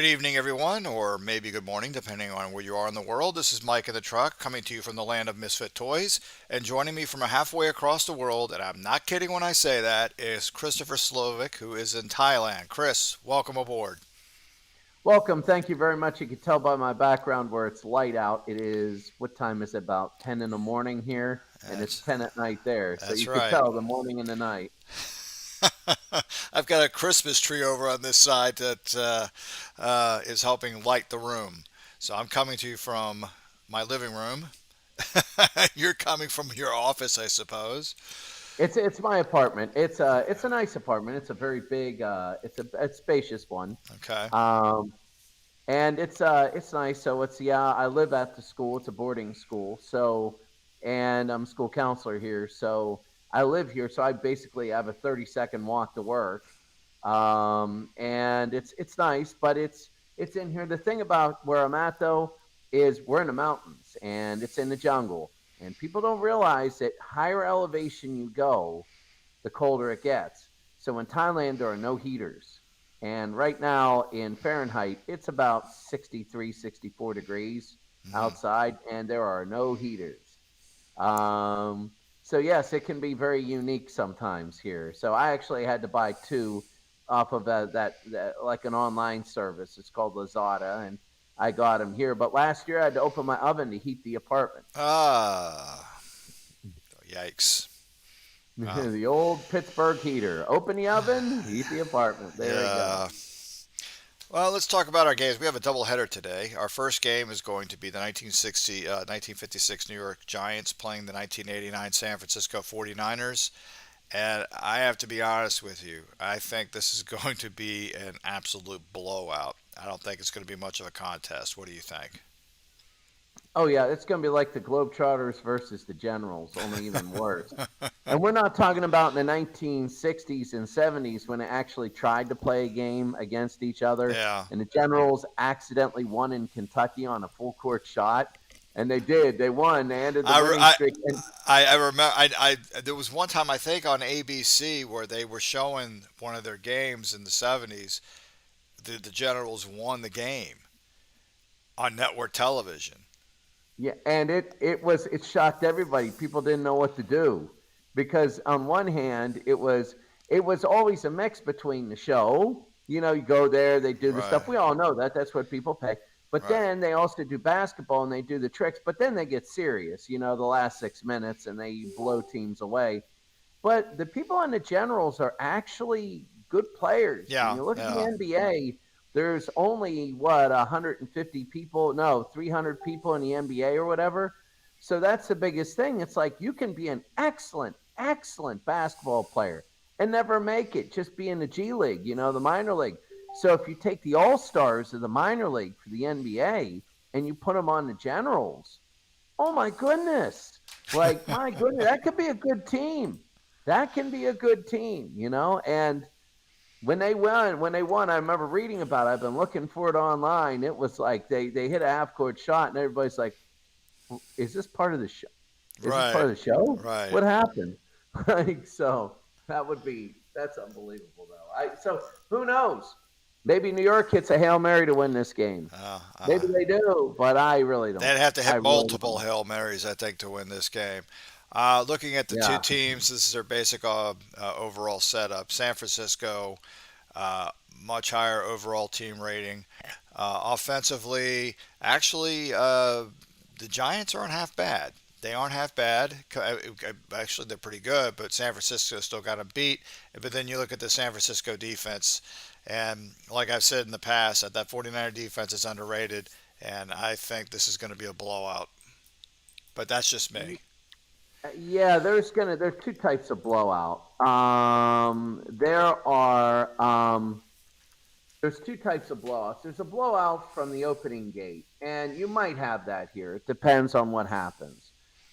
evening, everyone, or maybe good morning, depending on where you are in the world. This is Mike in the truck coming to you from the land of misfit toys. And joining me from halfway across the world, and I'm not kidding when I say that, is Christopher Slovick, who is in Thailand. Chris, welcome aboard. Welcome. Thank you very much. You can tell by my background where it's light out. It is, what time is it? About 10 in the morning here, and it's That's, 10 at night there. So that's you could right. tell the morning and the night. I've got a Christmas tree over on this side that is helping light the room. So I'm coming to you from my living room. You're coming from your office, I suppose. It's my apartment. It's a nice apartment. It's a very big it's a spacious one. Okay. Um and it's nice. So I live at the school. It's a boarding school. So and I'm a school counselor here. So I live here. So I basically have a 30-second walk to work. And it's nice, but it's in here. The thing about where I'm at though is we're in the mountains and it's in the jungle, and people don't realize that higher elevation you go, the colder it gets. So in Thailand there are no heaters, and right now in Fahrenheit it's about 63, 64 degrees Mhm. outside, and there are no heaters. So yes, it can be very unique sometimes here. So I actually had to buy two off of that like an online service. It's called Lazada, and I got them here. But last year I had to open my oven to heat the apartment. Ah, yikes. Wow. The old Pittsburgh heater. Open the oven, heat the apartment. There we go. Yeah. Well, let's talk about our games. We have a doubleheader today. Our first game is going to be the 1956 New York Giants playing the 1989 San Francisco 49ers. And I have to be honest with you. I think this is going to be an absolute blowout. I don't think it's going to be much of a contest. What do you think? Oh yeah, it's going to be like the Globetrotters versus the Generals, only even worse. And we're not talking about in the 1960s and 70s when they actually tried to play a game against each other, Yeah. and the Generals accidentally won in Kentucky on a full court shot, and they did. They won. They ended the I, re- winning streak. And I remember there was one time I think on ABC where they were showing one of their games in the 70s. The Generals won the game on network television. yeah, and it shocked everybody. People didn't know what to do because on one hand it was always a mix between the show. You go there, they do the Right. stuff. We all know that's what people pay. But Right. then they also do basketball and they do the tricks. But then they get serious. The last 6 minutes and they blow teams away. But the people on the Generals are actually good players. When Yeah. you look at the Yeah. NBA, there's only what 150 people, no, 300 people in the NBA or whatever. So that's the biggest thing. It's like you can be an excellent, excellent basketball player and never make it. Just be in the G League, the minor league. So if you take the All Stars of the minor league for the NBA and you put them on the Generals, oh my goodness. Like, my goodness, that could be a good team. That can be a good team. And when they won, I remember reading about it. I've been looking for it online. It was like they hit a half court shot, and everybody's like, "Is this part of the show? Is this part Right. of the show? Right. What happened?" Like, so that's unbelievable, though. So who knows? Maybe New York hits a Hail Mary to win this game. Uh, uh, Maybe they do, but I really don't. they'd have to I hit really multiple don't. Hail Marys, I think, to win this game. Looking at the two Yeah. teams, this is their basic overall setup. San Francisco, uh, much higher overall team rating. Offensively, actually, the Giants aren't half bad. They aren't half bad. Actually, they're pretty good, but San Francisco still got them beat. But then you look at the San Francisco defense, and like I've said in the past, that 49er defense is underrated, and I think this is going to be a blowout. But that's just me. Yeah, there's two types of blowout. There's two types of blowouts. There's a blowout from the opening gate, and you might have that here. It depends on what happens,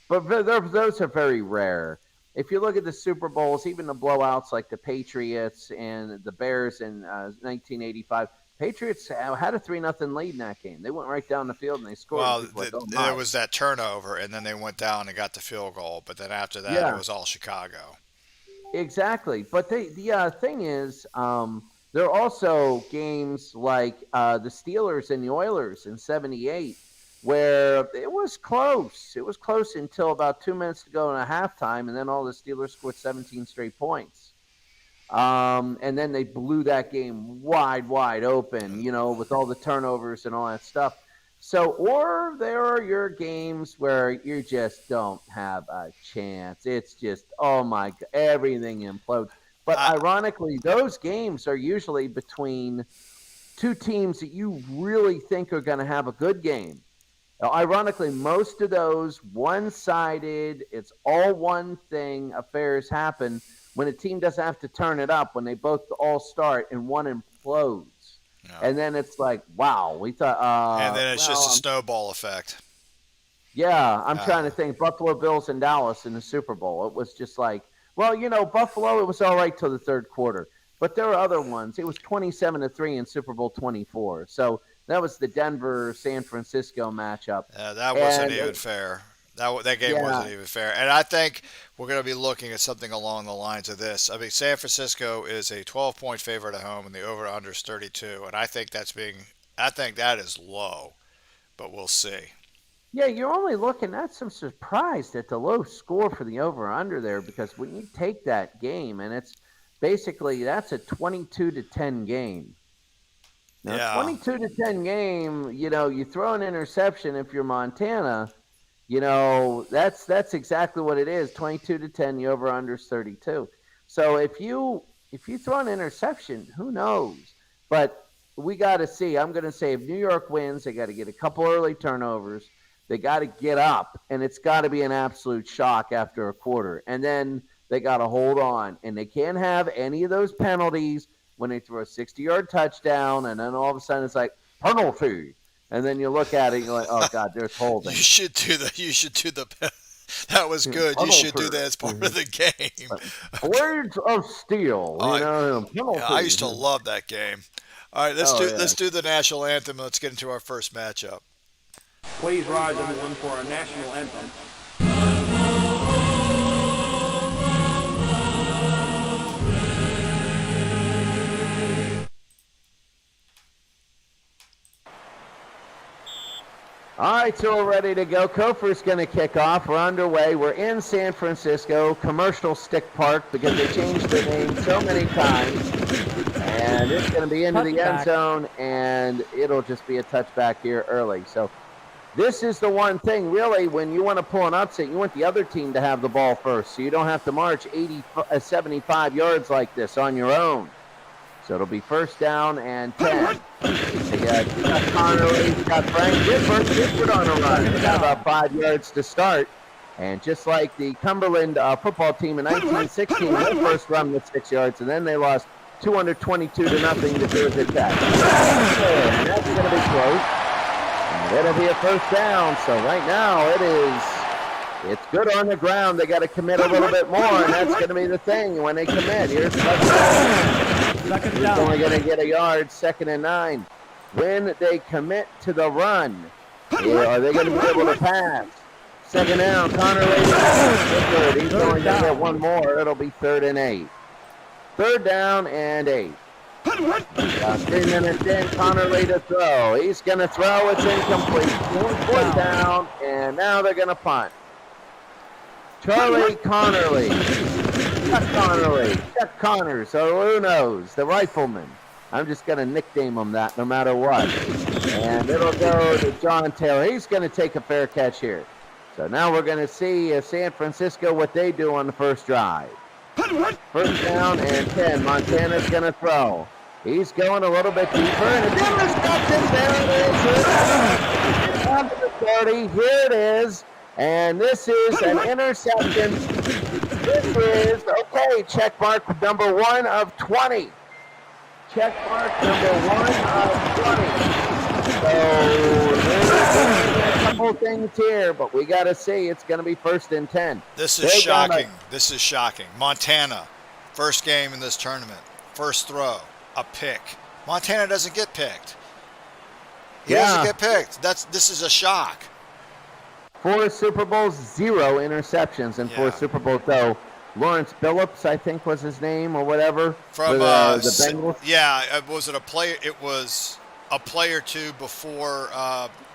but those are very rare. If you look at the Super Bowls, even the blowouts like the Patriots and the Bears in 1985, Patriots had a 3-0 lead in that game. They went right down the field and they scored, and Well, people were like, "Oh there my!" was that turnover, and then they went down and got the field goal. But then after that, it Yeah, was all Chicago. exactly. But the thing is, There are also games like the Steelers and the Oilers in '78, where it was close. It was close until about 2 minutes to go in a halftime, and then all the Steelers scored 17 straight points. And then they blew that game wide open, with all the turnovers and all that stuff. So, or there are your games where you just don't have a chance. It's just, oh my God, everything implodes. But I, ironically, those games are usually between two teams that you really think are going to have a good game. Now, ironically, most of those one-sided, it's all one thing affairs happen when a team doesn't have to turn it up, when they both all start and one implodes. no. And then it's like, wow, we thought, And then it's just a well, snowball effect. yeah, I'm trying to Uh, think Buffalo Bills and Dallas in the Super Bowl. It was just like, well, Buffalo, it was all right till the third quarter. But there were other ones. It was 27-3 in Super Bowl 24. So that was the Denver San Francisco matchup. that wasn't And even fair. That game yeah, wasn't even fair. And I think we're going to be looking at something along the lines of this. I mean, San Francisco is a 12-point favorite at home, and the over/under is 32. And I think that is low, but we'll see. yeah, you're only looking at some surprised at the low score for the over under there, because when you take that game and it's basically that's a 22-10 game. Now, Yeah, 22-10 game, you throw an interception if you're Montana, that's exactly what it is. 22-10, the over under is 32. So if you throw an interception, who knows? But we got to see. I'm going to say if New York wins, they got to get a couple early turnovers. They got to get up, and it's got to be an absolute shock after a quarter. And then they got to hold on, and they can't have any of those penalties when they throw a 60-yard touchdown, and then all of a sudden it's like penalty. And then you look at it, and you're like, oh, God, there's you holding. should do the. You should do the. That was good. You should do that as part of the game. Blades of steel, I used to penalty. love that game. All right, Oh, let's yeah. do the national anthem. Let's get into our first matchup. Please rise, everyone, for our national anthem. All right, so we're ready to go. Kofer's going to kick off. We're underway. We're in San Francisco, Commercial Stick Park, because they changed the name so many times. And it's going to be into the end zone, and it'll just be a touchback here early. So this is the one thing, really, when you want to pull an upset, you want the other team to have the ball first, so you don't have to march 75 yards like this on your own. So it'll be first down and 10. You got Connery, you got Frank Gifford on a run. They got about 5 yards to start. And just like the Cumberland football team in 1916, their first run was 6 yards, and then they lost 222 to nothing to Georgia Tech. And that's going to be close. And it'll be a first down. So right now it's good on the ground. They got to commit a little bit more, and that's going to be the thing when they commit. Here's He's only going to get a yard, 2nd and 9. When they commit to the run, are they going to be able to pass? 2nd down, Connor Lady. He's only going to get one more. It'll be 3rd and 8. 3rd down and 8. 3 minutes in, Connor Lee to throw. He's going to throw. It's incomplete. 4th down, and now they're going to punt. Charlie Connerly. Chuck Connerly. Chuck Connors, or who knows, the rifleman. I'm just going to nickname him that no matter what. And it'll go to John Taylor. He's going to take a fair catch here. So now we're going to see San Francisco what they do on the first drive. First down and 10. Montana's going to throw. He's going a little bit deeper, and it's intercepted. There it is. It's down to the 30. Here it is. And this is an interception. This is, okay, check mark number 1 of 20. Check mark number 1 of 20. So there's a couple things here, but we got to see. It's going to be 1st and 10. This is shocking. This is shocking. Montana, first game in this tournament, first throw, a pick. Montana doesn't get picked. He doesn't get picked. This is a shock. 4 Super Bowls, 0 interceptions, and 4 Super Bowls, though Lawrence Billups, I think was his name or whatever, From for the Bengals. was it a play? It was a play or two before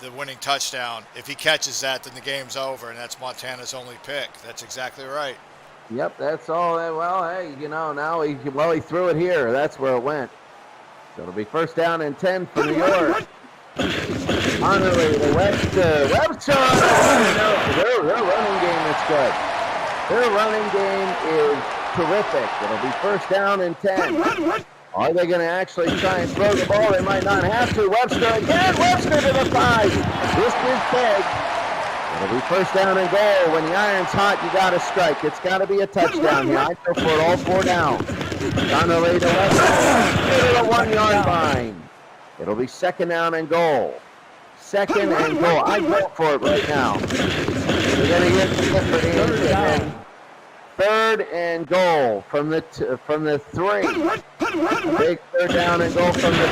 the winning touchdown. If he catches that, then the game's over, and that's Montana's only pick. That's exactly right. Yep, that's all. Well, hey, now he threw it here. That's where it went. So it'll be first down and 10 for New York. Honorary to Webster. Their running game is good. Their running game is terrific. It'll be first down and 10. Are they going to actually try and throw the ball? They might not have to. Webster again. Webster to the 5. This is big. It'll be first down and goal. When the iron's hot, you got to strike. It's got to be a touchdown here. I go for it all 4 down. Honorary to Webster. To the 1-yard line. It'll be second down and goal. Second and goal. I go for it right now. We're going to get the different. Third and goal from the 3. Big third down and goal from the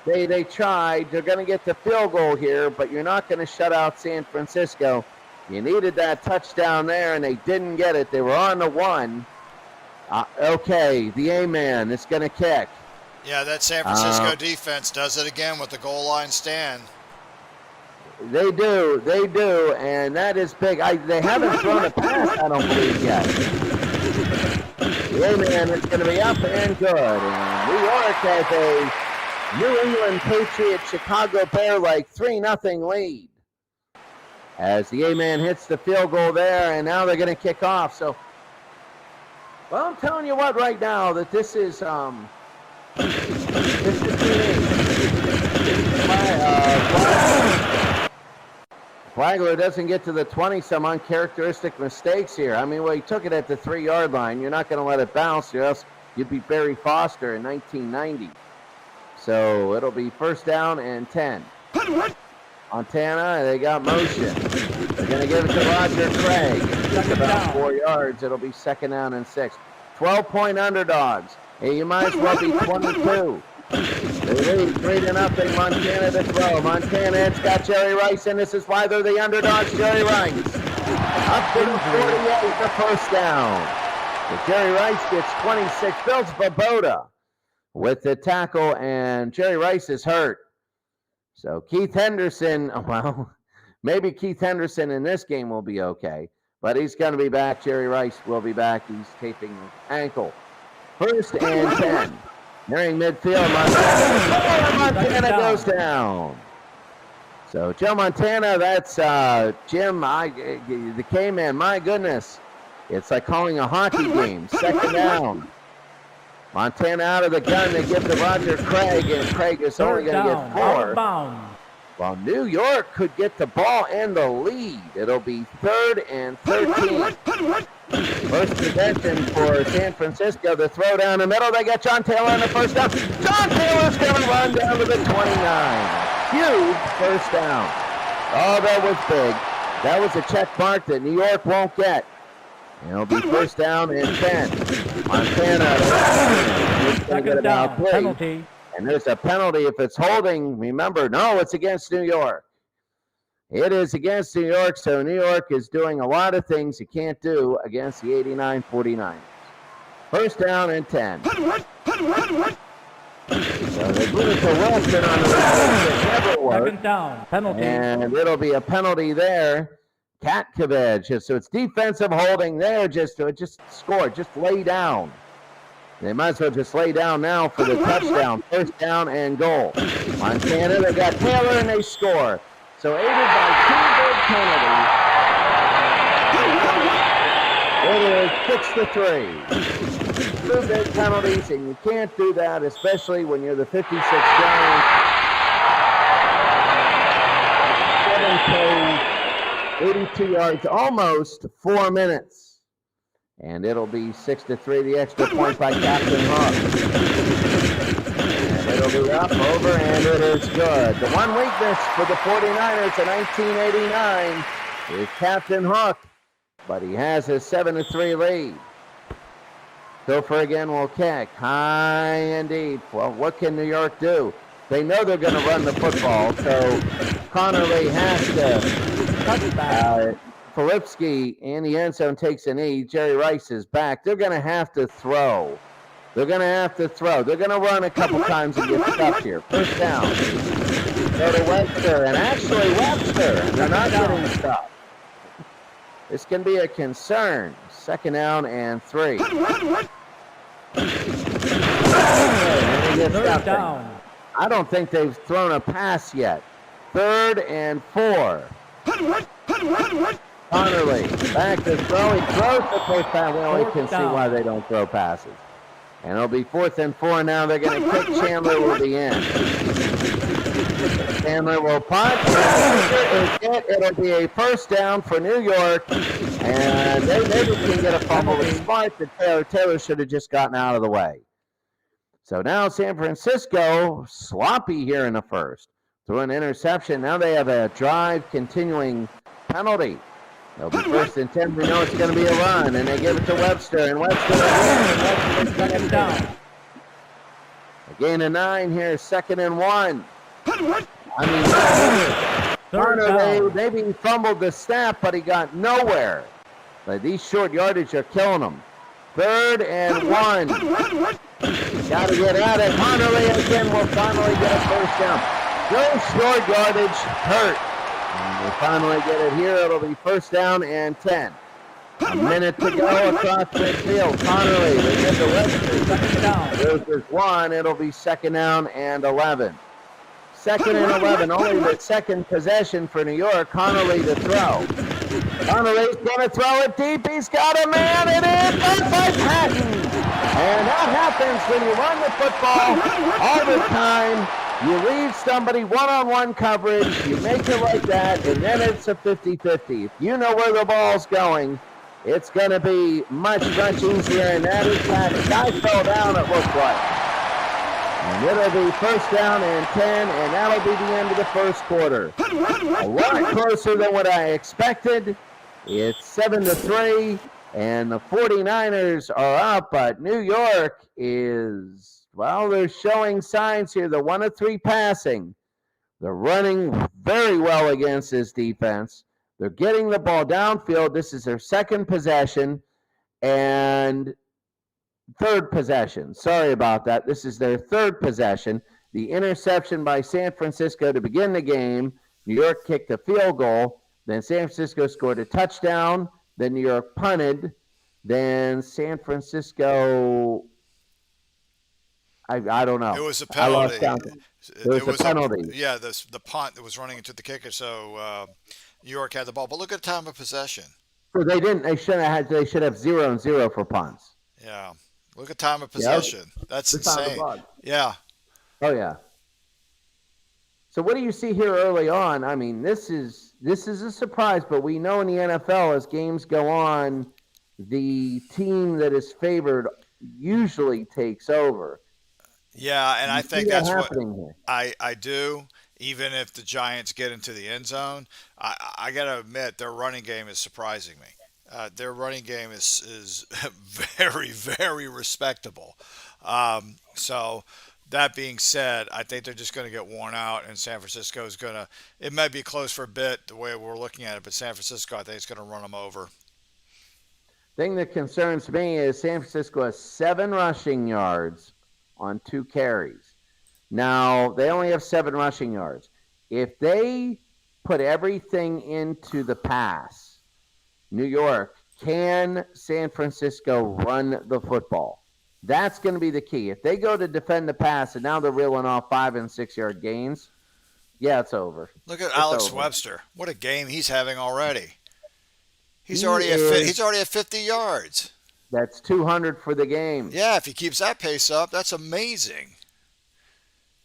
3. They tried. They're going to get the field goal here, but you're not going to shut out San Francisco. You needed that touchdown there, and they didn't get it. They were on the 1. Okay, the A-man is going to kick. Yeah, that San Francisco defense does it again with the goal line stand. They do, and that is big. They haven't thrown a pass, I don't believe, yet. The A-man is going to be up and good. And New York has a New England Patriots Chicago Bear like 3-0 lead. As the A-man hits the field goal there, and now they're going to kick off. So, well, I'm telling you what right now, that this is Flagler doesn't get to the 20, some uncharacteristic mistakes here. I mean, well, he took it at the 3-yard line. You're not going to let it bounce, or else you'd be Barry Foster in 1990. So it'll be first down and 10. Montana, they got motion. They're going to give it to Roger Craig. It's about 4 yards. It'll be second down and 6. 12-point underdogs. Hey, you might as well be 22. They lead 3-0. Montana to throw. Montana, it's got Jerry Rice, and this is why they're the underdogs. Jerry Rice up to the 48, the first down. But Jerry Rice gets 26. Bill Svoboda with the tackle, and Jerry Rice is hurt. So Keith Henderson, well, maybe Keith Henderson in this game will be okay, but he's going to be back. Jerry Rice will be back. He's taping his ankle. First and 10. Nearing midfield, Montana goes down. So Joe Montana, that's Jim, the K-Man, my goodness. It's like calling a hockey game. Second down. Montana out of the gun. They give to Roger Craig, and Craig is only going to get 4. While New York could get the ball and the lead. It'll be 3rd and 13. First possession for San Francisco. The throw down the middle. They got John Taylor on the first down. John Taylor's going to run down to the 29. Huge first down. Oh, that was big. That was a check mark that New York won't get. And it'll be first down and 10. Montana. Second down. Penalty. And there's a penalty if it's holding. Remember, no, it's against New York. It is against New York, so New York is doing a lot of things you can't do against the 89 49ers. First down and 10. So they put it to Wilson on the reverse. It never worked. Second down. Penalty. And it'll be a penalty there. Katkovich. So it's defensive holding there. Just score. Just lay down. They might as well just lay down now for the touchdown. First down and goal. Montana, they got Taylor, and they score. So aided by 2 big penalties, it is 6-3. 2 big penalties, and you can't do that, especially when you're the 56 Giants. 7 plays, 82 yards, almost 4 minutes. And it'll be 6-3, the extra point by Captain Hook. And it'll be up, over, and it is good. The one weakness for the 49ers in 1989 is Captain Hook, but he has a 7-3 lead. Gopher again will kick. High indeed. Well, what can New York do? They know they're going to run the football, so Connerly has to Filipski in the end zone takes a knee. Jerry Rice is back. They're going to have to throw. They're going to run a couple times and get stuffed here. First down. Go to Webster, and actually Webster. They're not getting stuffed. This can be a concern. Second down and 3. Third down. I don't think they've thrown a pass yet. 3rd and 4. Connerly back to throw. He throws the first pass. Well, we can see why they don't throw passes. And it'll be 4th and 4 now. They're going to kick. Chandler will be in. Chandler will punt. It'll be a first down for New York. And they maybe can get a fumble. It's smart that Taylor should have just gotten out of the way. So now San Francisco sloppy here in the first. Through an interception. Now they have a drive continuing penalty. They'll be 1st and 10. We know it's going to be a run, and they give it to Webster, and Webster again. Down. A gain of 9 here, 2nd and 1. Carter maybe fumbled the snap, but he got nowhere. But these short yardage are killing him. 3rd and 1. Got to get at it. Connerly again will finally get a first down. Those short yardage hurt. And they finally get it here. It'll be 1st down and 10. A minute to go across midfield. Connerly, they get the Webster. 2nd down. There's 1. It'll be 2nd down and 11. 2nd and 11. Only the second possession for New York. Connerly to throw. Connerly's going to throw it deep. He's got a man. It is led by Patton. And that happens when you run the football all the time. You leave somebody one-on-one coverage, you make it like that, and then it's a 50-50. If you know where the ball's going, it's going to be much, much easier, and that is that. The guy fell down, it looked like. And it'll be 1st down and 10, and that'll be the end of the first quarter. A lot closer than what I expected. It's 7-3, and the 49ers are up, but New York is... Well, they're showing signs here. They're 1 of 3 passing. They're running very well against this defense. They're getting the ball downfield. This is their second possession and 3rd possession. Sorry about that. This is their 3rd possession. The interception by San Francisco to begin the game. New York kicked a field goal. Then San Francisco scored a touchdown. Then New York punted. Then San Francisco... I don't know. It was a penalty. It was a penalty. The punt that was running into the kicker, so New York had the ball. But look at the time of possession. So they didn't. They should have 0-0 for punts. Yeah. Look at time of possession. That's insane. Yeah. Oh yeah. So what do you see here early on? I mean, this is a surprise, but we know in the NFL as games go on, the team that is favored usually takes over. Yeah, and I think that's what here. I do. Even if the Giants get into the end zone, I got to admit their running game is surprising me. Their running game is very, very respectable. So that being said, I think they're just going to get worn out, and San Francisco is going to – it might be close for a bit the way we're looking at it, but San Francisco, I think, is going to run them over. Thing that concerns me is San Francisco has 7 rushing yards on 2 carries. Now, they only have 7 rushing yards. If they put everything into the pass, New York, can San Francisco run the football? That's going to be the key. If they go to defend the pass and now they're reeling off 5 and 6 yard gains, yeah, it's over. Look at Alex Webster. What a game he's having already. He's already at 50 yards. That's 200 for the game. Yeah, if he keeps that pace up, that's amazing.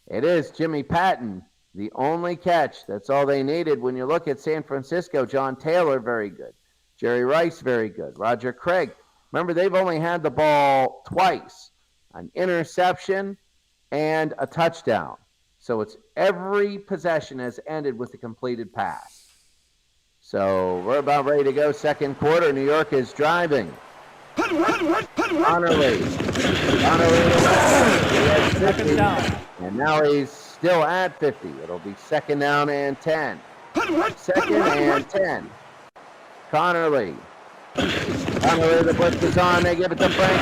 It is. Jimmy Patton, the only catch. That's all they needed. When you look at San Francisco, John Taylor, very good. Jerry Rice, very good. Roger Craig. Remember, they've only had the ball twice, an interception and a touchdown. So it's every possession has ended with a completed pass. So we're about ready to go. Second quarter, New York is driving. Connerly. Second down. And now he's still at 50. It'll be 2nd down and 10. 2nd and 10. Connerly. Connerly, the blitz is on. They give it to Frank.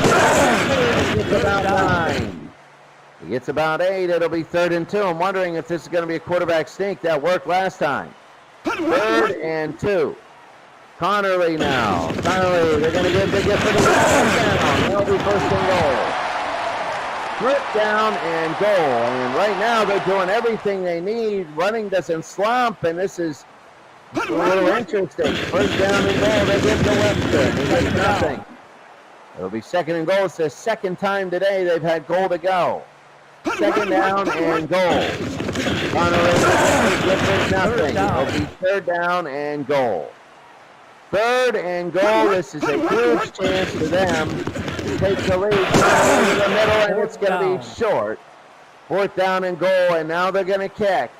He gets about 9. He gets about 8. It'll be 3rd and 2. I'm wondering if this is going to be a quarterback sneak. That worked last time. 3rd and 2. Connerly now. Connerly, they're going to give the gift for the first down. That'll be 1st and goal. 1st down and goal. And right now they're doing everything they need. Running doesn't slump, and this is a little interesting. 1st down and goal. They give to Webster. He gets nothing. It'll be 2nd and goal. It's the 2nd time today they've had goal to go. 2nd down and goal. Connerly gets nothing. It'll be 3rd down and goal. 3rd and goal. This is a huge chance for them to take the lead. In the middle, and it's going to be short. 4th down and goal, and now they're going to kick.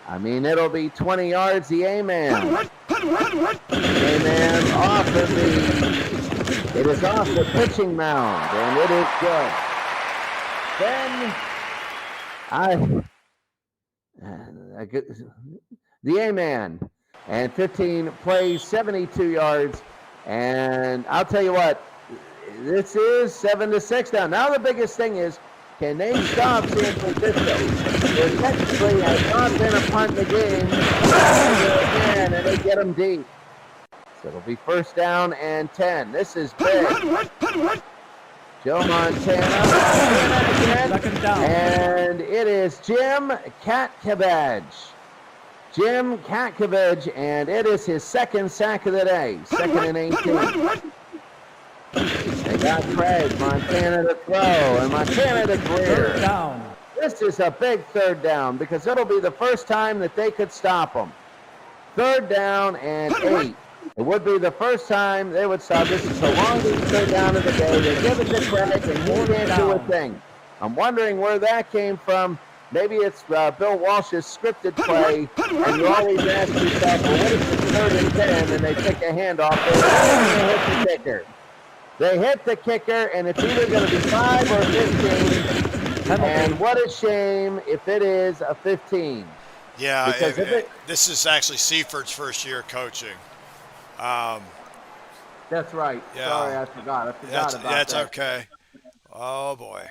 I mean, it'll be 20 yards. The A-man. A-man off of the. It is off the pitching mound, and it is good. Then the A-man. And 15 plays, 72 yards. And I'll tell you what, this is 7-6 now. Now the biggest thing is, can they stop San Francisco? There technically has not been a punt in the game. Again, and they get them deep. So it'll be 1st down and 10. This is big. Joe Montana again. And it is Jim Katkovich. Jim Katkovich, and it is his 2nd sack of the day. 2nd and 18. They got Craig, Montana to throw, and Montana to clear. 3rd down. This is a big 3rd down because it'll be the first time that they could stop them. 3rd down and 8. It would be the first time they would stop. This is the longest 3rd down of the day. They give it to Craig, and he can't do a thing. I'm wondering where that came from. Maybe it's Bill Walsh's scripted play, and you always ask yourself, well, what is the 3rd and 10? And they take a handoff. They hit the kicker. They hit the kicker, and it's either going to be 5 or 15. And what a shame if it is a 15. Yeah, this is actually Seiferd's first year coaching. That's right. Yeah. Sorry, I forgot about that. That's okay. Oh, boy.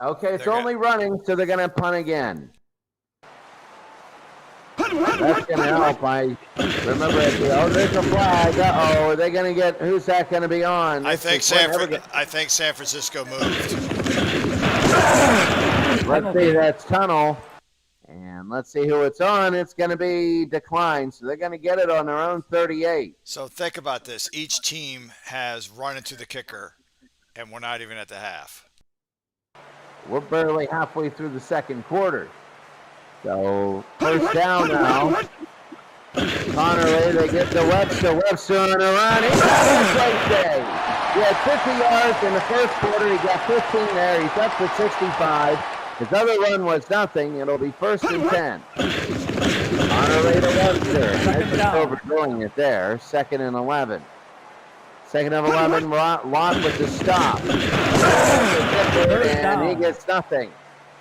Okay, it's only running, so they're going to punt again. That's going to help. I remember there's a flag. Uh-oh, are they going to get, who's that going to be on? I think San Francisco moved. Let's see, that's Tunnel. And let's see who it's on. It's going to be Decline, so they're going to get it on their own 38. So think about this. Each team has run into the kicker, and we're not even at the half. We're barely halfway through the 2nd quarter. So, 1st down now. Connerly, they get to Webster. Webster on a run. He got his right day. He had 50 yards in the 1st quarter. He got 15 there. He's up to 65. His other run was nothing. It'll be 1st and 10. Connerly to Webster. They're just overdoing it there. 2nd and 11. 2nd and 11. Lott with the stop. And he gets nothing.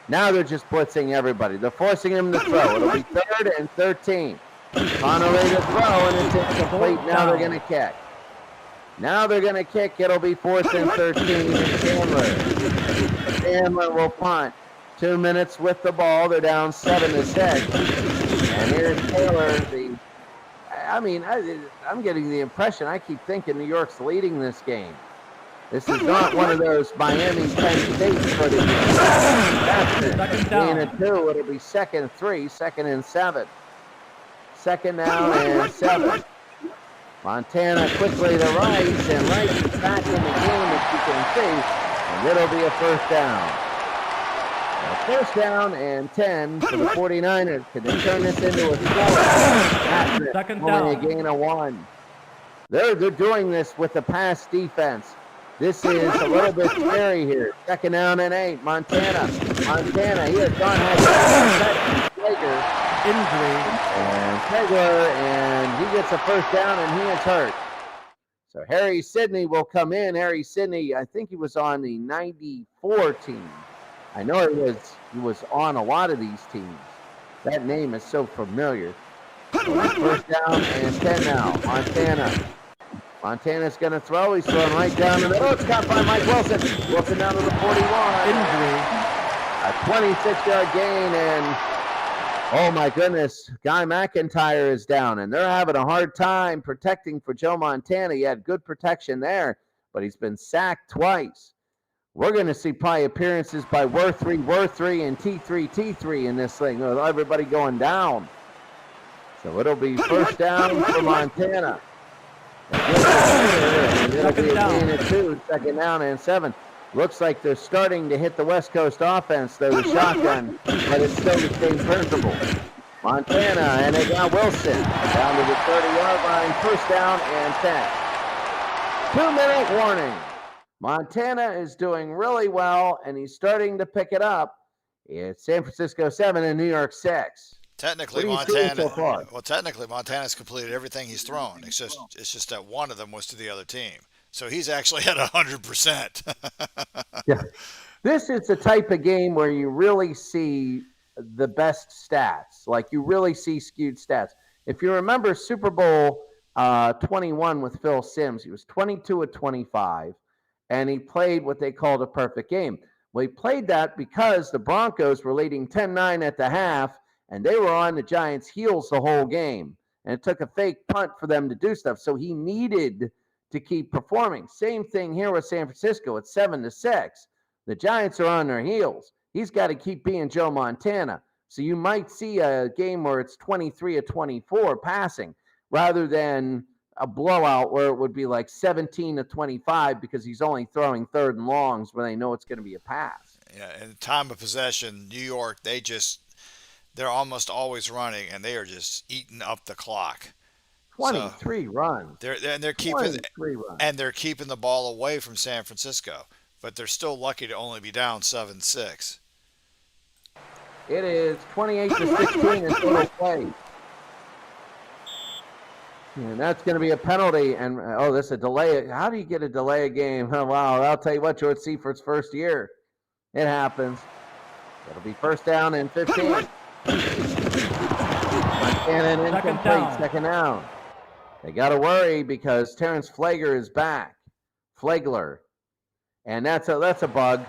Now they're just blitzing everybody. They're forcing him to throw. It'll be 3rd and 13. Connerly to throw, and it's incomplete. Now they're going to kick. It'll be 4th and 13. And Chandler will punt. 2 minutes with the ball. They're down 7-6. And here's Taylor. I'm getting the impression, I keep thinking New York's leading this game. This is not one of those Miami Penn State footage. That's it. 3 and 2. It'll be 2nd and 3, 2nd and 7. 2nd down and 7. Montana quickly to Rice, and Rice is back in the game, as you can see, and it'll be a 1st down. 1st down and 10 for the 49ers. Can they turn this into a score? 2nd only down. A gain of 1. They're doing this with the pass defense. This is a little bit scary here. 2nd down and 8. Montana, he has gone ahead. Injury. And Pegler, and he gets a 1st down, and he is hurt. So Harry Sidney will come in. Harry Sidney, I think he was on the 94 team. I know he was on a lot of these teams. That name is so familiar. First down and 10 now. Montana's going to throw. He's throwing right down the middle. It's caught by Mike Wilson. Wilson down to the 41. Injury. A 26-yard gain, and oh my goodness, Guy McIntyre is down, and they're having a hard time protecting for Joe Montana. He had good protection there, but he's been sacked twice. We're going to see probably appearances by Worthy, and T3 in this thing, with everybody going down. So it'll be first down for Montana. And it'll be a gain of 2, second down and 7. Looks like they're starting to hit the West Coast offense, though, with shotgun, but it's still the same principle. Montana, and they got Wilson down to the 30-yard line, first down and 10. 2-minute warning. Montana is doing really well, and he's starting to pick it up. It's San Francisco 7 and New York 6. Technically, Montana's completed everything he's thrown. It's just that one of them was to the other team. So he's actually at 100%. Yeah. This is the type of game where you really see the best stats. Like, you really see skewed stats. If you remember Super Bowl 21 with Phil Simms, he was 22 of 25, and he played what they called a perfect game. Well, he played that because the Broncos were leading 10-9 at the half, and they were on the Giants' heels the whole game. And it took a fake punt for them to do stuff. So he needed to keep performing. Same thing here with San Francisco. It's 7-6. The Giants are on their heels. He's got to keep being Joe Montana. So you might see a game where it's 23 of 24 passing rather than a blowout where it would be like 17 of 25 because he's only throwing third and longs where they know it's going to be a pass. Yeah, in time of possession, New York, they're almost always running, and they are just eating up the clock. 23 runs. They're keeping the ball away from San Francisco, but they're still lucky to only be down 7-6. It is 28-16 in total play. And that's going to be a penalty. And this is a delay. How do you get a delay a game? Oh, wow, I'll tell you what, George Seifert first year. It happens. It'll be first down and 15. And incomplete, second down. They got to worry because Terrence Flagler is back. Flagler. And that's a bug.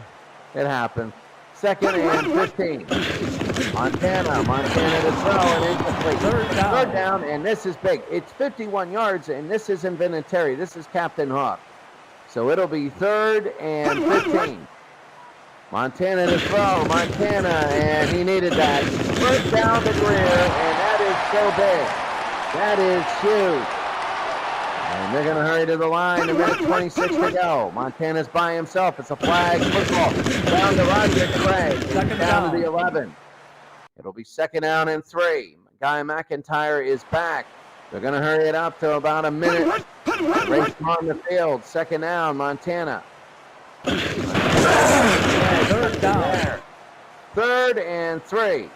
It happens. Second and 15. Montana to throw and incomplete. Third down, and this is big. It's 51 yards, and this isn't Vinatieri. This is Captain Hook. So it'll be third and 15. Montana to throw. And he needed that. First down to Greer, and that is so big. That is huge. And they're going to hurry to the line. A minute 26 to go. Montana's by himself. It's a flag football. Down to Roger Craig. Down to the 11. It'll be second down and 3. Guy McIntyre is back. They're going to hurry it up to about a minute. Race on the field. Second down, Montana. Third down. Third and 3.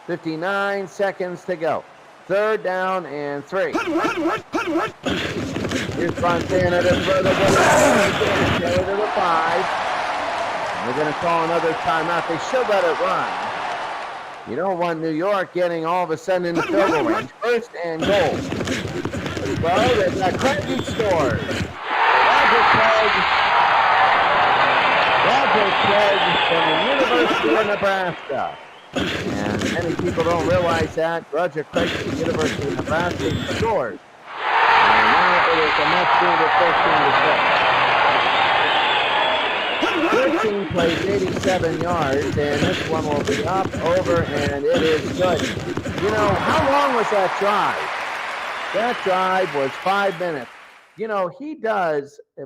59 seconds to go. Third down and 3. Here's Montana to throw the ball. Go to the 5. And they're going to call another timeout. They should let it run. You don't want New York getting all of a sudden in the field goal range. First and goal. Well, they've got Craig who scores. Roger Craig from the University of Nebraska. And many people don't realize that. Roger Craig from the University of Nebraska scored. And now it is a much bigger 13 plays 87 yards, and this one will be up, over, and it is good. You know, how long was that drive? That drive was 5 minutes. You know,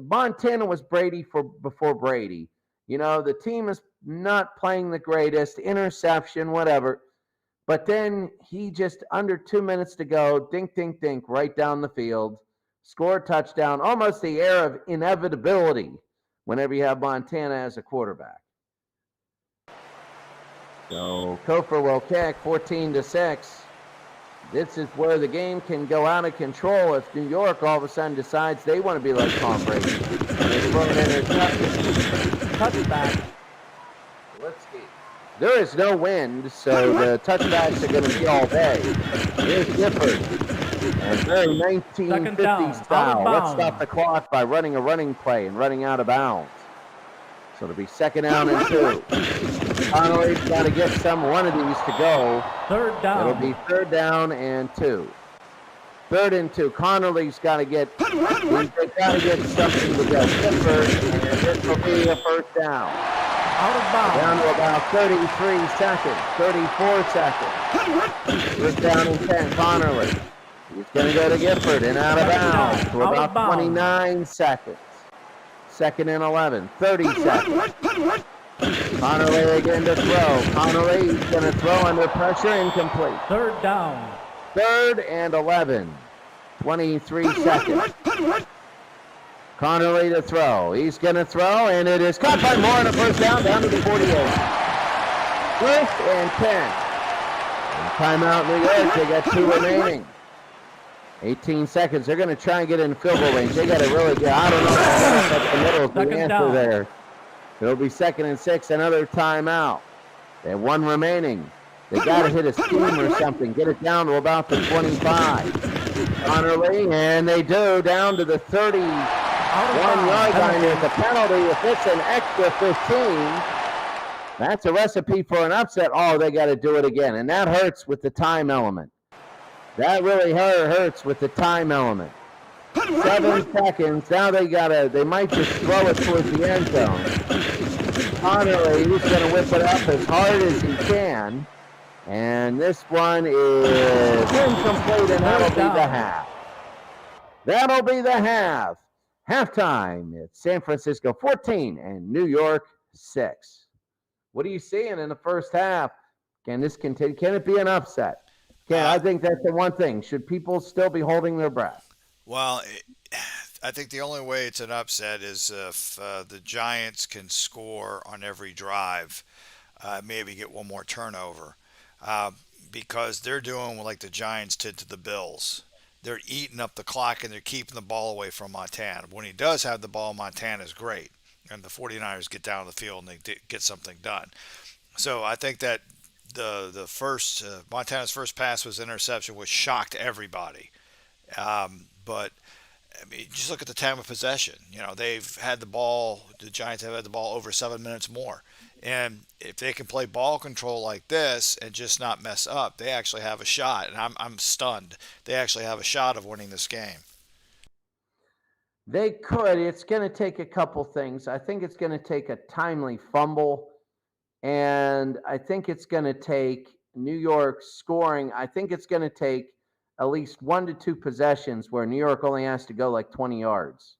Montana was Brady before Brady. You know, the team is not playing the greatest, interception, whatever. But then he just, under 2 minutes to go, dink, dink, dink, right down the field, score a touchdown, almost the air of inevitability whenever you have Montana as a quarterback. So Kofor will kick 14-6. This is where the game can go out of control if New York all of a sudden decides they want to be like Tom Brady. They throw an interception. Touchback. Let's see. There is no wind, so the touchbacks are going to be all day. Here's Gifford. And very 1950 style. Let's stop the clock by running a running play and running out of bounds. So it'll be 2nd down and 2. Connolly's got to get one of these to go. 3rd down. It'll be 3rd down and 2. 3rd and 2. Connolly's got to get something to go. Gifford, and this will be a 1st down. Out of bounds. Down to about 33 seconds, 34 seconds. 1st down and 10, Connerly. He's going to go to Gifford and out of bounds to about 29 seconds. 2nd and 11, 30 seconds. Connerly again to throw. Connerly, he's going to throw under pressure, incomplete. 3rd down. 3rd and 11, 23 seconds. Connerly to throw. He's going to throw, and it is caught by Moore on a 1st down to the 48. 1st and 10. And timeout, New York. They got 2 remaining. 18 seconds. They're going to try and get in field goal range. They got to really get, I don't know if the middle is the answer there. It'll be 2nd and 6, another timeout. They have 1 remaining. They got to hit a scheme or something. Get it down to about the 25. Connerly, and they do, down to the 31-yard line. There's a penalty. If it's an extra 15, that's a recipe for an upset. Oh, they got to do it again, and that hurts with the time element. That really hurts with the time element. 7 seconds. Now they might just throw it towards the end zone. Connerly, he's going to whip it up as hard as he can. And this one is incomplete, and that'll be the half. That'll be the half. Halftime, it's San Francisco 14 and New York 6. What are you seeing in the first half? Can this continue? Can it be an upset? I think that's the one thing. Should people still be holding their breath? Well, I think the only way it's an upset is if the Giants can score on every drive, maybe get one more turnover, because they're doing like the Giants did to the Bills. They're eating up the clock and they're keeping the ball away from Montana. When he does have the ball, Montana's great, and the 49ers get down the field and they get something done. So I think that the first Montana's first pass was interception, which shocked everybody. But I mean, just look at the time of possession. They've had the ball. The Giants have had the ball over 7 minutes more. And if they can play ball control like this and just not mess up, they actually have a shot. And I'm stunned. They actually have a shot of winning this game. They could. It's going to take a couple things. I think it's going to take a timely fumble. And I think it's going to take New York scoring. I think it's going to take at least 1 to 2 possessions where New York only has to go like 20 yards.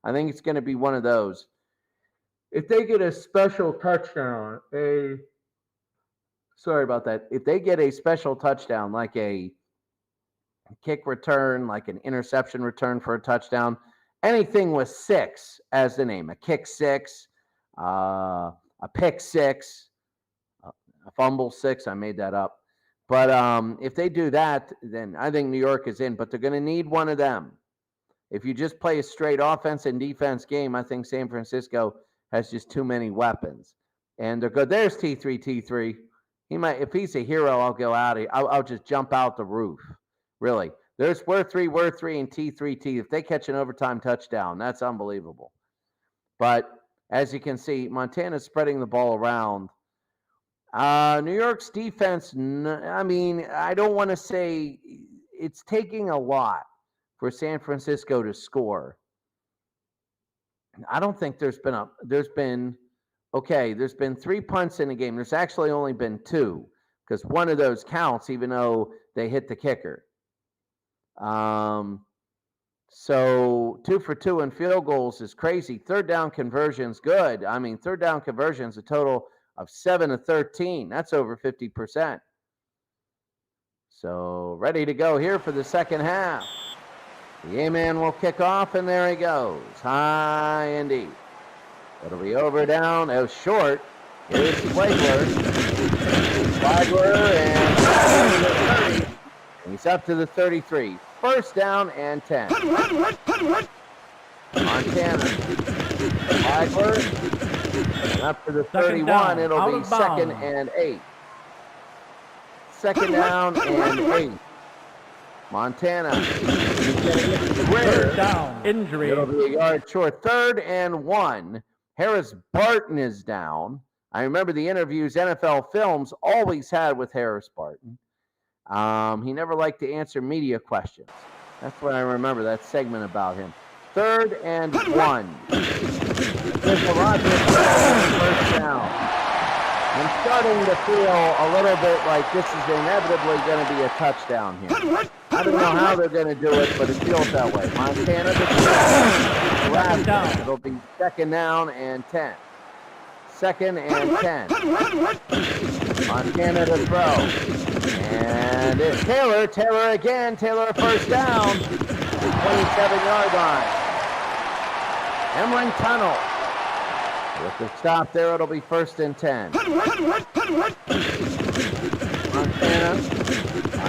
I think it's going to be one of those. If they get a special touchdown, if they get a special touchdown, like a kick return, like an interception return for a touchdown, anything with 6 as the name, a kick 6, a pick 6, a fumble 6, I made that up. But if they do that, then I think New York is in, but they're going to need one of them. If you just play a straight offense and defense game, I think San Francisco has just too many weapons. And they're good. There's T3. He might, if he's a hero, I'll go out. I'll just jump out the roof. Really. There's we're three, and T3. If they catch an overtime touchdown, that's unbelievable. But as you can see, Montana's spreading the ball around. New York's defense, I don't want to say it's taking a lot for San Francisco to score. I don't think there's been 3 punts in a game. There's actually only been 2 because one of those counts, even though they hit the kicker. So 2 for 2 in field goals is crazy. 3rd down conversion's good. 3rd down conversion's a total of 7 of 13. That's over 50%. So ready to go here for the second half. The A-man will kick off, and there he goes. High and deep. It'll be over, down, short. Here's Flagler. And he's up to the 33. 1st down and 10. Montana. Flagler. And up to the Second 31, down, it'll out be of second bounds. and 8. Second down and 8. Montana. He's going to get the Third clear. down. Injury. It'll be a yard short. 3rd and 1. Harris Barton is down. I remember the interviews NFL Films always had with Harris Barton. He never liked to answer media questions. That's what I remember, that segment about him. 3rd and 1. There's a lot of first down. I'm starting to feel a little bit like this is inevitably going to be a touchdown here. I don't know how they're going to do it, but it feels that way. Montana, the last down. It'll be 2nd down and 10. 2nd and 10. Montana to throw. And it's Taylor. Taylor again. Taylor first down. The 27-yard line. Emling Tunnel. With the stop there, it'll be 1st and 10.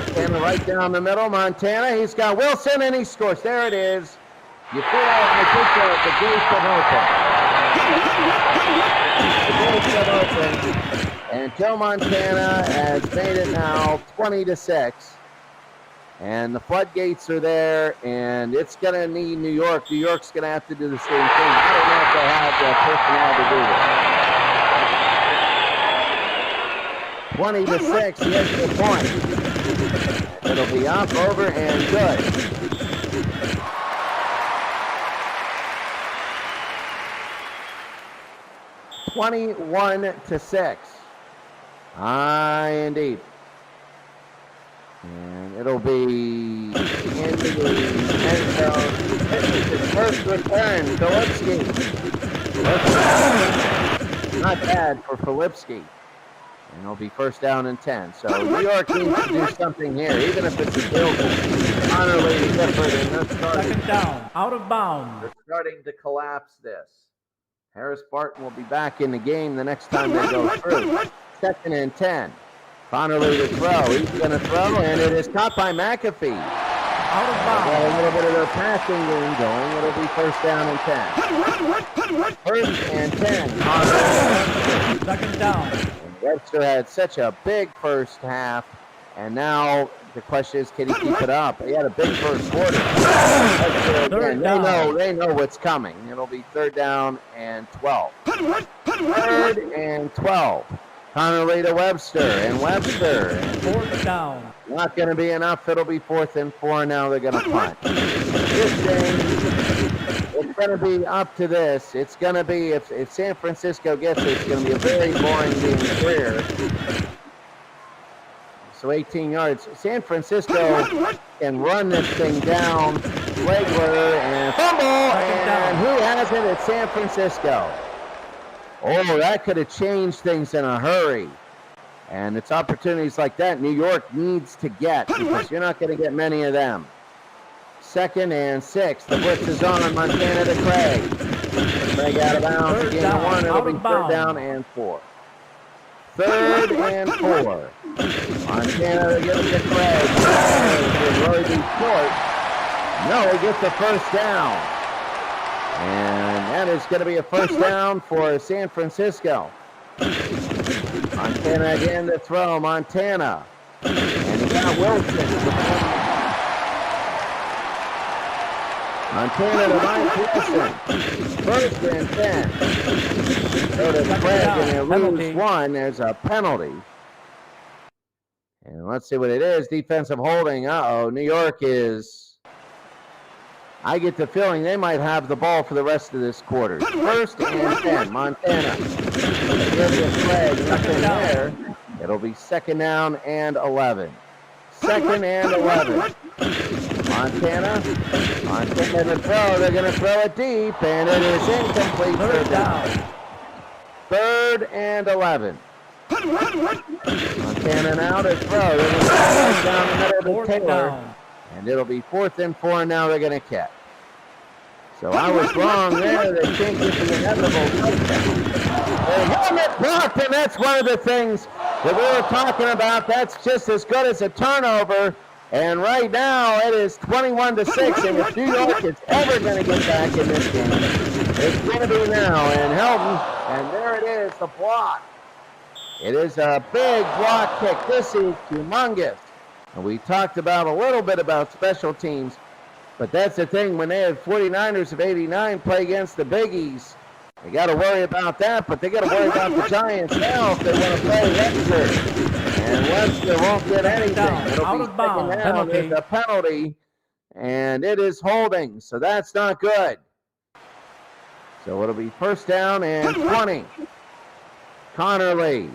Montana right down the middle. Montana, he's got Wilson, and he scores. There it is. You feel, I think the gates have opened. The gates have opened. And Joe Montana has made it now 20-6. And the floodgates are there, and it's going to need New York. New York's going to have to do the same thing. I don't know if they have the personnel to do this. 20-6, yes, good point. It'll be up, over, and good. (21-6). Indeed. And it'll be into the end zone. This is his first return, Filipski. Not bad for Filipski. And it'll be 1st down and 10. So New York needs to do something here, even if it's a field goal. Honorly different, and they're starting. 2nd down, out of bounds. They're starting to collapse this. Harris Barton will be back in the game the next time they go through. 2nd and 10. Connerly to throw. He's going to throw, and it is caught by McAfee. Out of bounds. Got a little bit of their passing game going. It'll be 1st down and 10. 1st and 10. Connerly. 2nd down. And Webster had such a big first half, and now the question is, can he keep it up? He had a big first quarter. Again, they know what's coming. It'll be 3rd down and 12. 3rd and 12. Connerly to Webster, and Webster. 4th down. Not going to be enough. It'll be 4th and 4. Now they're going to punt. This thing, it's going to be up to this. It's going to be, if San Francisco gets it, it's going to be a very boring game career. So 18 yards. San Francisco can run this thing down. Flegler and fumble, and who has it? It's San Francisco. Oh, that could have changed things in a hurry. And it's opportunities like that New York needs to get, because you're not going to get many of them. 2nd and 6. The blitz is on. Montana to Craig. Craig out of bounds. Again to 1. It'll be 3rd down and 4. 3rd and 4. Montana to give it to Craig. Craig will really be short. No, he gets the 1st down. And that is going to be a 1st down for San Francisco. Montana again to throw. Montana. And he got Wilson. Montana to Mike Wilson. 1st and 10. Go to Craig, and they lose 1. There's a penalty. And let's see what it is. Defensive holding. Uh-oh. New York is... I get the feeling they might have the ball for the rest of this quarter. 1st and 10. Montana. Here's the flag. Nothing there. It'll be 2nd down and 11. 2nd and 11. Montana to throw. They're going to throw it deep, and it is incomplete. 3rd down. 3rd and 11. Montana now to throw. They're going to throw it down the middle to Taylor. And it'll be 4th and 4. Now they're going to catch. So I was wrong there. They can't get the inevitable touchdown. The helmet blocked, and that's one of the things that we were talking about. That's just as good as a turnover. And right now it is 21-6. And if New York is ever going to get back in this game, it's going to be now. And Helton, and is the block. It is a big block kick. This is humongous. And we talked about a little bit about special teams, but that's the thing. When they have 49ers of 89 play against the Biggies, they got to worry about that, but they got to worry about the Giants now if they want to play Webster. And Webster won't get anything. It'll be second down. There's a penalty, and it is holding, so that's not good. So it'll be first down and 20. Connerly,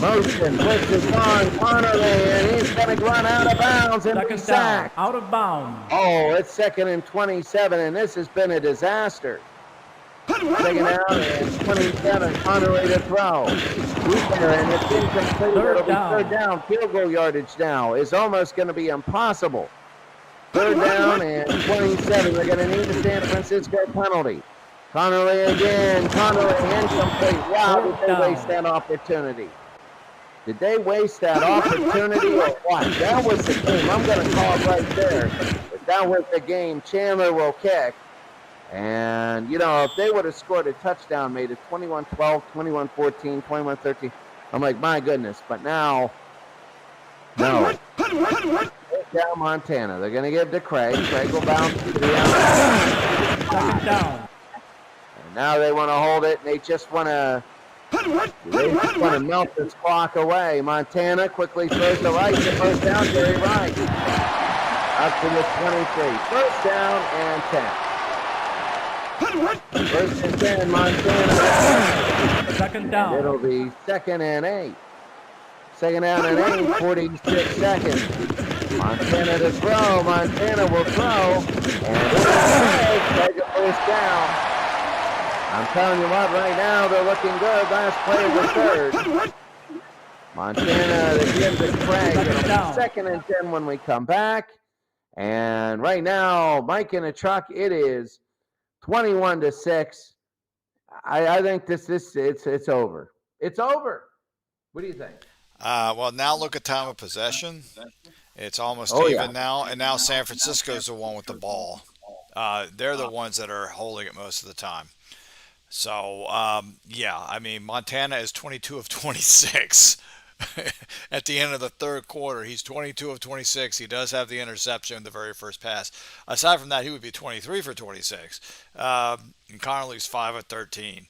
motion, blitz is on, Connerly, and he's going to run out of bounds and be sacked. Out of bounds. Oh, it's second and 27, and this has been a disaster. Second down and 27, Connerly to throw. Deep there, and it's incomplete. It'll be third down. Field goal yardage now is almost going to be impossible. Third down and 27. They're going to need the San Francisco penalty. Connerly again. Connerly incomplete. Wow, did they waste that opportunity? Did they waste that opportunity or what? That was the game. I'm going to call it right there. If that was the game, Chandler will kick. And, you know, if they would have scored a touchdown, made it 21-12, 21-14, 21-13, I'm like, my goodness. But now, no. Down Montana. They're going to give to Craig. Craig will bounce to the outside. Second down. And now they want to hold it, and they just want to melt this clock away. Montana quickly throws to right to first down. Jerry Rice. Up to the 23. First down and 10. First and 10, Montana. Second down. It'll be second and 8. Second down and 8, 46 seconds. Montana to throw. Montana will throw. And take a first down. I'm telling you what, right now they're looking good. Last play of the third. Montana, they give to Craig. It'll be second and 10 when we come back. And right now, Mike in a truck, it is 21-6. I think it's over. It's over. What do you think? Well, now look at time of possession. It's almost even now, and now San Francisco's the one with the ball. They're the ones that are holding it most of the time. So, I mean, Montana is 22 of 26. At the end of the third quarter, he's 22 of 26. He does have the interception in the very first pass. Aside from that, he would be 23 for 26. And Connerly's 5 of 13.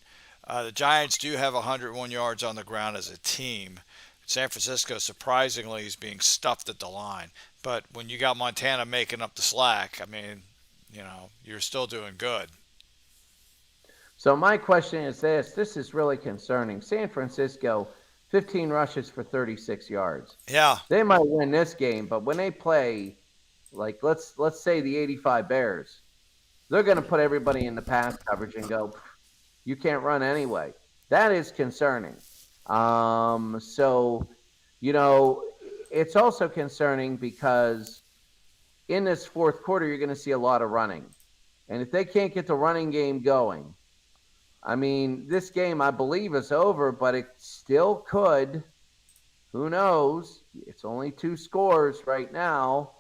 The Giants do have 101 yards on the ground as a team. San Francisco, surprisingly, is being stuffed at the line. But when you got Montana making up the slack, I mean, you know, you're still doing good. So my question is this. This is really concerning. San Francisco, 15 rushes for 36 yards. Yeah. They might win this game, but when they play, like let's say the 85 Bears, they're going to put everybody in the pass coverage and go, you can't run anyway. That is concerning. So, you know, it's also concerning because in this fourth quarter, you're going to see a lot of running. And if they can't get the running game going, I mean, this game, I believe, is over, but it still could. Who knows? It's only 2 scores right now.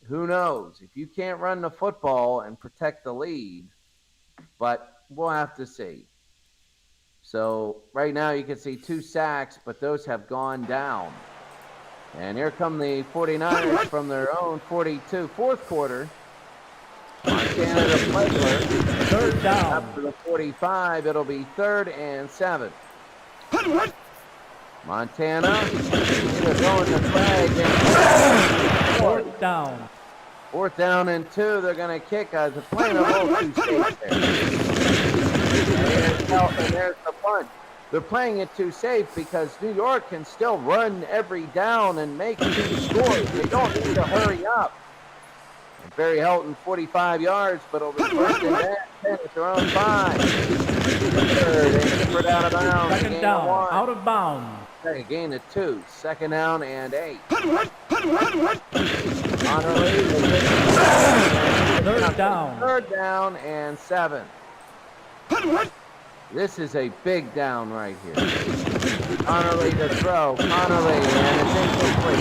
Who knows? If you can't run the football and protect the lead, but we'll have to see. So right now you can see 2 sacks, but those have gone down. And here come the 49ers from their own 42. Fourth quarter. Montana to Plegler. Third down. Up to the 45. It'll be 3rd and 7. Montana. They're going to Craig. Fourth down. 4th down and 2. They're going to kick. They're playing a little too safe there. And there's the punt. They're playing it too safe because New York can still run every down and make 2 scores. They don't need to hurry up. Barry Helton, 45 yards, but over the first and 10 at their own 5. Third and out of bounds. Second down, out of bounds. Second gain of 2. Second down and 8. Third down. Third down and 7. This is a big down right here. Connerly to throw. Connerly, and it's incomplete.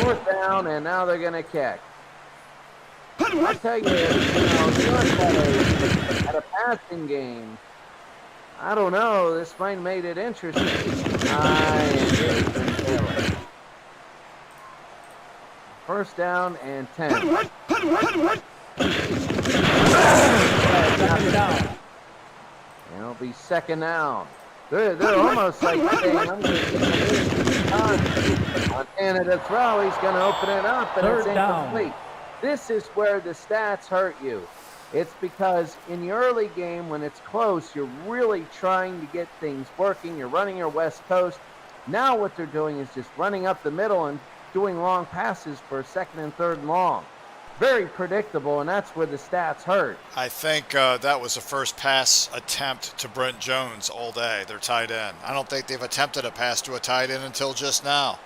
Fourth down, and now they're going to kick. I tell you, New York had a passing game I don't know. This might have made it interesting. Jason Taylor. First down and 10. Second down. And it'll be second down. They're almost like saying, I'm going to get Montana to throw. He's going to open it up, and Third it's incomplete. down. This is where the stats hurt you. It's because in the early game, when it's close, you're really trying to get things working. You're running your West Coast. Now what they're doing is just running up the middle and doing long passes for second and third and long. Very predictable, and that's where the stats hurt. I think that was the first pass attempt to Brent Jones all day, their tight end. I don't think they've attempted a pass to a tight end until just now.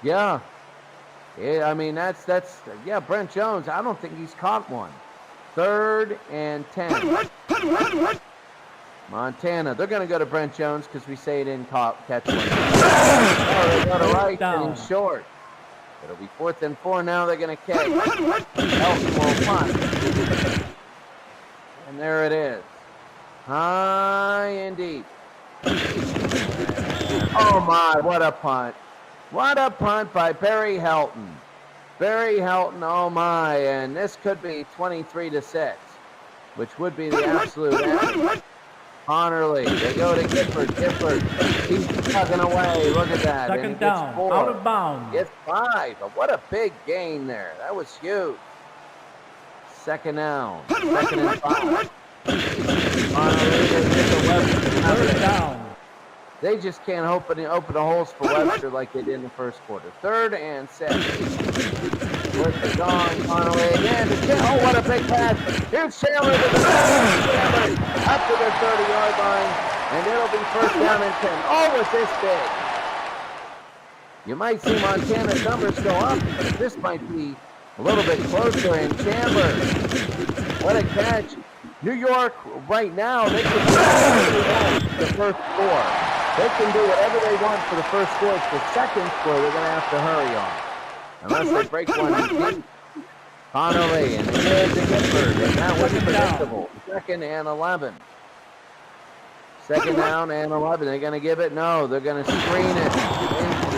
Yeah. I mean, that's Brent Jones, I don't think he's caught one. Third and 10. Montana, they're going to go to Brent Jones because we say he didn't catch one. Oh, they go to right and he's short. It'll be 4th and 4 now. They're going to catch. Elton will punt. And there it is. High and deep. Oh, my, what a punt. What a punt by Barry Helton. Barry Helton, oh, my. And this could be 23-6, which would be the absolute end. Connerly, they go to Gifford. He's tugging away. Look at that. Second down, 4. out of bounds. It's 5. But what a big gain there. That was huge. Second down. Second and 5. Connerly, they get the Webster. Third down. They just can't open the holes for Webster like they did in the first quarter. 3rd and 7. Webster gone. Connerly again. Oh, what a big pass. Here's Chandler to the Chandler up to the 30-yard line, and it'll be first down and 10. Oh, was this big? You might see Montana's numbers go up. This might be a little bit closer, and Chandler, what a catch. New York, right now, they can do whatever they want for the first score. They can do whatever they want for the first score. It's the second score they're going to have to hurry on. Unless they break one deep. Connerly, and they give it to Gifford, and that was predictable. 2nd and 11. 2nd down and 11. They're going to give it? No, they're going to screen it.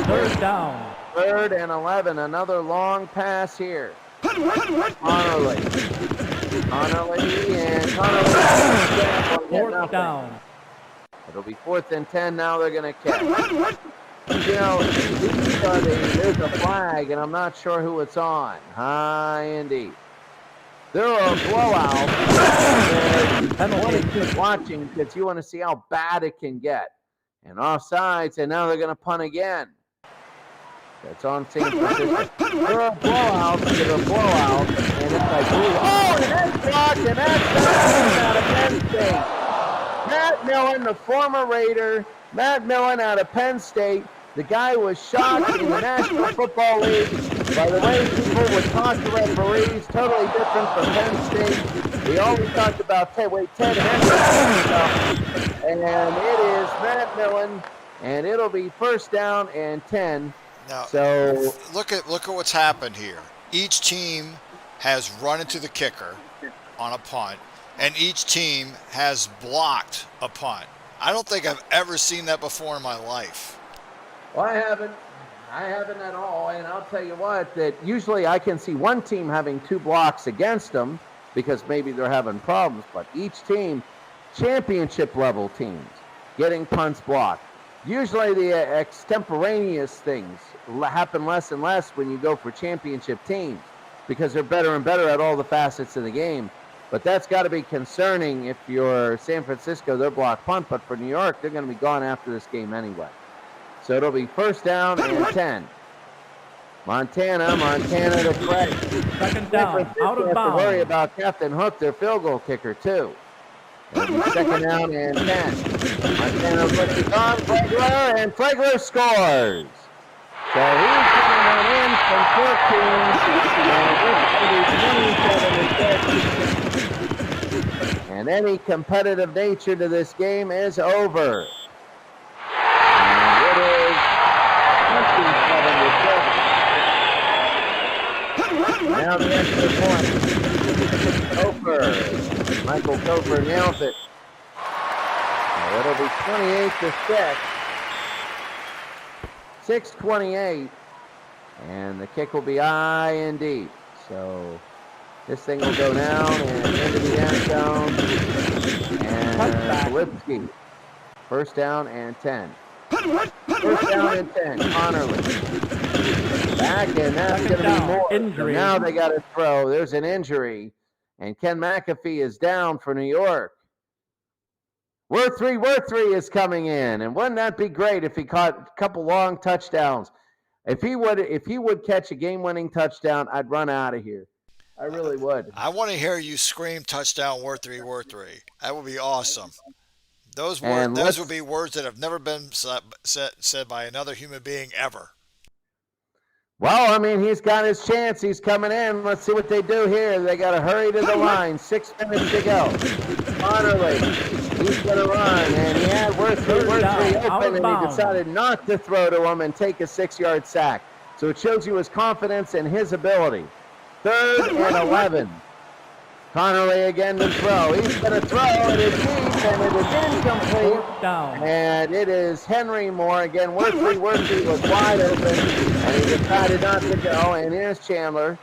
Third down. 3rd and 11. Another long pass here. Connerly, and Connerly. 4th down. It'll be 4th and 10 now. They're going to catch. You know, there's a flag, and I'm not sure who it's on. High and deep. There are blowouts. I want to keep watching because you want to see how bad it can get. And offsides, and now they're going to punt again. That's on San Francisco. There are blowouts that are blowouts, and it's like, oh, and that's blocked, and that's out of Penn State. Matt Millen, the former Raider, Matt Millen out of Penn State. The guy was shocked in the National Football League by the way people would talk to referees, totally different from Penn State. We always talked about Ted Henry, and it is Matt Millen, and it'll be first down and 10. Now, so look at what's happened here. Each team has run into the kicker on a punt, and each team has blocked a punt. I don't think I've ever seen that before in my life. Well, I haven't at all, and I'll tell you what, that usually I can see one team having 2 blocks against them because maybe they're having problems, but each team, championship level teams, getting punts blocked. Usually the extemporaneous things happen less and less when you go for championship teams because they're better and better at all the facets of the game. But that's got to be concerning if you're San Francisco, they're block punt, but for New York, they're going to be gone after this game anyway. So it'll be first down and 10. Montana to correct. Second down, out of bounds. Have to worry about Captain Hook, their field goal kicker, too. It'll be second down and 10. Montana puts it on, Flegler, and Flegler scores. So he's coming in from 14. And any competitive nature to this game is over. Now the extra point. Kofer. Michael Kofer nails it. So it'll be 28-6. 6:28. And the kick will be high and deep. So this thing will go down and into the end zone. And Lipsky. First down and 10. First down and 10. Connerly. Back, and that's going to be more. Injury. So now they got to throw. There's an injury. And Ken McAfee is down for New York. Worthree is coming in. And wouldn't that be great if he caught a couple long touchdowns? If he would catch a game-winning touchdown, I'd run out of here. I really would. I want to hear you scream touchdown, Worthree. That would be awesome. Those would be words that have never been said by another human being ever. Well, I mean, he's got his chance. He's coming in. Let's see what they do here. They got to hurry to the line. 6 minutes to go. Connerly, he's going to run, and he had Worthree open, and he decided not to throw to him and take a 6-yard sack. So it shows you his confidence and his ability. 3rd and 11. Connerly again to throw. He's going to throw. It is deep, and it is incomplete. And it is Henry Moore. Again, Worthree was wide open, and he decided not to go. And here's Chandler.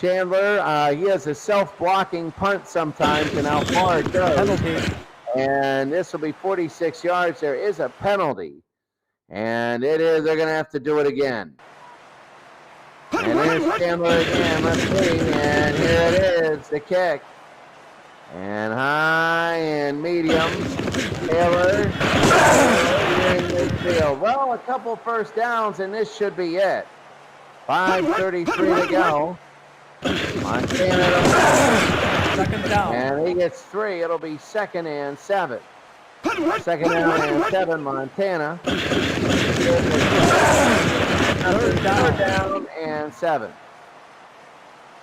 He has a self-blocking punt sometimes, and how far it goes. Penalty. And this will be 46 yards. There is a penalty. And they're going to have to do it again. And here's Chandler again. Let's see. And here it is, the kick. And high and medium. Taylor in midfield. Well, a couple first downs, and this should be it. 5:33 to go. Montana. Second down. And he gets 3. It'll be 2nd and 7. 2nd down and 7, Montana. Third down and 7.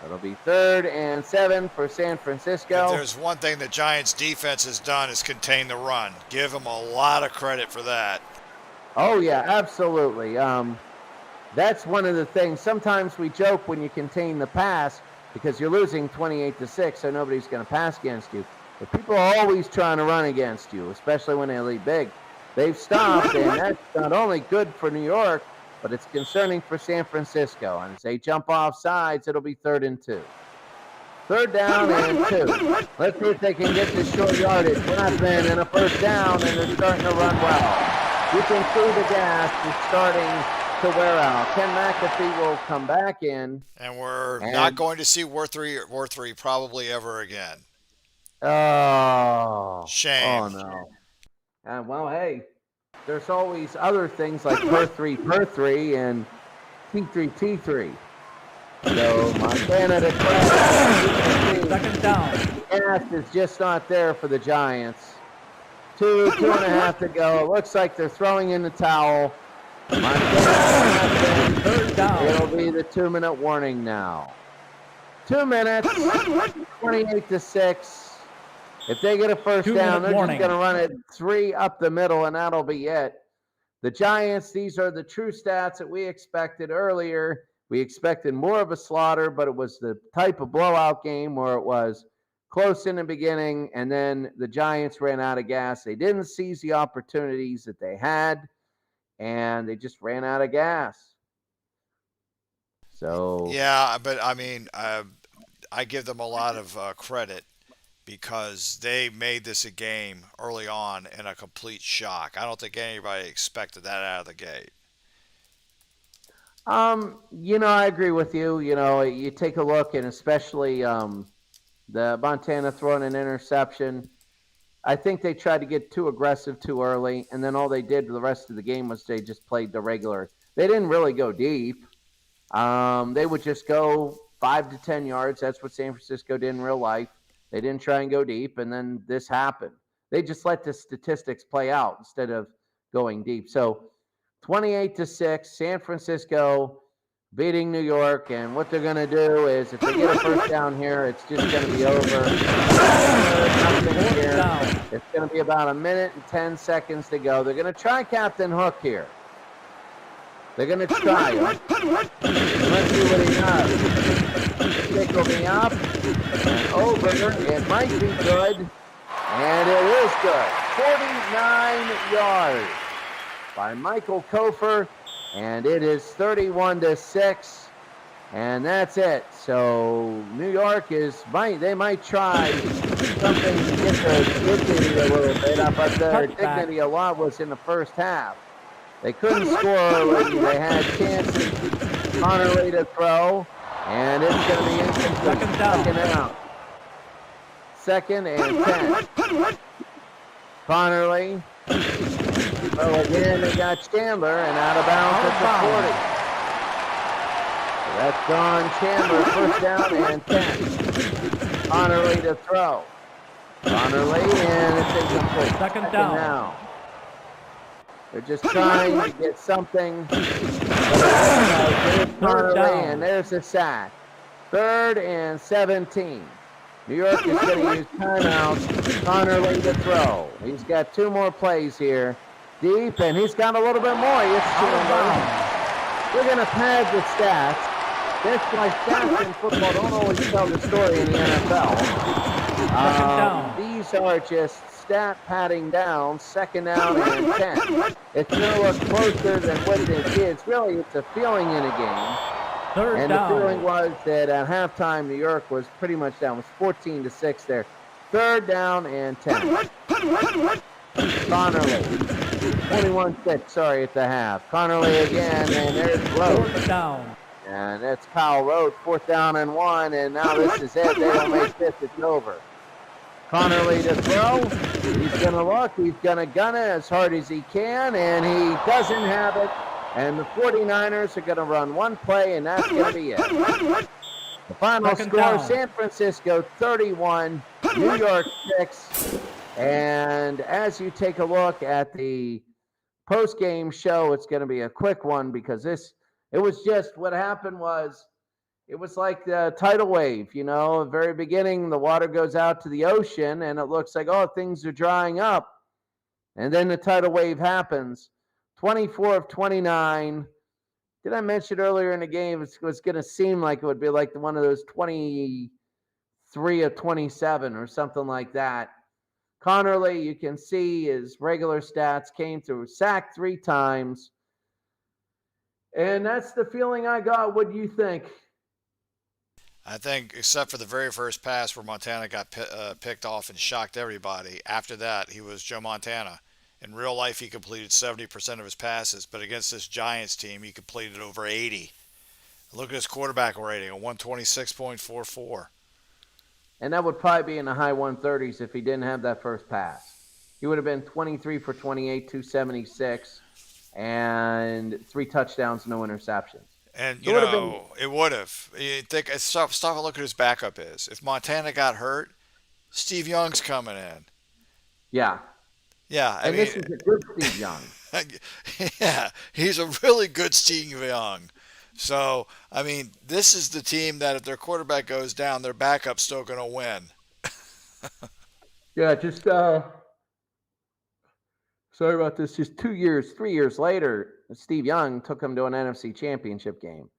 It'll be 3rd and 7 for San Francisco. If there's one thing the Giants defense has done is contain the run. Give them a lot of credit for that. Oh, yeah, absolutely. That's one of the things. Sometimes we joke when you contain the pass because you're losing 28-6, so nobody's going to pass against you. But people are always trying to run against you, especially when they lead big. They've stopped, and that's not only good for New York, but it's concerning for San Francisco. And as they jump off sides, it'll be 3rd and 2. 3rd down and 2. Let's see if they can get this short yardage. Nothing, and a first down, and they're starting to run well. You can see the gas is starting to wear out. Ken McAfee will come back in. And we're not going to see Worthree probably ever again. Oh. Shame. Oh, no. Well, hey. There's always other things like per 3 and T3. So Montana to try. Second down. Gas is just not there for the Giants. 2.5 to go. It looks like they're throwing in the towel. Montana, 3rd down. it'll be the 2-minute warning now. 2 minutes, 28-6. If they get a first down, they're just going to run it 3 up the middle, and that'll be it. The Giants, these are the true stats that we expected earlier. We expected more of a slaughter, but it was the type of blowout game where it was close in the beginning, and then the Giants ran out of gas. They didn't seize the opportunities that they had, and they just ran out of gas. So yeah, but I mean, I give them a lot of credit because they made this a game early on in a complete shock. I don't think anybody expected that out of the gate. I agree with you. You take a look, and especially the Montana throwing an interception. I think they tried to get too aggressive too early, and then all they did the rest of the game was they just played the regular. They didn't really go deep. They would just go 5 to 10 yards. That's what San Francisco did in real life. They didn't try and go deep, and then this happened. They just let the statistics play out instead of going deep. So 28-6, San Francisco beating New York, and what they're going to do is if they get a first down here, it's just going to be over. It's going to be about 1 minute and 10 seconds to go. They're going to try Captain Hook here. They're going to try him. Let's see what he does. Kick will be up and over. It might be good, and it is good. 49 yards by Michael Kofer, and it is 31-6. And that's it. So New York they might try something to get their dignity a little bit up, but their dignity a lot was in the first half. They couldn't score early. They had chances. Connerly to throw, and it's going to be incomplete. Second out. 2nd and 10. Connerly. So again, they got Chandler, and out of bounds at the 40. That's Don Chandler, first down and 10. Connerly to throw. Connerly, and it's incomplete. Second down. They're just trying to get something. There's Connerly, and there's a sack. 3rd and 17. New York is going to use timeouts. Connerly to throw. He's got 2 more plays here. Deep, and he's got a little bit more. We're going to pad the stats. That's why stats in football don't always tell the story in the NFL. These are just stat padding down, 2nd down and 10. It's going to look closer than what this is. Really, it's a feeling in a game. Third down. The feeling was that at halftime, New York was pretty much down. It was 14-6 there. 3rd down and 10. Connerly. 21-6, sorry, at the half. Connerly again, and there's Rhodes. 4th down. And that's Kyle Rhodes, 4th down and 1, and now this is it. They don't make this, it's over. Connerly to throw. He's going to look. He's going to gun it as hard as he can, and he doesn't have it. And the 49ers are going to run one play, and that's going to be it. The final score, San Francisco 31, New York 6. And as you take a look at the post-game show, it's going to be a quick one because it was just what happened was it was like the tidal wave, you know, at the very beginning, the water goes out to the ocean and it looks like, oh, things are drying up. And then the tidal wave happens. 24 of 29. Did I mention earlier in the game, it was going to seem like it would be like one of those 23 of 27 or something like that. Connerly, you can see his regular stats came through, sacked 3 times. And that's the feeling I got. What do you think? I think, except for the very first pass where Montana got picked off and shocked everybody, after that, he was Joe Montana. In real life, he completed 70% of his passes, but against this Giants team, he completed over 80. Look at his quarterback rating, a 126.44. And that would probably be in the high 130s if he didn't have that first pass. He would have been 23 for 28, 276, and 3 touchdowns, no interceptions. And, you know, it would have. You think, stop and look at his backup is. If Montana got hurt, Steve Young's coming in. Yeah. Yeah. And this is a good Steve Young. Yeah. He's a really good Steve Young. So, I mean, this is the team that if their quarterback goes down, their backup's still going to win. Yeah, just sorry about this. Just 3 years later, Steve Young took him to an NFC Championship game.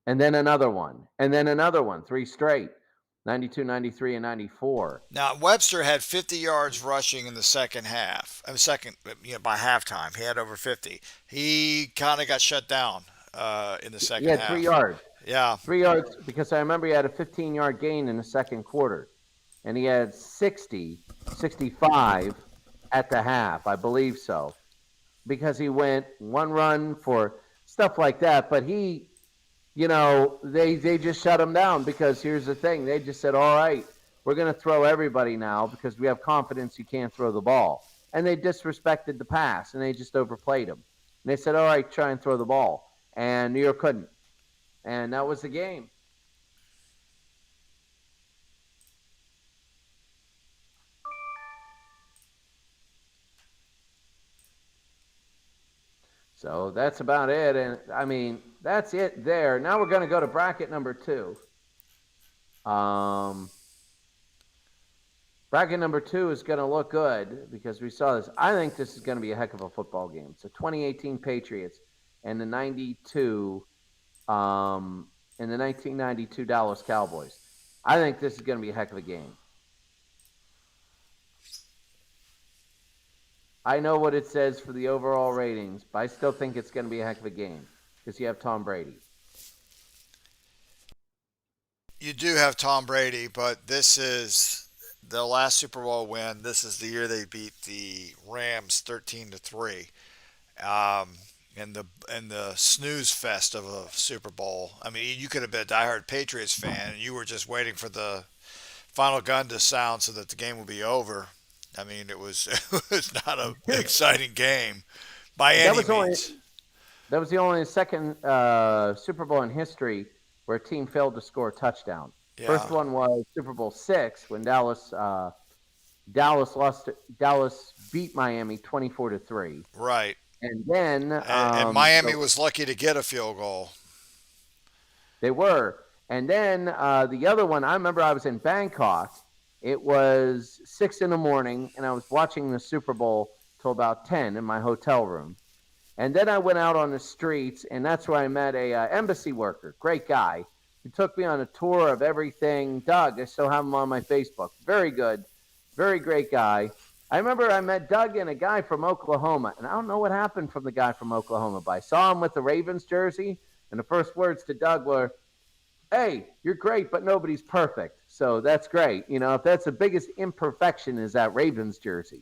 And then another one. And then another one. 3 straight. 92, 93, and 94. Now, Webster had 50 yards rushing in the second half. By halftime. He had over 50. He kind of got shut down in the second half. He had 3 yards. Yeah. 3 yards, because I remember he had a 15-yard gain in the second quarter. And he had 65 at the half, I believe so. Because he went 1 run for stuff like that. But he, you know, they just shut him down because here's the thing. They just said, all right, we're going to throw everybody now because we have confidence you can't throw the ball. And they disrespected the pass, and they just overplayed him. And they said, all right, try and throw the ball. And New York couldn't. And that was the game. So that's about it. And, I mean, that's it there. Now we're going to go to bracket number 2. Bracket number 2 is going to look good because we saw this. I think this is going to be a heck of a football game. It's the 2018 Patriots and the 1992 Dallas Cowboys. I think this is going to be a heck of a game. I know what it says for the overall ratings, but I still think it's going to be a heck of a game because you have Tom Brady. You do have Tom Brady, but this is the last Super Bowl win. This is the year they beat the Rams 13-3. Um, in the snooze fest of a Super Bowl. I mean, you could have been a diehard Patriots fan, and you were just waiting for the final gun to sound so that the game would be over. I mean, it was it was not an exciting game by That any was only means. that was the only second Super Bowl in history where a team failed to score a touchdown. Yeah, First one was Super Bowl 6 when Dallas beat Miami 24-3, right. and then And Miami was lucky to get a field goal. they were. And then the other one, I remember I was in Bangkok. It was 6 in the morning, and I was watching the Super Bowl till about 10 in my hotel room. And then I went out on the streets, and that's where I met a embassy worker, great guy. He took me on a tour of everything. Doug, I still have him on my Facebook. Very good, very great guy. I remember I met Doug and a guy from Oklahoma, and I don't know what happened from the guy from Oklahoma, but I saw him with the Ravens jersey, and the first words to Doug were, "Hey, you're great, but nobody's perfect." So that's great. You know, if that's the biggest imperfection is that Ravens jersey,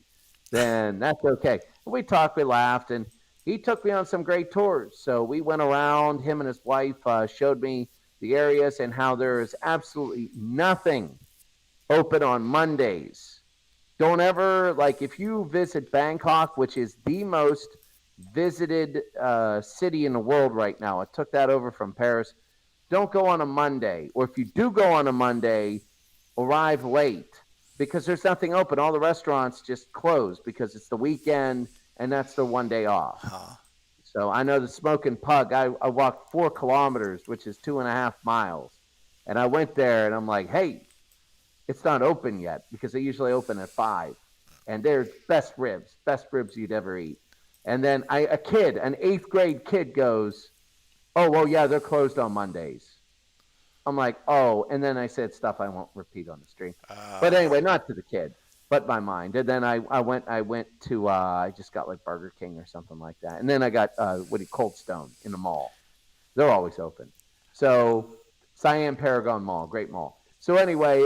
then that's okay. We talked, we laughed, and he took me on some great tours. So we went around, him and his wife showed me the areas and how there is absolutely nothing open on Mondays. Don't ever, like, if you visit Bangkok, which is the most visited city in the world right now, I took that over from Paris. Don't go on a Monday. Or if you do go on a Monday, arrive late because there's nothing open. All the restaurants just close because it's the weekend and that's their one day off. Huh. So I know the Smoking Pug. I walked 4 kilometers, which is 2.5 miles. And I went there and I'm like, hey, it's not open yet because they usually open at 5. And they're best ribs you'd ever eat. And then an 8th grade kid goes, "Oh, well, yeah, they're closed on Mondays." I'm like, oh, and then I said stuff I won't repeat on the stream. But anyway, not to the kid, but my mind. And then I went to, I just got like Burger King or something like that. And then I got, Cold Stone in the mall. They're always open. So Siam Paragon Mall, great mall. So anyway,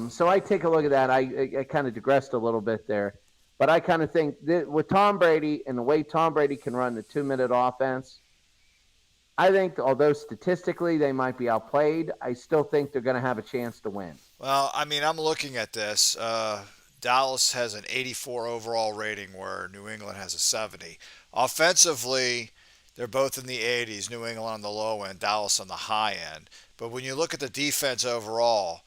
so I take a look at that. I kind of digressed a little bit there. But I kind of think that with Tom Brady and the way Tom Brady can run the 2-minute offense, I think although statistically they might be outplayed, I still think they're going to have a chance to win. Well, I mean, I'm looking at this. Dallas has an 84 overall rating, where New England has a 70. Offensively, they're both in the 80s. New England on the low end, Dallas on the high end. But when you look at the defense overall,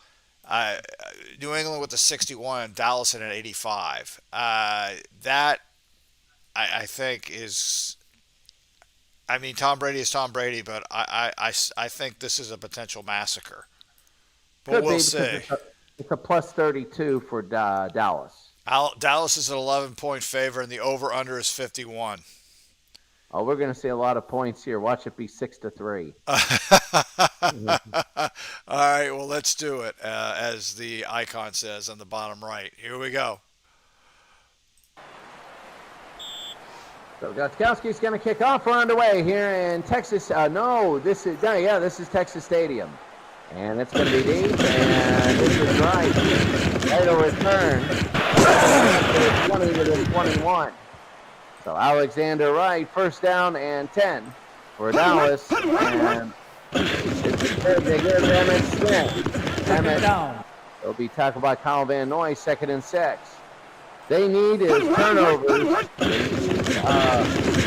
New England with a 61, Dallas at an 85. That I think is. I mean, Tom Brady is Tom Brady, but I think this is a potential massacre. But Could we'll be see. because it's a plus 32 for Dallas. Dallas is an 11-point favorite, and the over/under is 51. Oh, we're going to see a lot of points here. Watch it be 6-3. All right, well, let's do it, as the icon says on the bottom right. Here we go. So Gostkowski's going to kick off. We're underway here in Texas. This is Texas Stadium. And it's going to be deep, and this is right. It'll return. 20 to 21. So Alexander Wright, first down and 10 for Dallas. And this is good. They give Emmett Smith. Second down. It'll be tackled by Kyle Van Noy, 2nd and 6. They need is turnovers. They need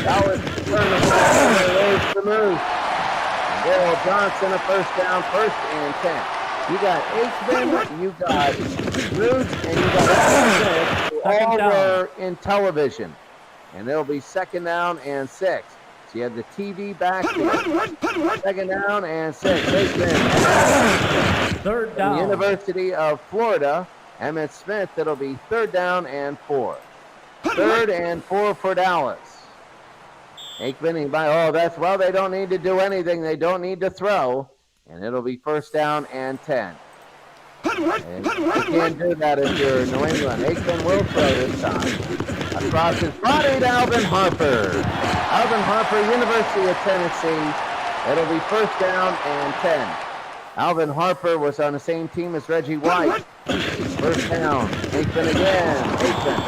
Dallas to turn the ball. There's the move. Daryl Johnson, a first down, 1st and 10. You got Aikman, you got Roots, and you got Smith, who all were in television. And it'll be 2nd down and 6. So you have the TV back. 2nd down and 6. Aikman. 3rd down. The University of Florida, Emmett Smith, it'll be 3rd down and 4. 3rd and 4 for Dallas. Aikman, they don't need to do anything. They don't need to throw. And it'll be 1st down and 10. And you can't do that if you're New England. Aikman will throw this time. Across his body to Alvin Harper. Alvin Harper, University of Tennessee. It'll be first down and 10. Alvin Harper was on the same team as Reggie White. First down. Aikman again. Aikman.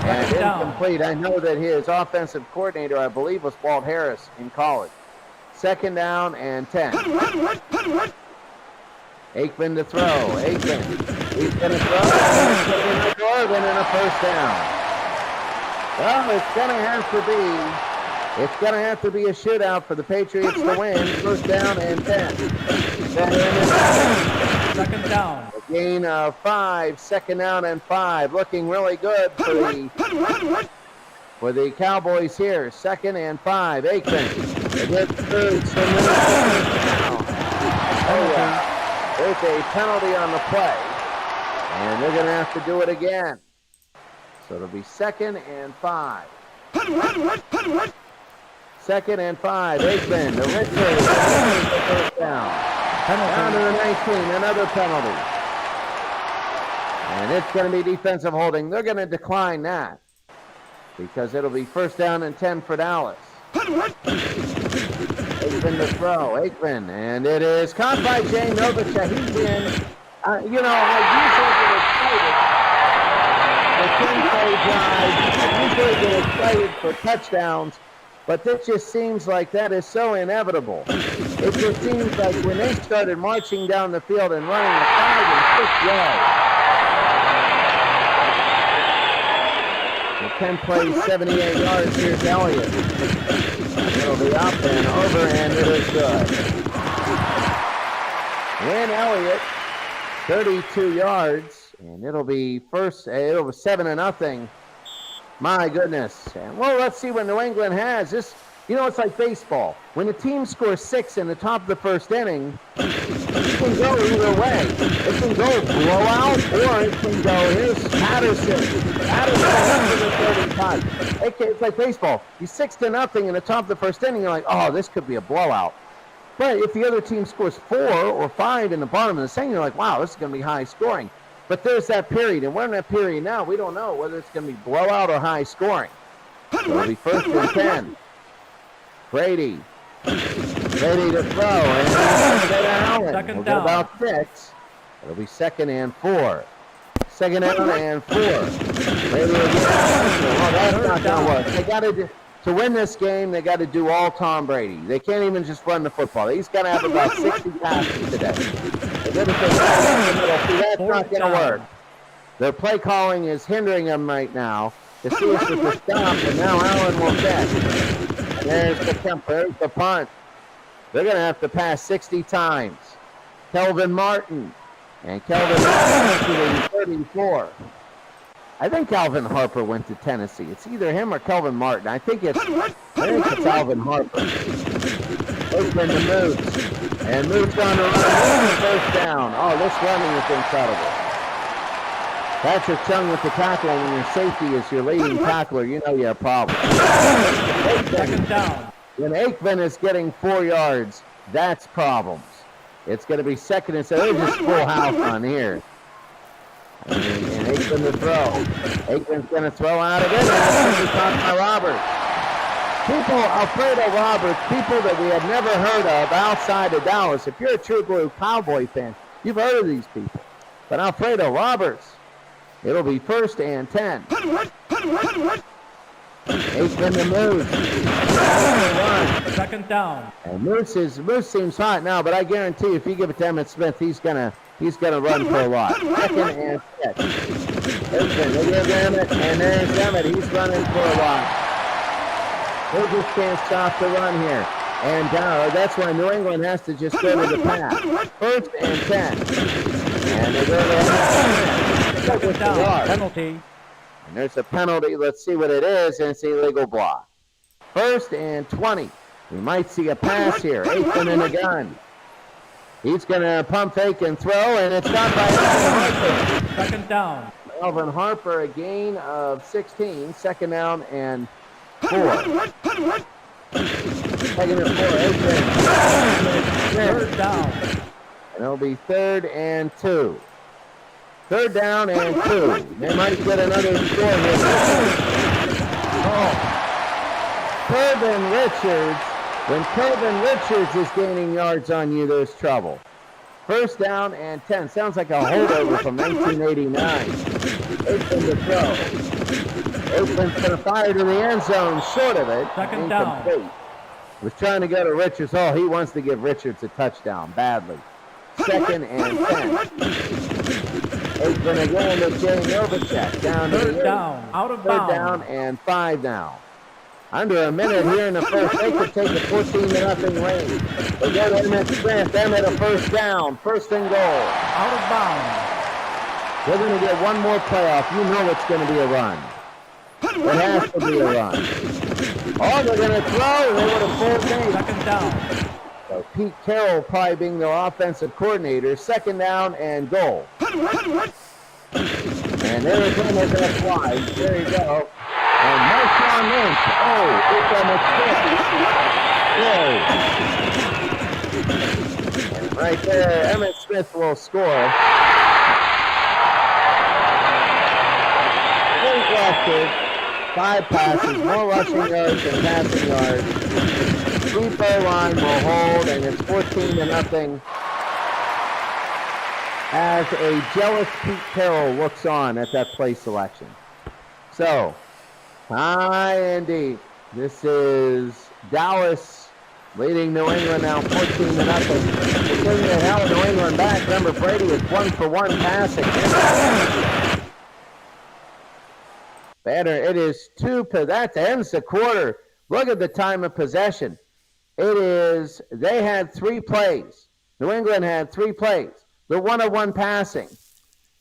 And incomplete. I know that his offensive coordinator, I believe, was Walt Harris in college. Second down and 10. Aikman to throw. Aikman. He's going to throw. Oregon in a first down. Well, it's going to have to be a shootout for the Patriots to win. First down and 10. Second down. A gain of 5. Second down and 5. Looking really good for the Cowboys here. Second and 5. Aikman. There's a penalty on the play. And they're going to have to do it again. So it'll be second and 5. Second and 5. Aikman, the Richards, the first down. Down to the 19, another penalty. And it's going to be defensive holding. They're going to decline that because it'll be first down and 10 for Dallas. Aikman to throw. Aikman, and it is caught by Jay Novacek. He's in. I usually get excited for touchdowns, but this just seems like that is so inevitable. It just seems like when they started marching down the field and running the 5 and 6 yards. The 10 plays, 78 yards. Here's Elliott. It'll be up and over, and it is good. Win Elliott, 32 yards, and it'll be 7-0. My goodness. And, well, let's see what New England has. This, it's like baseball. When a team scores 6 in the top of the first inning, it can go either way. It can go blowout, or it can go, here's Patterson. Patterson the 35. It's like baseball. He's 6-0 in the top of the first inning. You're like, oh, this could be a blowout. But if the other team scores 4 or 5 in the bottom of the second, you're like, wow, this is going to be high scoring. But there's that period, and we're in that period now. We don't know whether it's going to be blowout or high scoring. So it'll be first and 10. Brady to throw, and Allen. We'll get about 6. It'll be second and 4. Second down and 4. Brady again. Oh, that's not going to work. They got to win this game, they got to do all Tom Brady. They can't even just run the football. He's got to have about 60 passes today. That's not going to work. Their play calling is hindering them right now. To see if it's a stop, and now Allen will catch. And there's the punt. They're going to have to pass 60 times. Kelvin Martin. And Kelvin Martin to 34. I think Alvin Harper went to Tennessee. It's either him or Kelvin Martin. I think it's Alvin Harper. Oakland to Moose. And Moose on the run. First down. Oh, this running is incredible. Patrick Chung with the tackle. When your safety is your leading tackler, you know you have problems. Second down. When Aikman is getting 4 yards, that's problems. It's going to be second and 7. There's just full house on here. And Aikman to throw. Aikman's going to throw out of it. And it's going to be caught by Roberts. People afraid of Roberts, people that we have never heard of outside of Dallas. If you're a true blue Cowboy fan, you've heard of these people. But Alfredo Roberts, it'll be first and 10. Aikman to Moose. Second down. And Moose seems hot now, but I guarantee if you give it to Emmitt Smith, he's gonna run for a lot. Second and 6. Aikman, they give Emmitt, and there's Emmitt. He's running for a lot. They just can't stop the run here. And that's why New England has to just go to the pass. First and 10. And they go to second down. Penalty. And there's a penalty. Let's see what it is, and it's an illegal block. First and 20. We might see a pass here. Aikman in the gun. He's going to pump fake and throw, and it's got by Alvin Harper. Second down. Alvin Harper, a gain of 16. Second down and 4. Second and 4. Aikman. Third down. And it'll be third and 2. Third down and 2. They might get another score here. Curvin Richards. When Curvin Richards is gaining yards on you, there's trouble. First down and 10. Sounds like a holdover from 1989. Aikman to throw. Aikman's going to fire to the end zone, short of it. Second down. Incomplete. Was trying to go to Richards. Oh, he wants to give Richards a touchdown badly. Second and 10. Aikman again to Jay Novacek. Down to Third the down. Out of Third bounds. down and 5 now. Under a minute here in the first. They could take a 14-0 lead. They go to Emmett Smith. Emmett a first down. First and goal. Out of bounds. They're going to get one more playoff. You know it's going to be a run. It has to be a run. Oh, they're going to throw. They would have full game. Second down. So Pete Carroll probably being their offensive coordinator. Second down and goal. And Arizona is going to fly. There you go. And Marshawn Lynch. Oh, it's Emmett Smith. Yay. And right there, Emmett Smith will score. Great rushes. 5 passes, more rushing yards than passing yards. Deep O-line will hold, and it's 14-0 as a jealous Pete Carroll looks on at that play selection. So, high and deep. This is Dallas leading New England now 14-0. The thing that held New England back, remember Brady is 1-for-1 passing. Better, it is 2, that ends the quarter. Look at the time of possession. They had 3 plays. New England had 3 plays. They're 1-of-1 passing.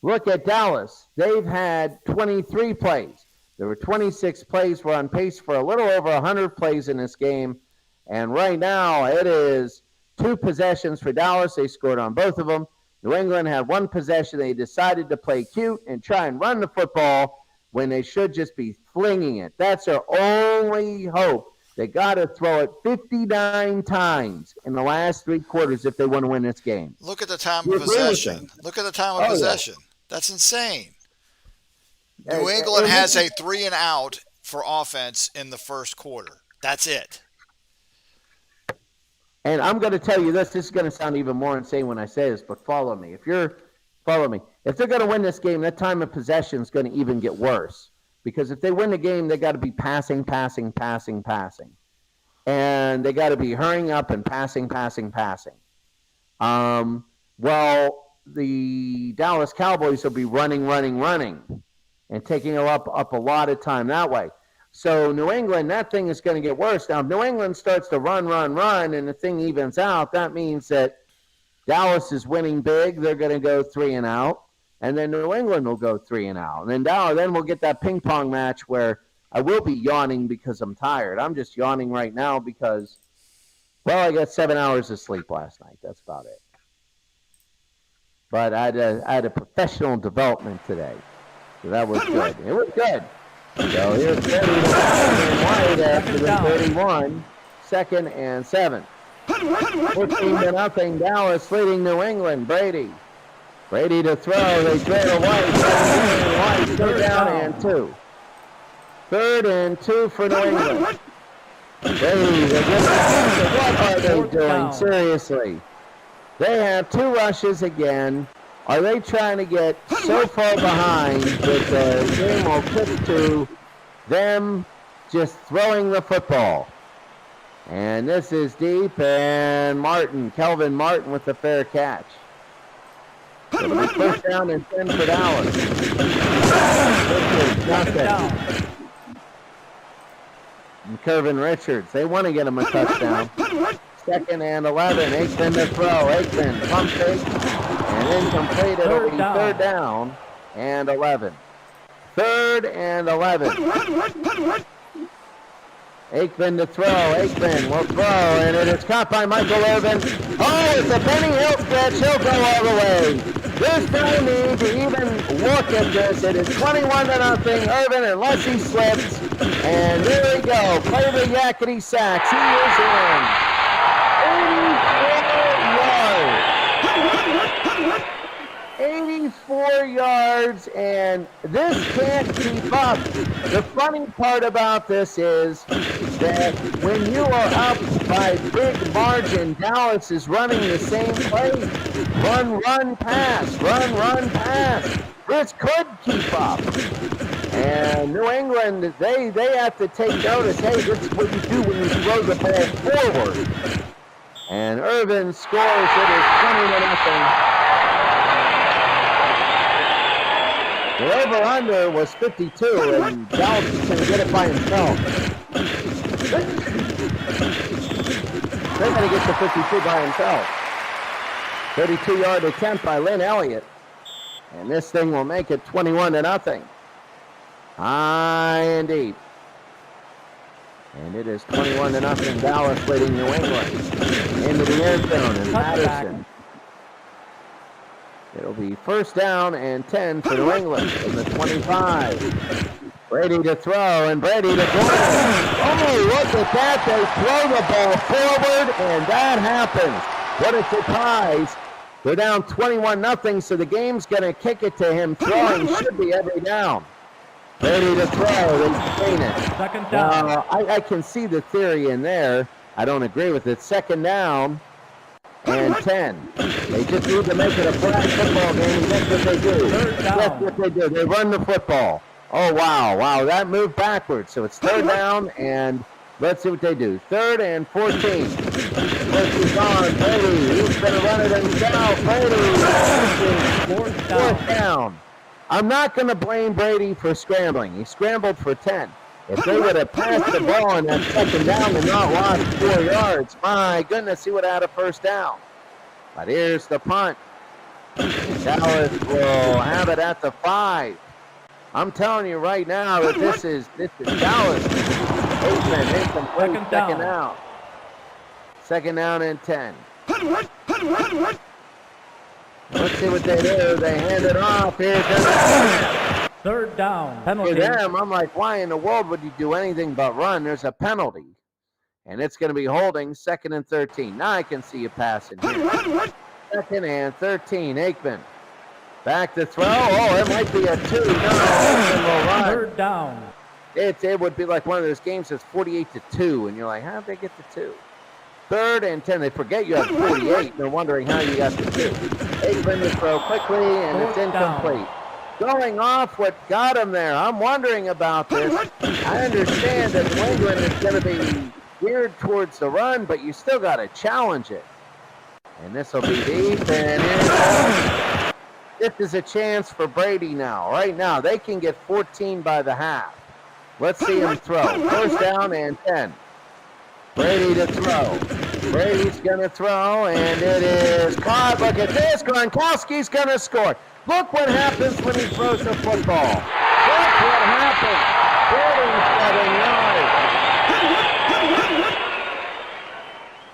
Look at Dallas. They've had 23 plays. There were 26 plays. We're on pace for a little over 100 plays in this game. And right now, it is 2 possessions for Dallas. They scored on both of them. New England had 1 possession. They decided to play cute and try and run the football when they should just be flinging it. That's their only hope. They got to throw it 59 times in the last 3 quarters if they want to win this game. Look at the time of possession. Look at the time of possession. Yeah. That's insane. New England has a 3-and-out for offense in the first quarter. That's it. And I'm going to tell you this. This is going to sound even more insane when I say this, but follow me. Follow me. If they're going to win this game, that time of possession is going to even get worse. Because if they win the game, they got to be passing. And they got to be hurrying up and passing. Well, the Dallas Cowboys will be running, and taking up a lot of time that way. So New England, that thing is going to get worse. Now, if New England starts to run, and the thing evens out, that means that Dallas is winning big. They're going to go 3-and-out. And then New England will go 3-and-out. And then we'll get that ping pong match where I will be yawning because I'm tired. I'm just yawning right now because, well, I got 7 hours of sleep last night. That's about it. But I had a professional development today. So that was good. It was good. So here's 30 wide after the 31. Second and 7. 14-0 Dallas leading New England. Brady to throw. They throw to White. Third down and 2. 3rd and 2 for New England. Brady, what are they doing? Seriously. They have 2 rushes again. Are they trying to get so far behind that the game will kick to them just throwing the football? And this is deep, and Kelvin Martin with the fair catch. It'll be first down and 10 for Dallas. Nothing. And Curvin Richards, they want to get him a touchdown. 2nd and 11, Aikman to throw. Aikman, pump fake, and incomplete. It'll be 3rd down and 11. 3rd and 11. Aikman to throw. Aikman will throw, and it is caught by Michael Irvin. Oh, it's a Benny Hill catch. He'll go all the way. There's no need to even look at this. It is 21-0 Irvin unless he slips. And there we go. Play the yakety sax. He is in. 84 4 yards, and this can't keep up. The funny part about this is that when you are up by big margin, Dallas is running the same play. Run, run, pass. Run, run, pass. This could keep up. And New England, they have to take notice. Hey, this is what you do when you throw the ball forward. And Irvin scores. It is 20-0. The over-under was 52, and Dallas is going to get it by himself. They're going to get to 52 by himself. 32-yard attempt by Lynn Elliott. And this thing will make it 21-0. High and deep. And it is 21-0. Dallas leading New England into the end zone. And Patterson. It'll be first down and 10 for New England from the 25. Brady to throw, and Brady to throw. Oh, look at that. They throw the ball forward, and that happens. What a surprise. They're down 21-0, so the game's going to kick it to him. Throwing should be every down. Brady to throw. They gain it. Second down. I can see the theory in there. I don't agree with it. Second down and 10. They just need to make it a flag football game. That's what they do. That's what they do. They run the football. Oh, wow. Wow, that moved backwards. So it's third down, and let's see what they do. Third and 14. This is on. Brady. He's going to run it himself. Brady. Fourth down. I'm not going to blame Brady for scrambling. He scrambled for 10. If they would have passed the ball on that second down and not lost 4 yards, my goodness, he would have had a first down. But here's the punt. Dallas will have it at the 5. I'm telling you right now that this is Dallas. Aikman incomplete. Second down. Second down and 10. Let's see what they do. They hand it off. Here's the third down. Penalty. For them, I'm like, why in the world would you do anything but run? There's a penalty. And it's going to be holding. Second and 13. Now I can see you passing here. Second and 13. Aikman. Back to throw. Oh, it might be a 2. No, Aikman will run. Third down. It would be like one of those games that's 48-2. And you're like, how'd they get the 2? Third and 10. They forget you have 48. They're wondering how you got the 2. Aikman to throw quickly, and it's incomplete. Going off what got him there. I'm wondering about this. I understand that New England is going to be geared towards the run, but you still got to challenge it. And this will be deep, and this is a chance for Brady now. Right now, they can get 14 by the half. Let's see him throw. First down and 10. Brady to throw. Brady's going to throw, and it is caught. Look at this. Gronkowski's going to score. Look what happens when he throws the football. Look what happens.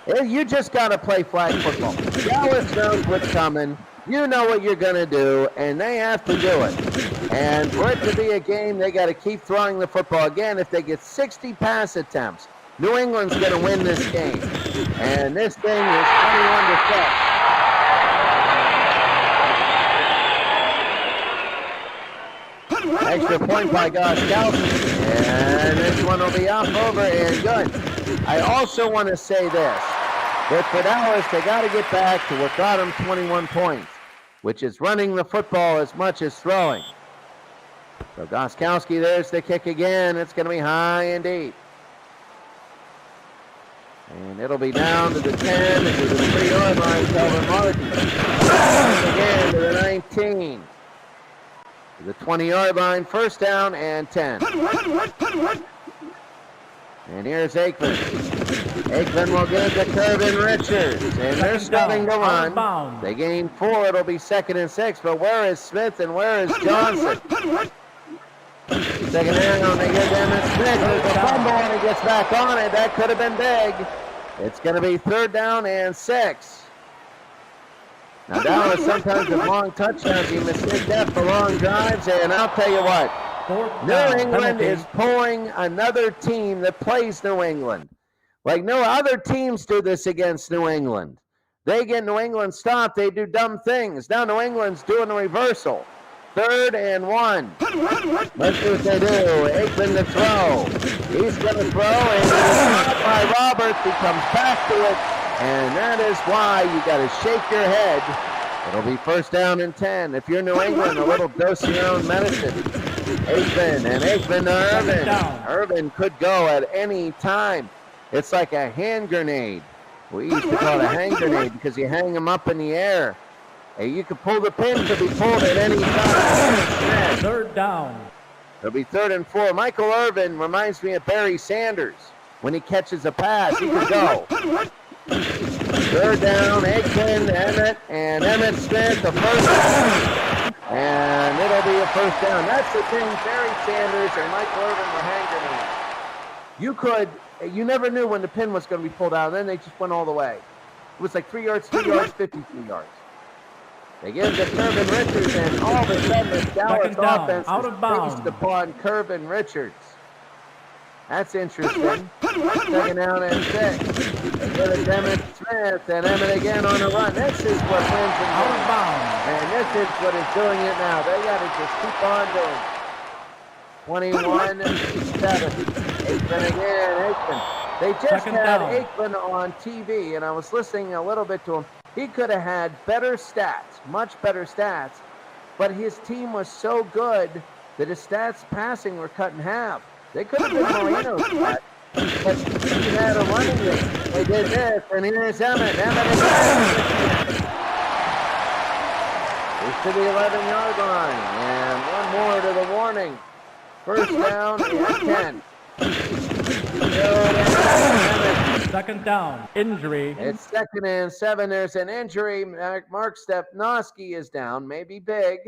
47 yards. You just got to play flag football. Dallas knows what's coming. You know what you're going to do, and they have to do it. And for it to be a game, they got to keep throwing the football. Again, if they get 60 pass attempts, New England's going to win this game. And this thing is 21-7. Extra point by Goskowski. And this one will be up, over, and good. I also want to say this. That for Dallas, they got to get back to what got them 21 points, which is running the football as much as throwing. So Goskowski, there's the kick again. It's going to be high and deep. And it'll be down to the 10, to the 3-yard line, Calvin Martin. Again to the 19. To the 20-yard line, first down and 10. And here's Aikman. Aikman will get to Curvin Richards. And they're starting to run. They gain 4. It'll be 2nd and 6. But where is Smith and where is Johnson? Second down, they get them to Smith. There's a fumble and he gets back on it. That could have been big. It's going to be 3rd down and 6. Now Dallas sometimes with long touchdowns, you mistake that for long drives. And I'll tell you what, New England is pulling another team that plays New England. Like no other teams do this against New England. They get New England stopped, they do dumb things. Now New England's doing a reversal. 3rd and 1. Let's see what they do. Aikman to throw. He's going to throw, and it is caught by Roberts. He comes back to it, and that is why you got to shake your head. It'll be 1st down and 10. If you're New England, a little dose of your own medicine. Aikman to Irvin. Irvin could go at any time. It's like a hand grenade. We used to call it a hand grenade because you hang them up in the air. And you can pull the pin to be pulled at any time. 3rd down. It'll be 3rd and 4. Michael Irvin reminds me of Barry Sanders. When he catches a pass, he can go. 3rd down, Aikman, Emmett, and Emmett Smith, the first down. And it'll be a 1st down. That's the thing, Barry Sanders and Michael Irvin were hand grenades. You never knew when the pin was going to be pulled out, and then they just went all the way. It was like 3 yards, 53 yards. They give to Kirvin Richards, and all of a sudden the Dallas offense is based upon Kirvin Richards. That's interesting. 2nd down and 6. They give it to Emmett Smith, and Emmett again on a run. This is what wins and Out of bounds. and this is what is doing it now. They got to just keep on doing. 21-7. Aikman again. Aikman. They just had Aikman on TV, and I was listening a little bit to him. He could have had better stats, much better stats, but his team was so good that his stats passing were cut in half. They could have been Marino's stats, but he had a running game. They did this, and here's Emmett. Emmett again. He's to the 11-yard line, and one more to the warning. 1st down and 10. 2nd down. Injury. It's 2nd and 7. There's an injury. Mark Stepnoski is down. Maybe big.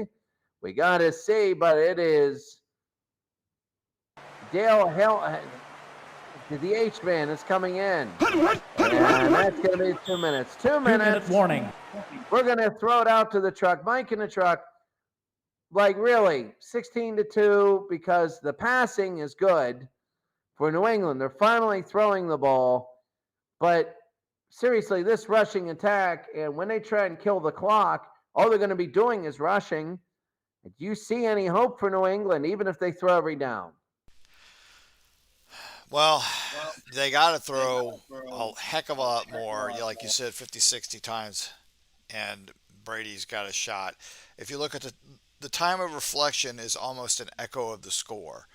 We got to see, but it is Dale Hill. The H-man is coming in. And that's going to be 2 minutes. 2 minutes. 2-minute warning. We're going to throw it out to the truck. Mike in the truck. Like, really, 16-2 because the passing is good for New England. They're finally throwing the ball. But seriously, this rushing attack, and when they try and kill the clock, all they're going to be doing is rushing. Do you see any hope for New England, even if they throw every down? Well, they got to throw a heck of a lot more. Like you said, 50, 60 times, and Brady's got a shot. If you look at the time of reflection is almost an echo of the score.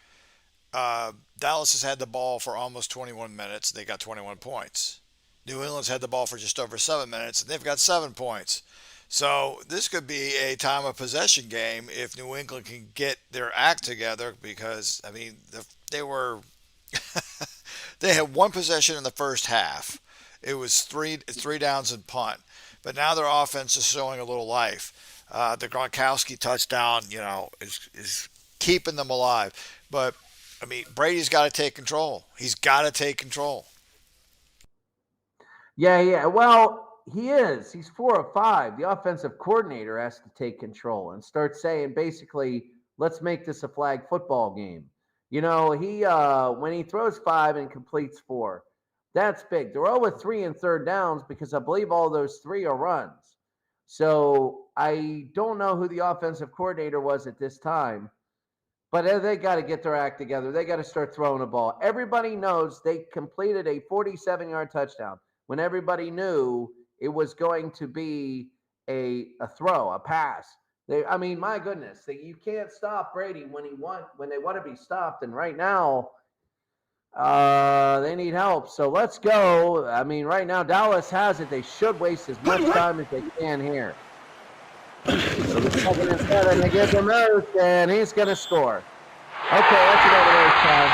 Dallas has had the ball for almost 21 minutes. They got 21 points. New England's had the ball for just over 7 minutes, and they've got 7 points. So this could be a time of possession game if New England can get their act together because, I mean, they were they had 1 possession in the first half. It was three downs and punt. But now their offense is showing a little life. The Gronkowski touchdown, is keeping them alive. But I mean, Brady's got to take control. He's got to take control. Yeah. Well, he is. He's 4 of 5. The offensive coordinator has to take control and start saying, basically, let's make this a flag football game. He when he throws 5 and completes 4, that's big. They're 0-3 in 3rd downs because I believe all those 3 are runs. So I don't know who the offensive coordinator was at this time. But they got to get their act together. They got to start throwing the ball. Everybody knows they completed a 47-yard touchdown when everybody knew it was going to be a throw, a pass. My goodness, you can't stop Brady when they want to be stopped. And right now, they need help. So let's go. Right now Dallas has it. They should waste as much time as they can here. It'll be 2nd and 7. They give him Earth, and he's going to score. Okay, that's another Earth time.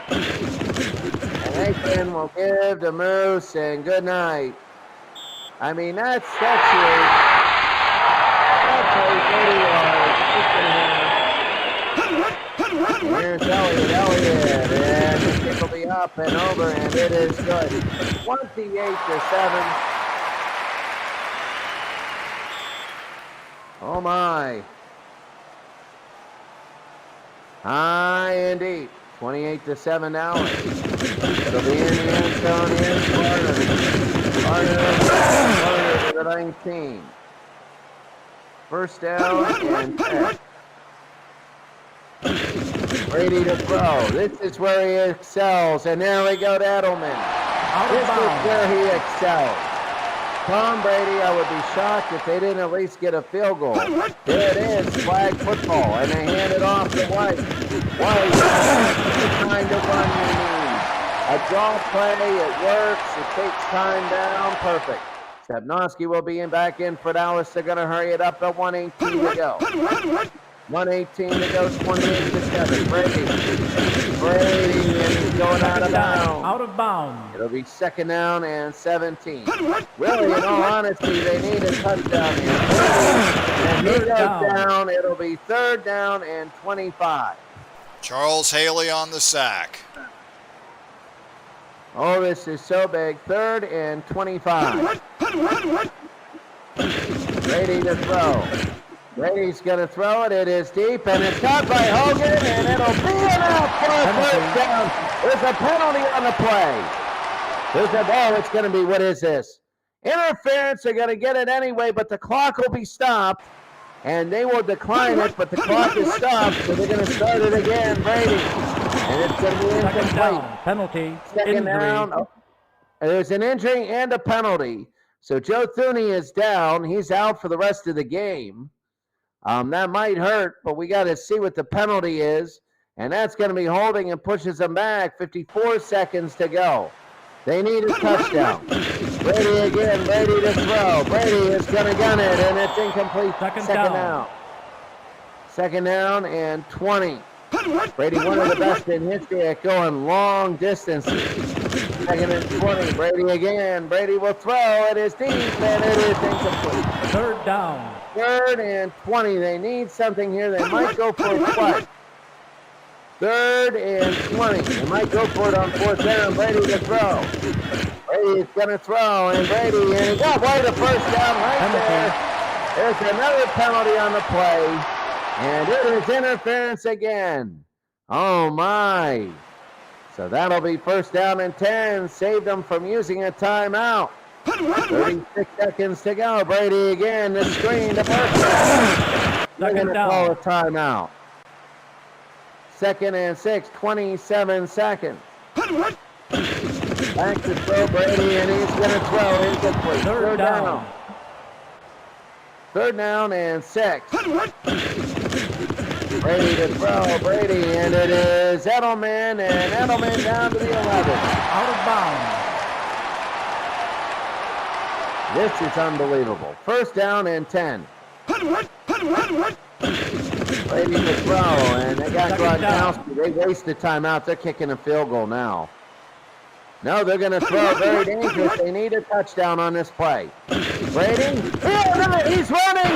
27-7. And Aikman will give to Moose, and good night. That's huge. That's a 30 yards. Here's Elliott, and the kick will be up and over, and it is good. 28-7. Oh my. High and deep. 28-7 now. It'll be in the end zone. Here's Carter to the the 19. First down and 10. Brady to throw. This is where he excels. And there we go to Edelman. This is where he excels. Tom Brady, I would be shocked if they didn't at least get a field goal. There it is, flag football, and they hand it off to White. White, the kind of run you need. A draw play, it works, it takes time down, perfect. Stepnoski will be back in for Dallas. They're going to hurry it up at 1:18 to go. 1:18 to go, 28-7. Brady, and he's going out of bounds. Out of bounds. It'll be second down and 17. Really, in all honesty, they need a touchdown here. And he goes down. It'll be third down and 25. Charles Haley on the sack. Oh, this is so big. Third and 25. Brady to throw. Brady's going to throw it. It is deep, and it's caught by Hogan, and it'll be enough for a first down. There's a penalty on the play. It's going to be, what is this? Interference. They're going to get it anyway, but the clock will be stopped, and they will decline it, but the clock is stopped, so they're going to start it again. Brady, and it's going to be incomplete. Second down, penalty, Second injury. down. Oh, there's an injury and a penalty. So Joe Thuney is down. He's out for the rest of the game. That might hurt, but we got to see what the penalty is. And that's going to be holding and pushes them back. 54 seconds to go. They need a touchdown. Brady again. Brady to throw. Brady is going to gun it, and it's incomplete. Second down. Second down and 20. Brady, one of the best in history at going long distances. Second and 20. Brady again. Brady will throw. It is deep, and it is incomplete. Third down. Third and 20. They need something here. They might go for a play. Third and 20. They might go for it on fourth down. Brady to throw. Brady's going to throw, and Brady, and he got White a first down right there. There's another penalty on the play, and it is interference again. Oh, my. So that'll be first down and 10. Saved them from using a timeout. 36 seconds to go. Brady again. The screen to first down. They're going to call a timeout. Second and 6. 27 seconds. Back to throw Brady, and he's going to throw incomplete. Third down. Third down and 6. Brady to throw. Brady, and it is Edelman, and Edelman down to the 11. Out of bounds. This is unbelievable. First down and 10. Brady to throw, and they got Gronkowski. They wasted timeout. They're kicking a field goal now. No, they're going to throw. Very dangerous. They need a touchdown on this play. Brady. He's running.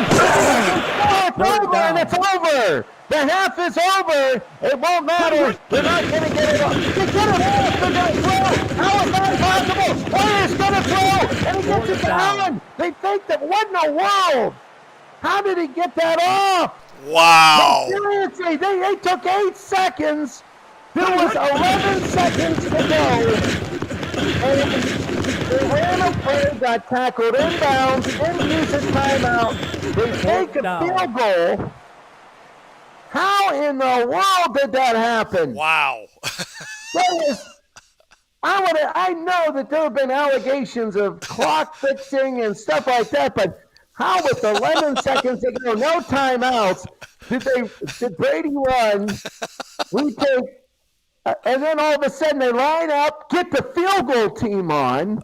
It's over, and it's over. The half is over. It won't matter. They're not going to get it off. They get it off. They're going to throw. How is that possible? Warrior's going to throw, and he gets it down. They think that, what in the world? How did he get that off? Wow. Seriously, they took 8 seconds. There was 11 seconds to go. And they ran a play, got tackled inbounds, didn't use a timeout. They take a field goal. How in the world did that happen? Wow. I know that there have been allegations of clock fixing and stuff like that, but how with 11 seconds to go, no timeouts, did Brady run? We take, and then all of a sudden they line up, get the field goal team on,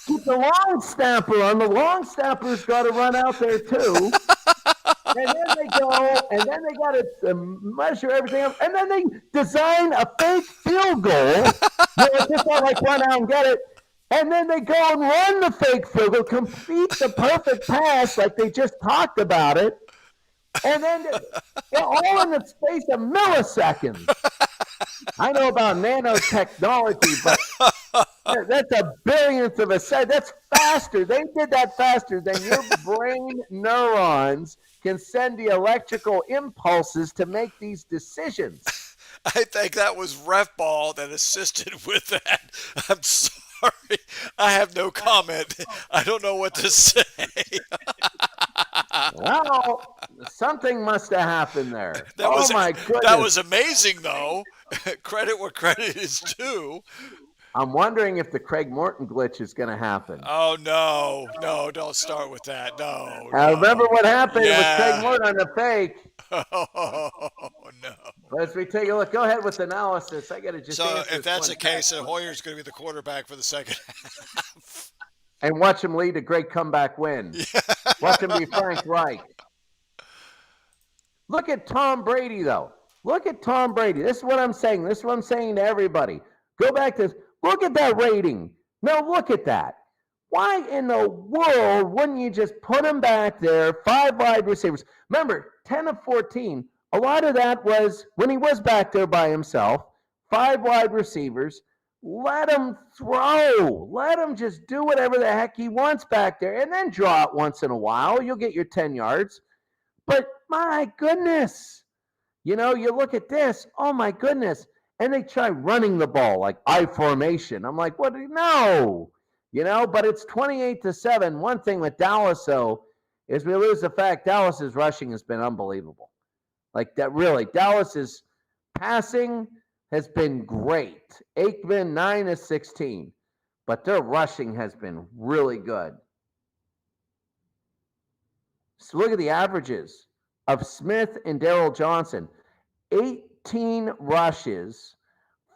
get the long snapper on. The long snapper's got to run out there too. And then they go, and then they got to measure everything up, and then they design a fake field goal. Just not like run out and get it. And then they go and run the fake field goal, complete the perfect pass like they just talked about it. And then all in the space of milliseconds. I know about nanotechnology, but that's a billionth of a second. That's faster. They did that faster than your brain neurons can send the electrical impulses to make these decisions. I think that was ref ball that assisted with that. I'm sorry. sorry. I have no comment. I don't know what to say. Well, something must have happened there. That Oh was my that goodness. was amazing, though. Credit where credit is due. I'm wondering if the Craig Morton glitch is going to happen. Oh no, no! Don't start with that. No, I remember no. what happened with Craig Yeah. Morton on the fake. Oh no. As we take a look, go ahead with analysis. I got to just So answer if that's this the one case, text. then Hoyer's going to be the quarterback for the second half. And watch him lead a great comeback win. Watch him be Frank Reich. Look at Tom Brady, though. Look at Tom Brady. This is what I'm saying. This is what I'm saying to everybody. Go back to this. Look at that rating. No, look at that. Why in the world wouldn't you just put him back there, 5 wide receivers? Remember, 10 of 14. A lot of that was when he was back there by himself, 5 wide receivers. Let him throw. Let him just do whatever the heck he wants back there and then draw it once in a while. You'll get your 10 yards. But my goodness, you look at this, oh my goodness. And they try running the ball like I formation. I'm like, what? No, but it's 28-7. One thing with Dallas, though, is we lose the fact Dallas's rushing has been unbelievable. Like that, really. Dallas's passing has been great. Aikman, 9 of 16. But their rushing has been really good. So look at the averages of Smith and Darryl Johnson. 18 rushes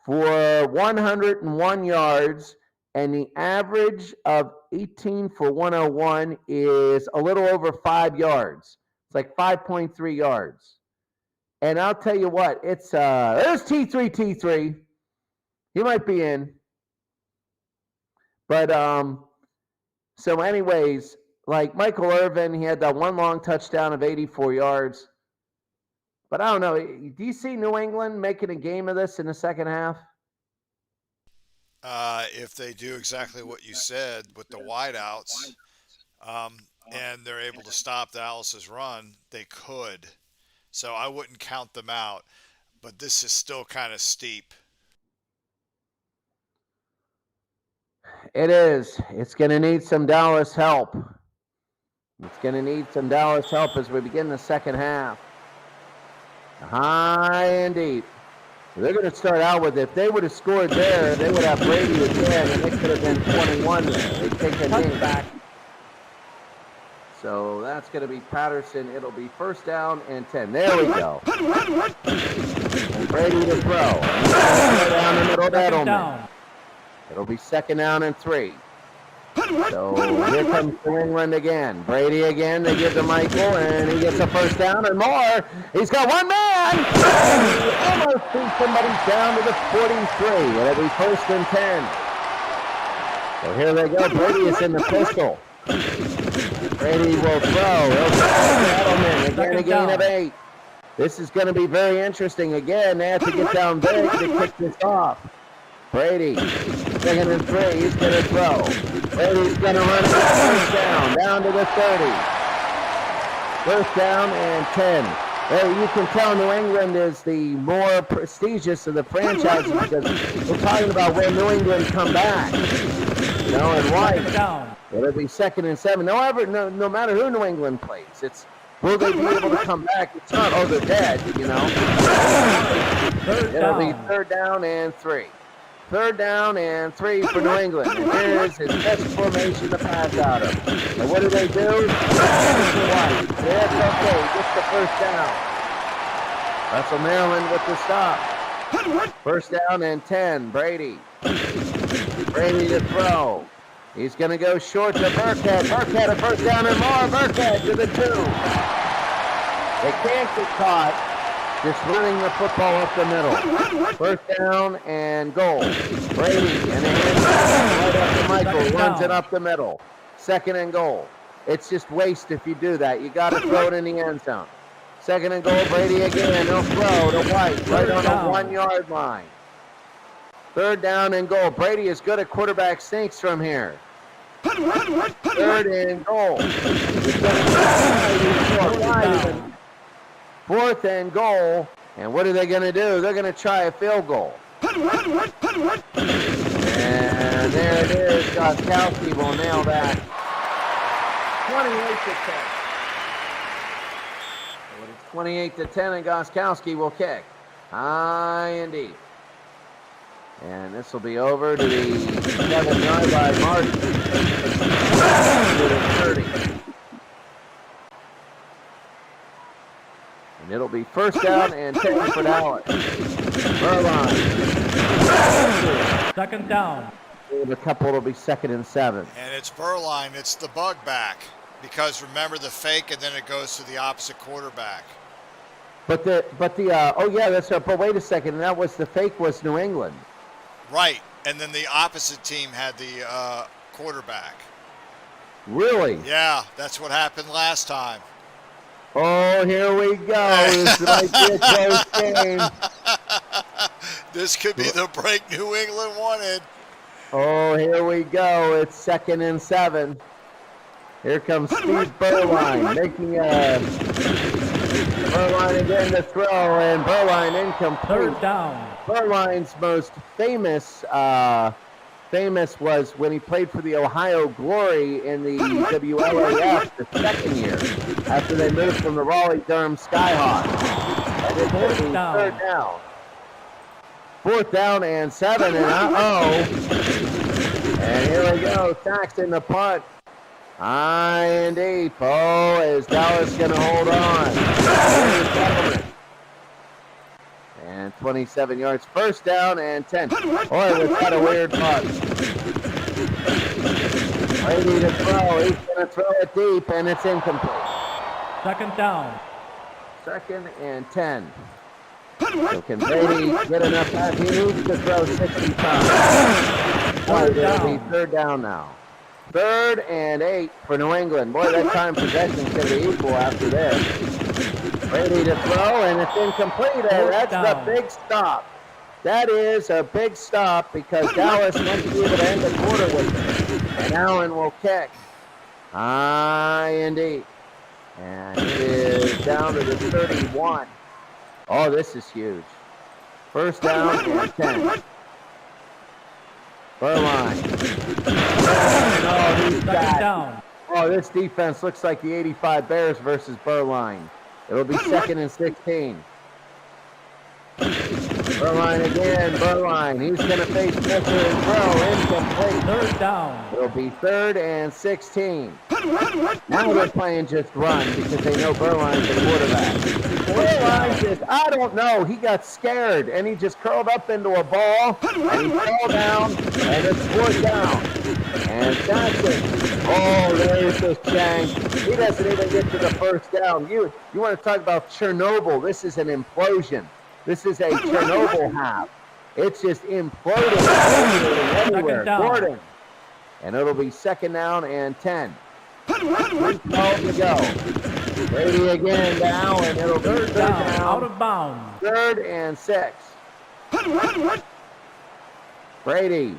for 101 yards, and the average of 18 for 101 is a little over 5 yards. It's like 5.3 yards. And I'll tell you what, it's there's T3. He might be in. But so anyways, like Michael Irvin, he had that one long touchdown of 84 yards. But I don't know. Do you see New England making a game of this in the second half? If they do exactly what you said with the wideouts, and they're able to stop Dallas's run, they could. So I wouldn't count them out. But this is still kind of steep. It is. It's going to need some Dallas help. It's going to need some Dallas help as we begin the second half. High and deep. They're going to start out with, if they would have scored there, they would have Brady again, and it could have been 21 there. They take a knee back. So that's going to be Patterson. It'll be first down and 10. There we go. And Brady to throw. Down the middle, Edelman. It'll be second down and 3. So here comes New England again. Brady again. They give to Michael, and he gets a first down and more. He's got one man. He almost beat somebody down to the 43. It'll be first and 10. So here they go. Brady is in the pistol. Brady will throw. He'll throw Edelman. Again, a gain of 8. This is going to be very interesting. Again, they have to get down big to kick this off. Brady, second and 3, he's going to throw. Brady's going to run it first down to the 30. First down and 10. Well, you can tell New England is the more prestigious of the franchises because we're talking about where New England come back. And why? It'll be second and 7. No matter who New England plays, it's will they be able to come back? It's not, they're dead, It'll be third down and 3. Third down and 3 for New England. And here's his best formation to pass out of. And what do? It's okay. He gets the first down. Russell Maryland with the stop. First down and 10. Brady. Brady to throw. He's going to go short to Burkhead. Burkhead a first down and more. Burkhead to the 2. They can't get caught. Just running the football up the middle. First down and goal. Brady and the hand right up to Michael. Runs it up the middle. Second and goal. It's just waste if you do that. You got to throw it in the end zone. Second and goal. Brady again. He'll throw to White right on the 1-yard line. Third down and goal. Brady is good at quarterback sneaks from here. Third and goal. Fourth and goal. And what are they going to do? They're going to try a field goal. And And there it is. Goskowski will nail that. 28 to 10. So it is 28 to 10, and Goskowski will kick. High and deep. And this will be over to the 7-yard line mark. To the 30. And it'll be first down and 10 for Dallas. Burline. Second down. A couple will be 2nd and 7. And it's Burline. It's the bug back. Because remember the fake, and then it goes to the opposite quarterback. But oh yeah, that's right. But wait a second, and that was the fake was New England. Right. And then the opposite team had the quarterback. Really? Yeah, that's what happened last time. Oh, here we go. This might be a close game. This could be the break New England wanted. Oh, here we go. It's 2nd and 7. Here comes Steve Burline making Burline again to throw, and Burline incomplete. Third down. Burline's most famous was when he played for the Ohio Glory in the WLAF the second year after they moved from the Raleigh-Durham Skyhawks. And it's going to be third down. 4th down and 7, and and here we go. Saxton the punt. High and deep. Oh, is Dallas going to hold on? And 27 yards. First down and 10. Boy, was that a weird punt. Brady to throw. He's going to throw it deep, and it's incomplete. Second down. 2nd and 10. So can Brady get enough time? He needs to throw 60 times. Boy, it'll be third down now. 3rd and 8 for New England. Boy, that time possession is going to be equal after this. Brady to throw, and it's incomplete. That's the big stop. That is a big stop because Dallas might be able to end the quarter with it. And Allen will kick. High and deep. And it is down to the 31. Oh, this is huge. First down and 10. Burline. Oh, he's got. Down. Oh, this defense looks like the 85 Bears versus Burline. It'll be 2nd and 16. Burline again. Burline. He's going to face pressure and throw. Incomplete. Third down. It'll be 3rd and 16. Now they're playing just run because they know Burline's the quarterback. Burline just, I don't know. He got scared and he just curled up into a ball and he fell down and it's 4th down. And that's it. Oh, there's this Chang. He doesn't even get to the first down. You want to talk about Chernobyl. This is an implosion. This is a Chernobyl half. It's just imploding everywhere. Gordon. And it'll be 2nd down and 10. 12 to go. Brady again to Allen. It'll be 3rd down. Out of bounds. 3rd and 6. Brady.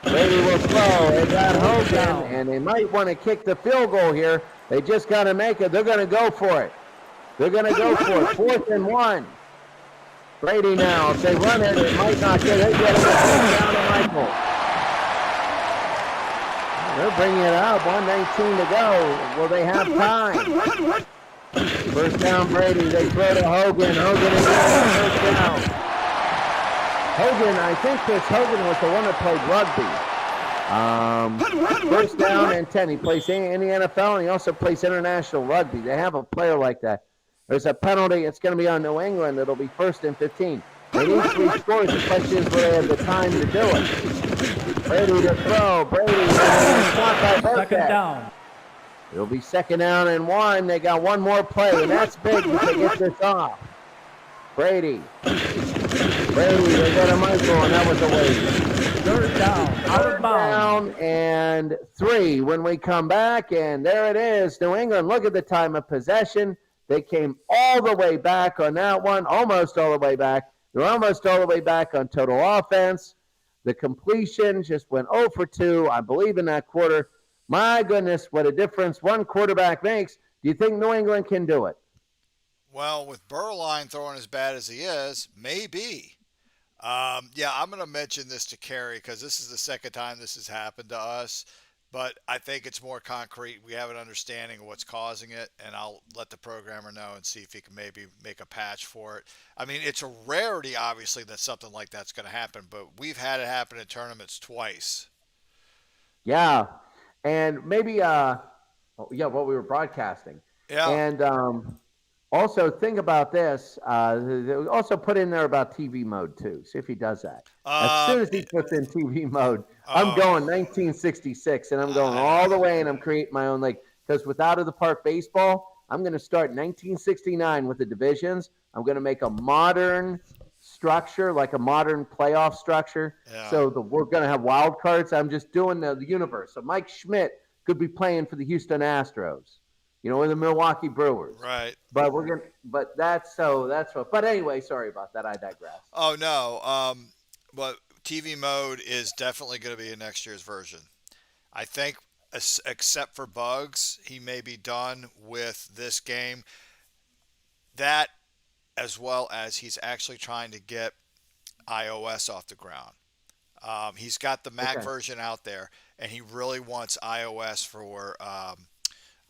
Brady will throw. They got Hogan, and they might want to kick the field goal here. They just got to make it. They're going to go for it. They're going to go for it. 4th and 1. Brady now. If they run it, it might not get it. They get it down to Michael. They're bringing it up. 1:19 to go. Will they have time? First down, Brady. They throw to Hogan. Hogan again. First down. Hogan, I think Chris Hogan was the one that played rugby. First down and 10. He plays in the NFL, and he also plays international rugby. They have a player like that. There's a penalty. It's going to be on New England. It'll be 1st and 15. They need 3 scores. The question is, will they have the time to do it? Brady to throw. Brady. Second down. It'll be 2nd down and 1. They got one more play, and that's big if they get this off. Brady. They got a Michael, and that was a waste. 3rd down. Out of bounds. Down and 3 when we come back, and there it is. New England, look at the time of possession. They came all the way back on that one, almost all the way back. They're almost all the way back on total offense. The completion just went 0 for 2, I believe, in that quarter. My goodness, what a difference one quarterback makes. Do you think New England can do it? Well, with Burline throwing as bad as he is, maybe. Yeah, I'm going to mention this to Carrie because this is the second time this has happened to us. But I think it's more concrete. We have an understanding of what's causing it, and I'll let the programmer know and see if he can maybe make a patch for it. I mean, it's a rarity, obviously, that something like that's going to happen, but we've had it happen in tournaments twice. Yeah, and maybe yeah, what we were broadcasting, Yeah. and also think about this. Also put in there about TV mode too. See if he does that. As soon Um. as he puts in TV mode, I'm Oh. going 1966, and I'm going I all know. the way, and I'm creating my own league. Because with out of the park baseball, I'm going to start 1969 with the divisions. I'm going to make a modern structure, like a modern playoff structure. Yeah. So we're going to have wild cards. I'm just doing the universe. So Mike Schmidt could be playing for the Houston Astros, or the Milwaukee Brewers. Right. But we're gonna. But that's what. But anyway, sorry about that. I digress. Oh no. But TV mode is definitely going to be in next year's version. I think, except for bugs, he may be done with this game. That, as well as he's actually trying to get iOS off the ground. He's got the Mac Okay. version out there, and he really wants iOS for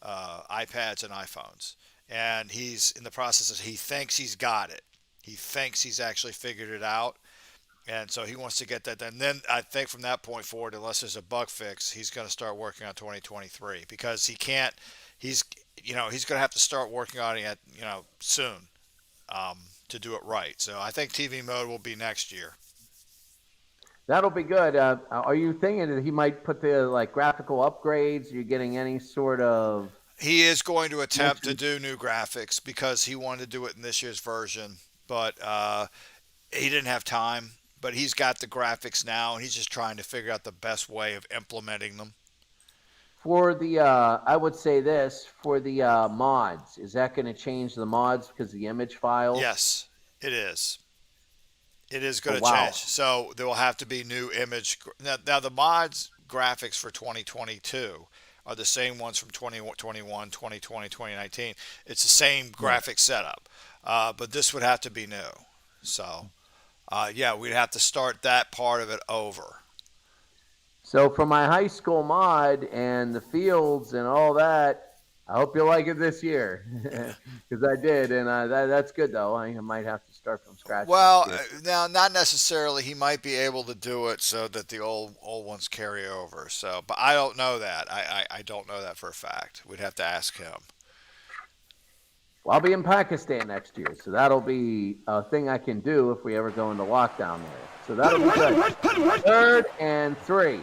iPads and iPhones. And he's in the process of, he thinks he's got it. He thinks he's actually figured it out. And so he wants to get that done. Then I think from that point forward, unless there's a bug fix, he's going to start working on 2023 because he can't. He's he's going to have to start working on it soon to do it right. So I think TV mode will be next year. That'll be good. Are you thinking that he might put the graphical upgrades? Are you getting any sort of He is going to attempt to motion? do new graphics because he wanted to do it in this year's version, but he didn't have time. But he's got the graphics now, and he's just trying to figure out the best way of implementing them. For the? I would say this for the mods. Is that going to change the mods because the image files? Yes, it is. It is Oh going to wow. change. So there will have to be new image. Now the mods graphics for 2022 are the same ones from 2021, 2020, 2019. It's the same Yeah. graphic setup, but this would have to be new. So yeah, we'd have to start that part of it over. So for my high school mod and the fields and all that, I hope you like it this year because I did, and that's good though. I might have to start from scratch next Well, year. now not necessarily. He might be able to do it so that the old ones carry over. So, but I don't know that. I don't know that for a fact. We'd have to ask him. Well, I'll be in Pakistan next year, so that'll be a thing I can do if we ever go into lockdown there. So that'll be good. Third and 3.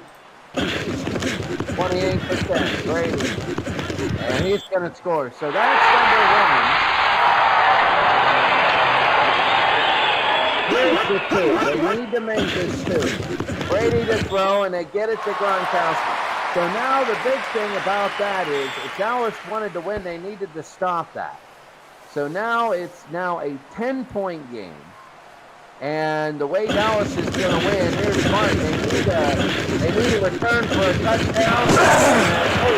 28%. Brady. And he's going to score. So that's number 1. Here's the 2. They need to make this 2. Brady to throw, and they get it to Gronkowski. So now the big thing about that is if Dallas wanted to win, they needed to stop that. So now it's a 10-point game. And the way Dallas is going to win, here's Mark. They need a return for a touchdown.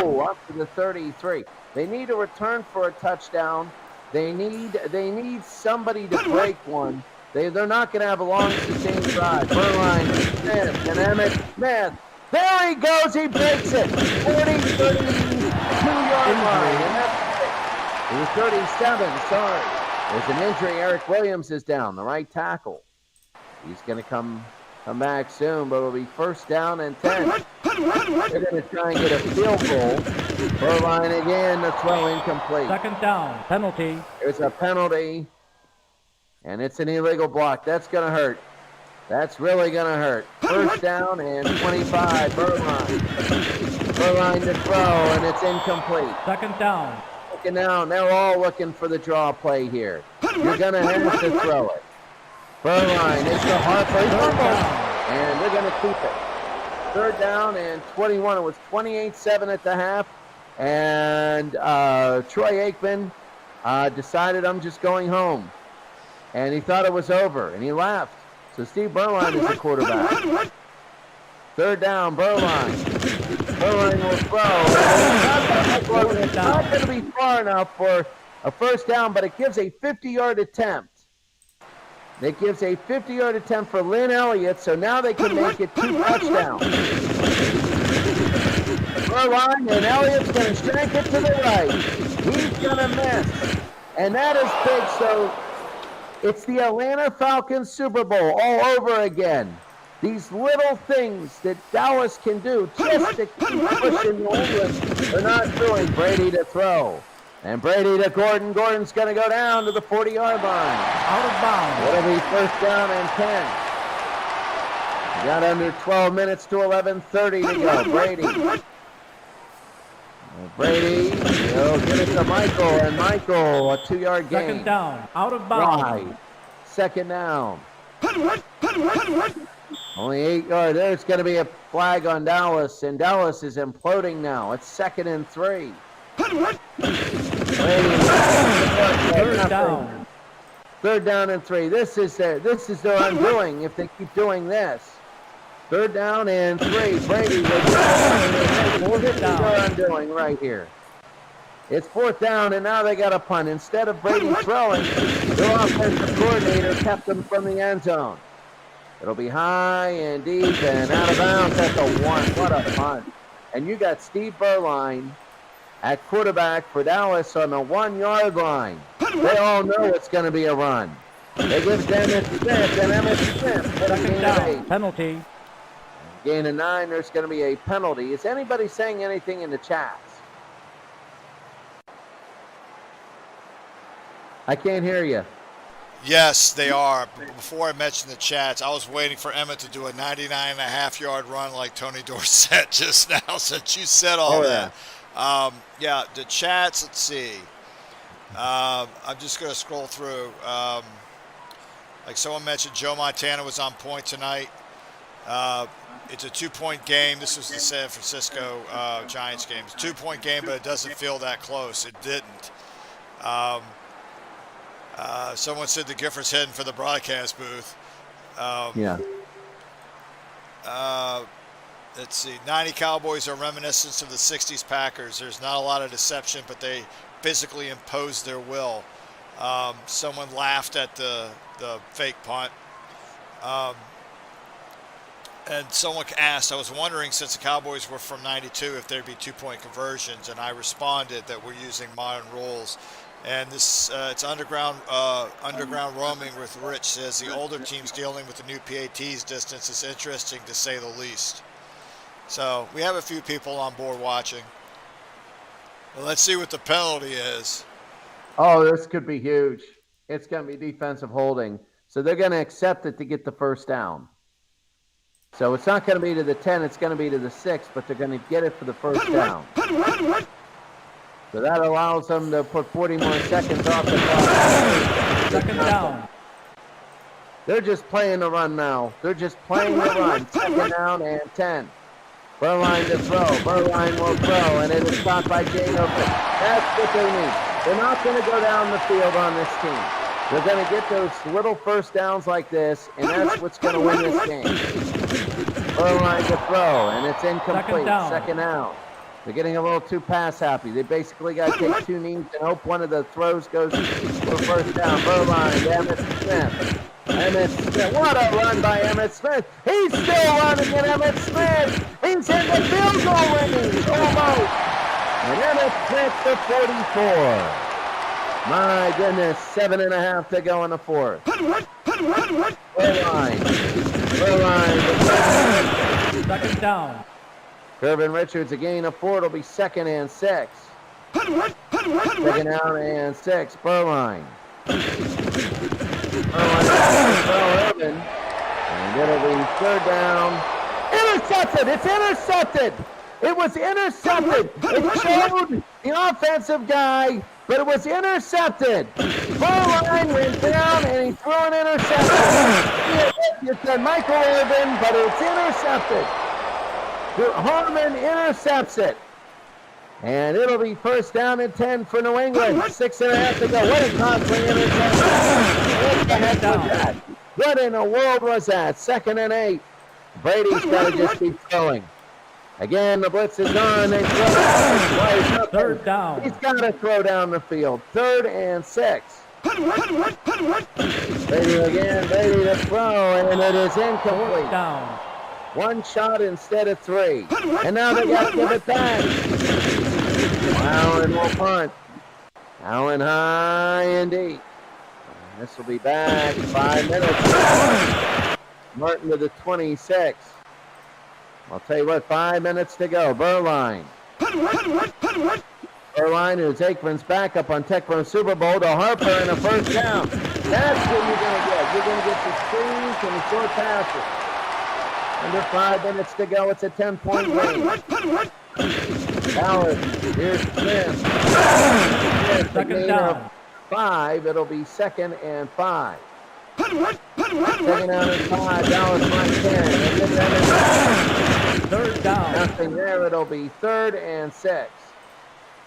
Oh, up to the 33. They need a return for a touchdown. They need somebody to break one. They're not going to have a long sustained drive. Berline, Smith, and Emmett Smith. There he goes. He breaks it. 32-yard line. And that's it. It was 37. Sorry. There's an injury. Eric Williams is down, the right tackle. He's going to come back soon, but it'll be first down and 10. They're going to try and get a field goal. Berline again, the throw incomplete. Second down, penalty. There's a penalty, and it's an illegal block. That's going to hurt. That's really going to hurt. First down and 25, Berline. Berline to throw, and it's incomplete. Second down. Looking down, they're all looking for the draw play here. You're going to have to throw it. Berline is to Harper, and they're going to keep it. Third down and 21. It was 28-7 at the half, and Troy Aikman decided I'm just going home, and he thought it was over, and he left. So Steve Berline is the quarterback. Third down, Berline. Berline will throw. It's not going to be far enough for a first down, but it gives a 50-yard attempt. It gives a 50-yard attempt for Lynn Elliott, so now they can make it 2 touchdowns. Line, and Elliott's going to shank it to the right. He's going to miss. And that is big, so it's the Atlanta Falcons Super Bowl all over again. These little things that Dallas can do just to keep pushing New England, they're not doing. Brady to throw. And Brady to Gordon. Gordon's going to go down to the 40-yard line. Out of bounds. It'll be first down and 10. We got under 12 minutes to 11:30 to go. Brady, he'll give it to Michael, and Michael, a 2-yard gain. Second down. Out of bounds. Wide. Second down. Only 8 yards. There's going to be a flag on Dallas, and Dallas is imploding now. It's 2nd and 3. Third down. 3rd down and 3. This is their undoing if they keep doing this. 3rd down and 3. Brady will get their undoing right here. It's 4th down, and now they got a punt. Instead of Brady throwing, their offensive coordinator kept them from the end zone. It'll be high and deep and out of bounds at the 1. What a punt. And you got Steve Berline at quarterback for Dallas on the 1-yard line. They all know it's going to be a run. They give to Emmett Smith, and Emmett Smith put a gain of 8. Penalty. Gain of 9, there's going to be a penalty. Is anybody saying anything in the chats? I can't hear you. Yes, they are. Before I mentioned the chats, I was waiting for Emmett to do a 99.5-yard run like Tony Dorsett just now, since you said all that. Yeah, the chats, let's see. I'm just going to scroll through. Like someone mentioned, Joe Montana was on point tonight. It's a 2-point game. This was the San Francisco Giants game. It's a 2-point game, but it doesn't feel that close. It didn't. Someone said the Giffords heading for the broadcast booth. Let's see. 90 Cowboys are reminiscent of the 60s Packers. There's not a lot of deception, but they physically imposed their will. Someone laughed at the fake punt. And someone asked, I was wondering, since the Cowboys were from 92, if there'd be 2-point conversions, and I responded that we're using modern rules. And this, it's underground roaming with Rich says the older teams dealing with the new PATs distance is interesting to say the least. So we have a few people on board watching. Well, let's see what the penalty is. Oh, this could be huge. It's going to be defensive holding. So they're going to accept it to get the first down. So it's not going to be to the 10, it's going to be to the 6, but they're going to get it for the first down. So that allows them to put 40 more seconds off the clock. Second down. They're just playing the run now. They're just playing the run. 2nd down and 10. Berline to throw. Berline will throw, and it is stopped by Jane Open. That's what they need. They're not going to go down the field on this team. They're going to get those little first downs like this, and that's what's going to win this game. Berline to throw, and it's incomplete. Second down. They're getting a little too pass happy. They basically got to take 2 knees and hope one of the throws goes for first down. Berline to Emmett Smith. Emmett Smith. What a run by Emmett Smith. He's still running at Emmett Smith. He's in the field goal range. Almost. And Emmett Smith to 44. My goodness, 7.5 to go in the 4th. Berline. Second down. Kirvin Richards, a gain of 4. It'll be 2nd and 6. 2nd down and 6. Berline. And it'll be 3rd down. Intercepted! It's intercepted! It was intercepted! It showed the offensive guy, but it was intercepted. Berline went down and he threw an interception. It said Michael Irvin, but it's intercepted. Harmon intercepts it. And it'll be first down and 10 for New England. 6.5 to go. What a costly interception. What the heck was that? What in the world was that? 2nd and 8. Brady's got to just keep throwing. Again, the blitz is on. They throw. 3rd down. He's got to throw down the field. 3rd and 6. Brady again, Brady to throw, and it is Fourth incomplete. down. One shot instead of three. And now they got to give it back. Allen will punt. Allen high and deep. This will be back 5 minutes. Martin to the 26. I'll tell you what, 5 minutes to go. Burline. Burline, who's Aikman's backup on Tech-Run SuperBowl, to Harper and a first down. That's what you're going to get. You're going to get the screens and the short passes. Under 5 minutes to go. It's a 10-point game. Dallas, here's Smith. Second down. 5. It'll be 2nd and 5. 2nd down and 5. Dallas might 10. Third down. Nothing there. It'll be 3rd and 6.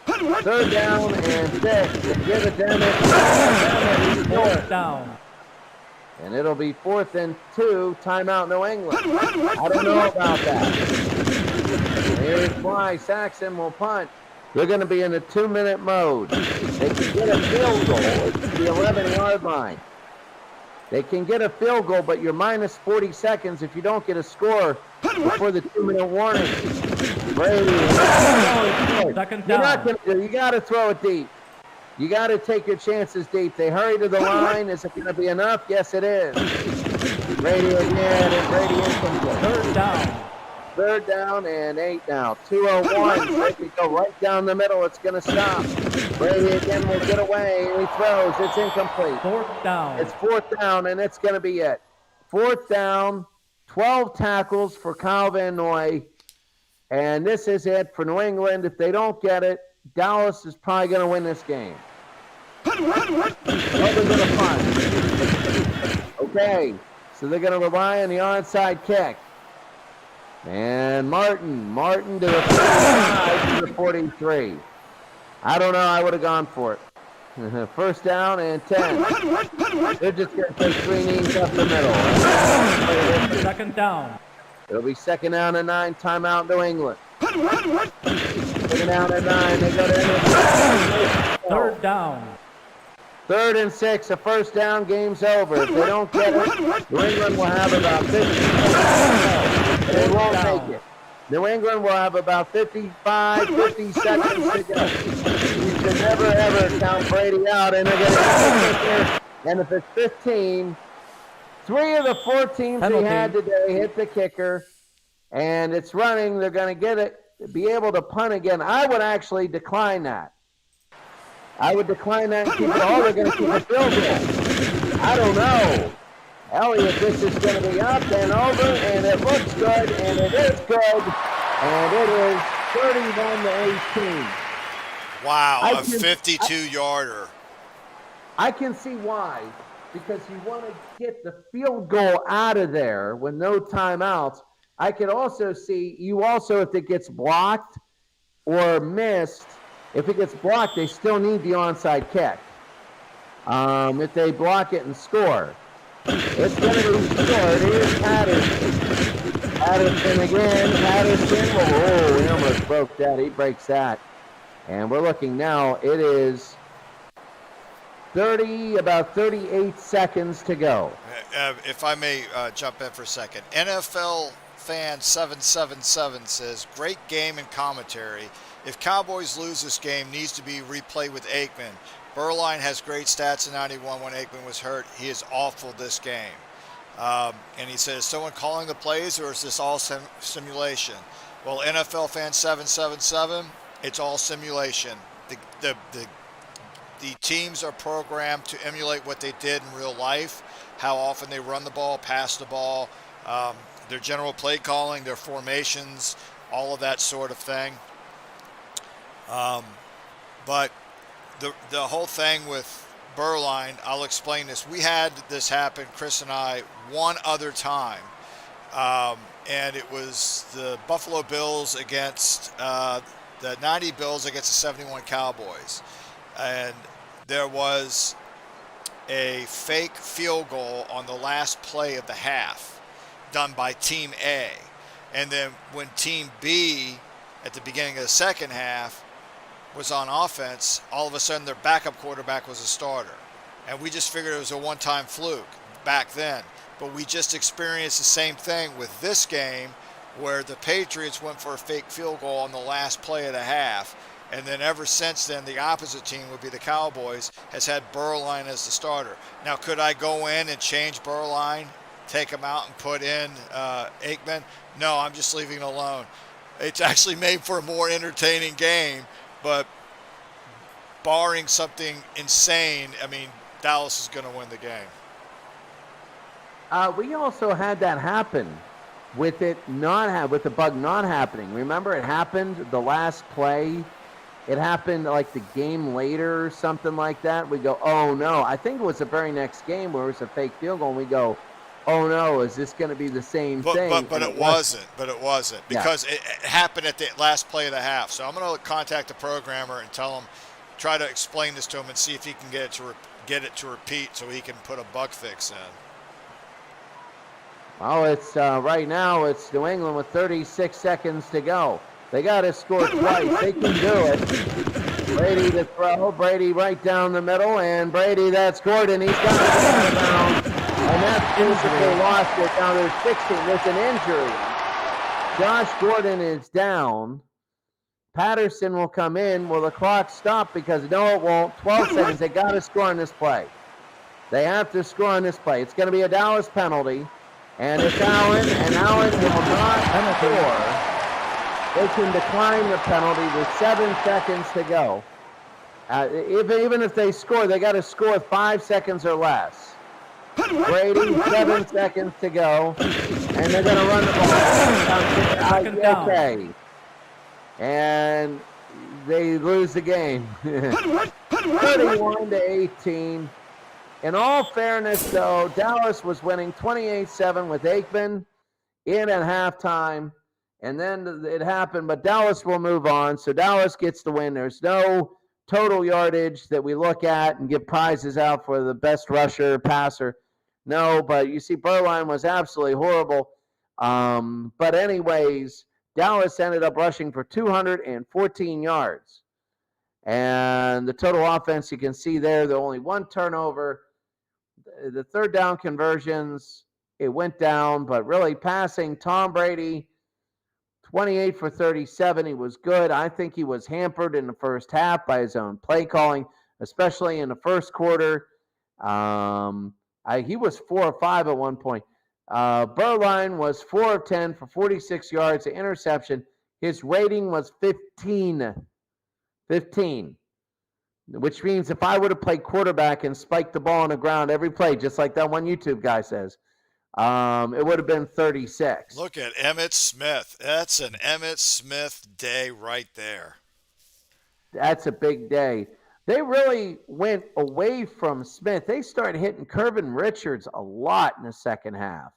3rd down and 6. And give it to Fourth down. And it'll be 4th and 2. Timeout, New England. I don't know about that. Here's Fly. Saxon will punt. They're going to be in a 2-minute mode. They can get a field goal at the 11-yard line. They can get a field goal, but you're minus 40 seconds if you don't get a score before the 2-minute warning. Brady. Second You're not down. going to. You got to throw it deep. You got to take your chances deep. They hurry to the line. Is it going to be enough? Yes, it is. Brady again, and Brady incomplete. Third down. 3rd down and 8 now. 2:01. Brady go right down the middle. It's going to stop. Brady again will get away. He throws. It's incomplete. Fourth down. It's 4th down, and it's going to be it. 4th down, 12 tackles for Kyle Van Noy. And this is it for New England. If they don't get it, Dallas is probably going to win this game. Well, they're going to punt. Okay, so they're going to rely on the onside kick. And Martin to the 45 to the 43. I don't know. I would have gone for it. First down and 10. They're just going to take 3 knees up the middle. Second down. It'll be 2nd down and 9. Timeout, New England. 2nd down and 9. They go to Third down. 3rd and 6. A first down. Game's over. If they don't get it, New England will have about 50. They won't make it. New England will have about 55, 50 seconds to go. You should never, ever count Brady out. And they're going to kicker. And if it's 15, 3 of the 4 teams Penalty. they had today hit the kicker. And it's running. They're going to get it, be able to punt again. I would actually decline that. I would decline that and keep it. Oh, they're going to keep a field goal. I don't know. Elliott, this is going to be up and over, and it looks good, and it is good, and it is 31 to 18. Wow, a 52-yarder. I can see why, because you want to get the field goal out of there with no timeouts. I could also see if it gets blocked or missed, if it gets blocked, they still need the onside kick. If they block it and score. It's going to be scored. Here's Patterson. Patterson again. Patterson. Oh, he almost broke that. He breaks that. And we're looking now. It is about 38 seconds to go. If I may jump in for a second. NFL Fan 777 says, great game and commentary. If Cowboys lose this game, needs to be replayed with Aikman. Burline has great stats in 91 when Aikman was hurt. He is awful this game. And he says, is someone calling the plays or is this all simulation? Well, NFL Fan 777, it's all simulation. The teams are programmed to emulate what they did in real life, how often they run the ball, pass the ball, their general play calling, their formations, all of that sort of thing. But the whole thing with Burline, I'll explain this. We had this happen, Chris and I, one other time. And it was the Buffalo Bills against the 90 Bills against the 71 Cowboys. And there was a fake field goal on the last play of the half done by Team A. And then when Team B, at the beginning of the second half, was on offense, all of a sudden their backup quarterback was a starter. and we just figured it was a one-time fluke back then. But we just experienced the same thing with this game where the Patriots went for a fake field goal on the last play of the half. And then ever since then, the opposite team would be the Cowboys, has had Burline as the starter. Now, could I go in and change Burline, take him out and put in Aikman? No, I'm just leaving it alone. It's actually made for a more entertaining game, but barring something insane, I mean, Dallas is going to win the game. We also had that happen with with the bug not happening. Remember, it happened the last play. It happened like the game later or something like that. We go, oh no! I think it was the very next game where it was a fake field goal. And we go, oh no! Is this going to be the same thing? But it wasn't. But it wasn't because Yeah. it happened at the last play of the half. So I'm going to contact the programmer and tell him, try to explain this to him and see if he can get it to repeat so he can put a bug fix in. Well, it's right now it's New England with 36 seconds to go. They got to score twice. They can do it. Brady to throw. Brady right down the middle, and Brady, that's Gordon. He's got it out of bounds, and that's basically lost it. Now there's 16. There's an injury. Josh Gordon is down. Patterson will come in. Will the clock stop? Because no, it won't. 12 seconds. They got to score on this play. They have to score on this play. It's going to be a Dallas penalty. And it's Allen, and Allen will not score. They can decline the penalty with 7 seconds to go. Even if they score, they got to score 5 seconds or less. Brady, 7 seconds to go, and they're going to run the ball. Okay. And they lose the game. 31-18. In all fairness, though, Dallas was winning 28-7 with Aikman in at halftime, and then it happened, but Dallas will move on, so Dallas gets the win. There's no total yardage that we look at and give prizes out for the best rusher, passer. No, but you see, Burline was absolutely horrible. But anyways, Dallas ended up rushing for 214 yards. And the total offense, you can see there, the only one turnover. The third down conversions, it went down, but really passing, Tom Brady, 28 for 37. He was good. I think he was hampered in the first half by his own play calling, especially in the first quarter. He was 4 of 5 at one point. Burline was 4 of 10 for 46 yards, an interception. His rating was 15. 15. Which means if I would have played quarterback and spiked the ball on the ground every play, just like that one YouTube guy says, it would have been 36. Look at Emmitt Smith. That's an Emmitt Smith day right there. That's a big day. They really went away from Smith. They started hitting Curvin Richards a lot in the second half.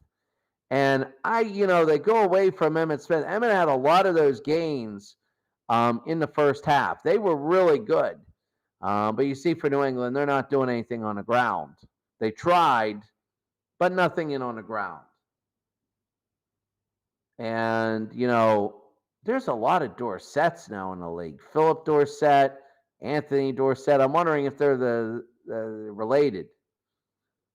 And they go away from Emmitt Smith. Emmitt had a lot of those gains in the first half. They were really good. But you see, for New England, they're not doing anything on the ground. They tried, but nothing in on the ground. And, there's a lot of Dorsets now in the league. Philip Dorsett, Anthony Dorsett. I'm wondering if they're the related.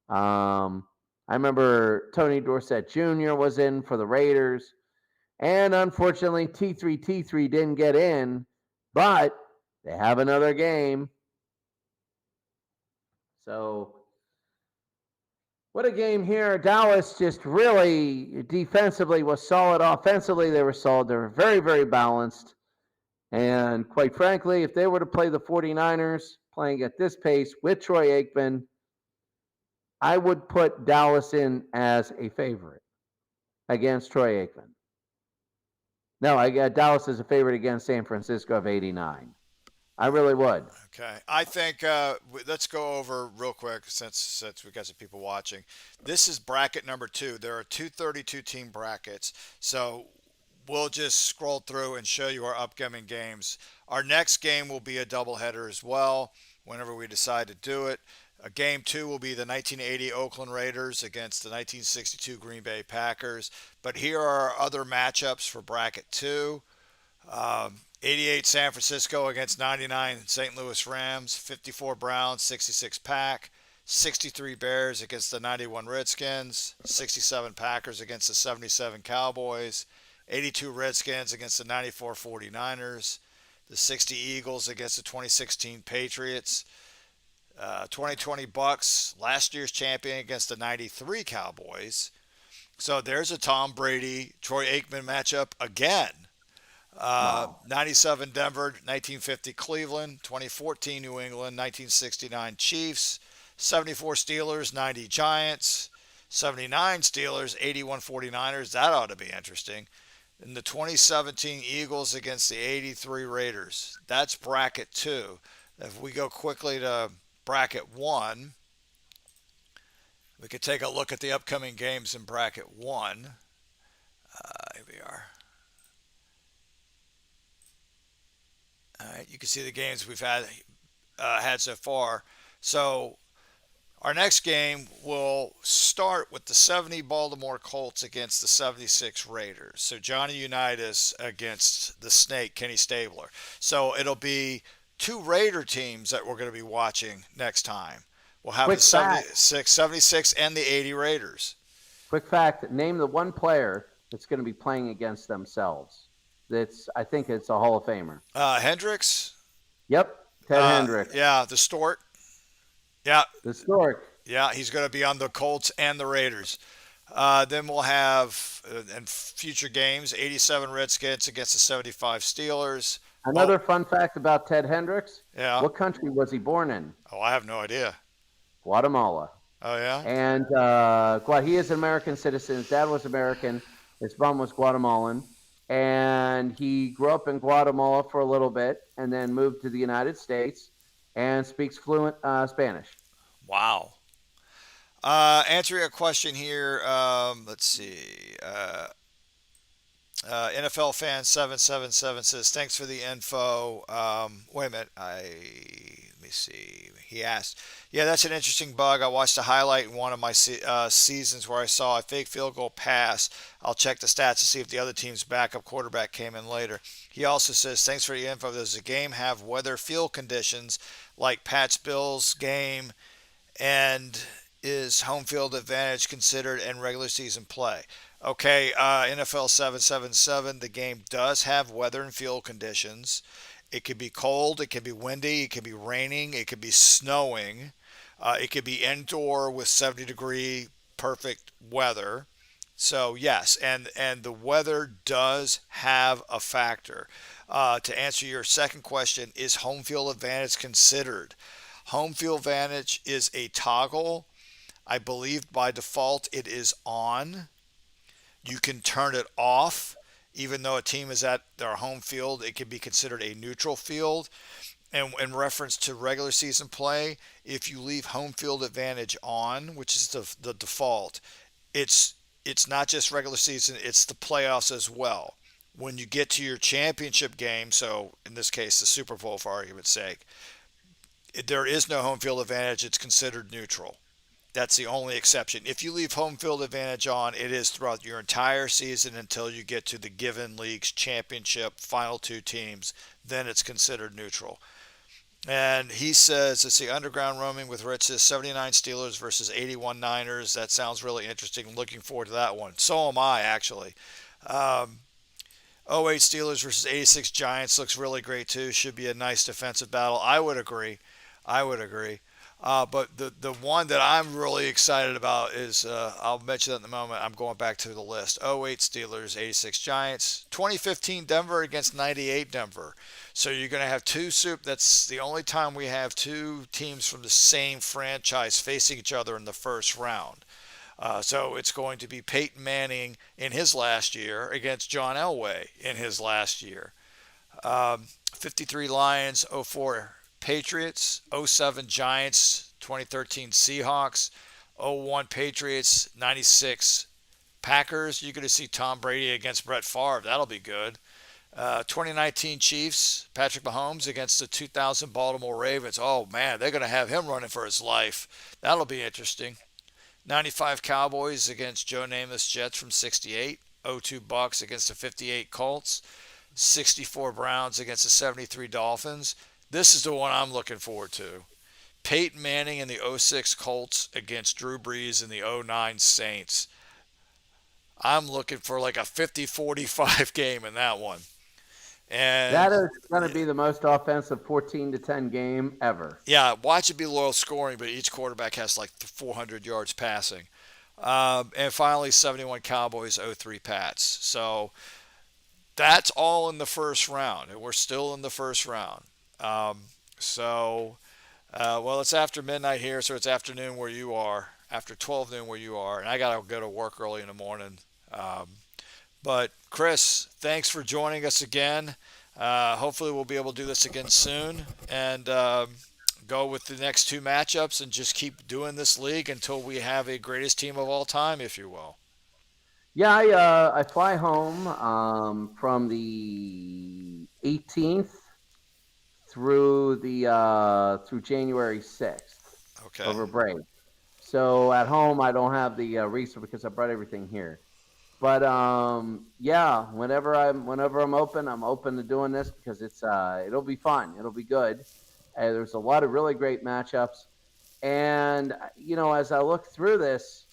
I remember Tony Dorsett Jr. was in for the Raiders. And unfortunately, T3 didn't get in, but they have another game. So, what a game here. Dallas just really defensively was solid. Offensively, they were solid. They were very, very balanced. And quite frankly, if they were to play the 49ers playing at this pace with Troy Aikman, I would put Dallas in as a favorite against Troy Aikman. No, I got Dallas as a favorite against San Francisco of 89. I really would. Okay, I think let's go over real quick since we got some people watching. This is bracket number 2. There are 232 team brackets, so we'll just scroll through and show you our upcoming games. Our next game will be a doubleheader as well, whenever we decide to do it. Game 2 will be the 1980 Oakland Raiders against the 1962 Green Bay Packers. But here are our other matchups for bracket 2. 88 San Francisco against 99 St. Louis Rams, 54 Browns, 66 Pack, 63 Bears against the 91 Redskins, 67 Packers against the 77 Cowboys, 82 Redskins against the 94 49ers, the 60 Eagles against the 2016 Patriots, 2020 Bucks, last year's champion against the 93 Cowboys. So there's a Tom Brady, Troy Aikman matchup again. Wow. 97 Denver, 1950 Cleveland, 2014 New England, 1969 Chiefs, 74 Steelers, 90 Giants, 79 Steelers, 81 49ers. That ought to be interesting. And the 2017 Eagles against the 83 Raiders. That's bracket 2. If we go quickly to bracket 1, we could take a look at the upcoming games in bracket 1. Here we are. All right, you can see the games we've had so far. So our next game will start with the 70 Baltimore Colts against the 76 Raiders. So Johnny Unitas against the Snake, Kenny Stabler. So it'll be two Raider teams that we're going to be watching next time. We'll have Quick the 76 and the 80 Raiders. Quick fact: name the one player that's going to be playing against themselves. I think it's a Hall of Famer. Hendricks. Yep, Ted Hendricks. Yeah, the Stort. Yeah. The Stork. Yeah, he's going to be on the Colts and the Raiders. Then we'll have, in future games, 87 Redskins against the 75 Steelers. Another fun fact about Ted Hendricks. Yeah. What country was he born in? Oh, I have no idea. Guatemala. Oh, yeah? And he is an American citizen. His dad was American. His mom was Guatemalan. And he grew up in Guatemala for a little bit and then moved to the United States and speaks fluent Spanish. Wow. Answering a question here. Let's see. NFL fan 777 says, thanks for the info. Wait a minute. Let me see. He asked, yeah, that's an interesting bug. I watched a highlight in one of my seasons where I saw a fake field goal pass. I'll check the stats to see if the other team's backup quarterback came in later. He also says, thanks for the info. Does the game have weather field conditions like Pat's Bills game, and is home field advantage considered in regular season play? Okay, NFL 777, the game does have weather and field conditions. It could be cold, it could be windy, it could be raining, it could be snowing. It could be indoor with 70-degree perfect weather. So yes, and the weather does have a factor. To answer your second question, is home field advantage considered? Home field advantage is a toggle. I believe by default it is on. You can turn it off. Even though a team is at their home field, it can be considered a neutral field. And in reference to regular season play, if you leave home field advantage on, which is the default, it's not just regular season, it's the playoffs as well. When you get to your championship game, so in this case the Super Bowl for argument's sake, there is no home field advantage, it's considered neutral. That's the only exception. If you leave home field advantage on, it is throughout your entire season until you get to the given league's championship, final two teams. Then it's considered neutral. And he says, let's see, underground roaming with Rich says 79 Steelers versus 81 Niners. That sounds really interesting. Looking forward to that one. So am I, actually. 08 Steelers versus 86 Giants looks really great, too. Should be a nice defensive battle. I would agree. But the one that I'm really excited about is, I'll mention that in a moment. I'm going back to the list. 08 Steelers, 86 Giants. 2015 Denver against 98 Denver. So you're going to have that's the only time we have two teams from the same franchise facing each other in the first round. So it's going to be Peyton Manning in his last year against John Elway in his last year. 53 Lions, 04 Patriots, 07 Giants, 2013 Seahawks, 01 Patriots, 96 Packers. You're going to see Tom Brady against Brett Favre. That'll be good. 2019 Chiefs, Patrick Mahomes against the 2000 Baltimore Ravens. Oh, man, they're going to have him running for his life. That'll be interesting. 95 Cowboys against Joe Namath's Jets from 68. 02 Bucks against the 58 Colts. 64 Browns against the 73 Dolphins. This is the one I'm looking forward to. Peyton Manning and the '06 Colts against Drew Brees and the '09 Saints. I'm looking for like a 50-45 game in that one. And That is going to be the most offensive 14-10 game ever. yeah, watch it be low scoring, but each quarterback has like 400 yards passing. And finally, 71 Cowboys, '03 Pats. So that's all in the first round, and we're still in the first round. Um, well, it's after midnight here, so it's afternoon where you are, after 12 noon where you are, and I got to go to work early in the morning. Um, but Chris, thanks for joining us again. Hopefully, we'll be able to do this again soon and go with the next two matchups and just keep doing this league until we have a greatest team of all time, if you will. Yeah, I fly home from the 18th through January 6th Okay. over break. So at home, I don't have the research because I brought everything here. But yeah, whenever I'm open, I'm open to doing this because it'll be fun. It'll be good. There's a lot of really great matchups, and as I look through this,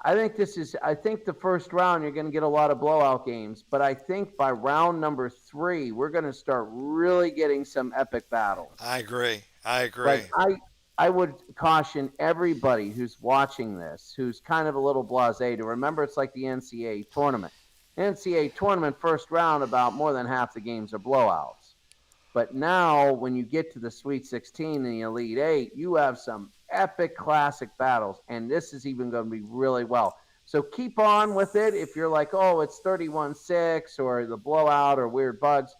I think the first round you're going to get a lot of blowout games, but I think by round number 3 we're going to start really getting some epic battles. I agree. I agree. Like I would caution everybody who's watching this, who's kind of a little blasé, to remember it's like the NCAA tournament. NCAA tournament first round, about more than half the games are blowouts. But now, when you get to the Sweet 16 and the Elite Eight, you have some epic classic battles, and this is even going to be really well. So keep on with it. If you're like, oh, it's 31-6 or the blowout or weird bugs,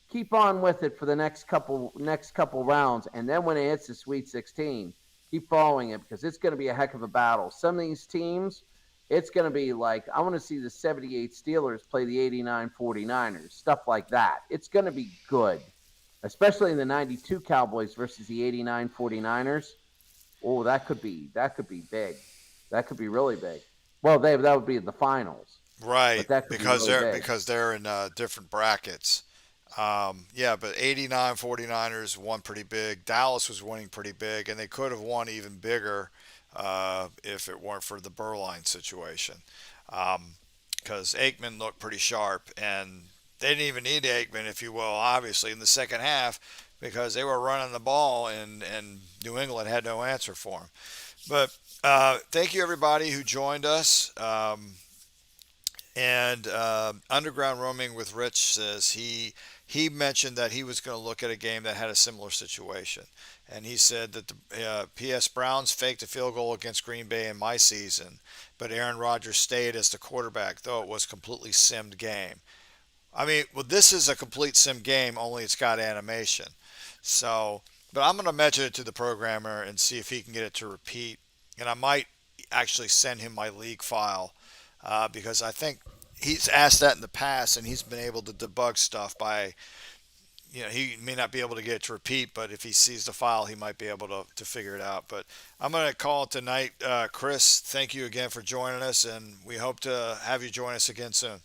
keep on with it for the next couple rounds, and then when it hits the Sweet 16, keep following it because it's going to be a heck of a battle. Some of these teams, it's going to be like, I want to see the 78 Steelers play the 89 49ers, stuff like that. It's going to be good, especially in the 92 Cowboys versus the 89 49ers. Oh, that could be big. That could be really big. Well, that would be the finals, Right, but that could be because really they're big. because they're in different brackets. Yeah, but 89 49ers won pretty big. Dallas was winning pretty big, and they could have won even bigger if it weren't for the Burline situation. Because Aikman looked pretty sharp, and they didn't even need Aikman, if you will, obviously, in the second half because they were running the ball, and New England had no answer for them. But thank you, everybody who joined us. And Underground Roaming with Rich says he mentioned that he was going to look at a game that had a similar situation, and he said that the P.S. Browns faked a field goal against Green Bay in my season, but Aaron Rodgers stayed as the quarterback, though it was a completely simmed game. I mean, well, this is a complete sim game, only it's got animation. So, but I'm going to mention it to the programmer and see if he can get it to repeat, and I might actually send him my league file because I think he's asked that in the past, and he's been able to debug stuff by, he may not be able to get it to repeat, but if he sees the file, he might be able to figure it out. But I'm going to call it tonight. Chris, thank you again for joining us, and we hope to have you join us again soon.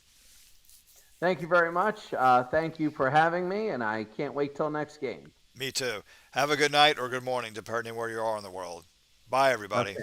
Thank you very much. Thank you for having me, and I can't wait till next game. Me too. Have a good night or good morning, depending where you are in the world. Bye, everybody. Okay.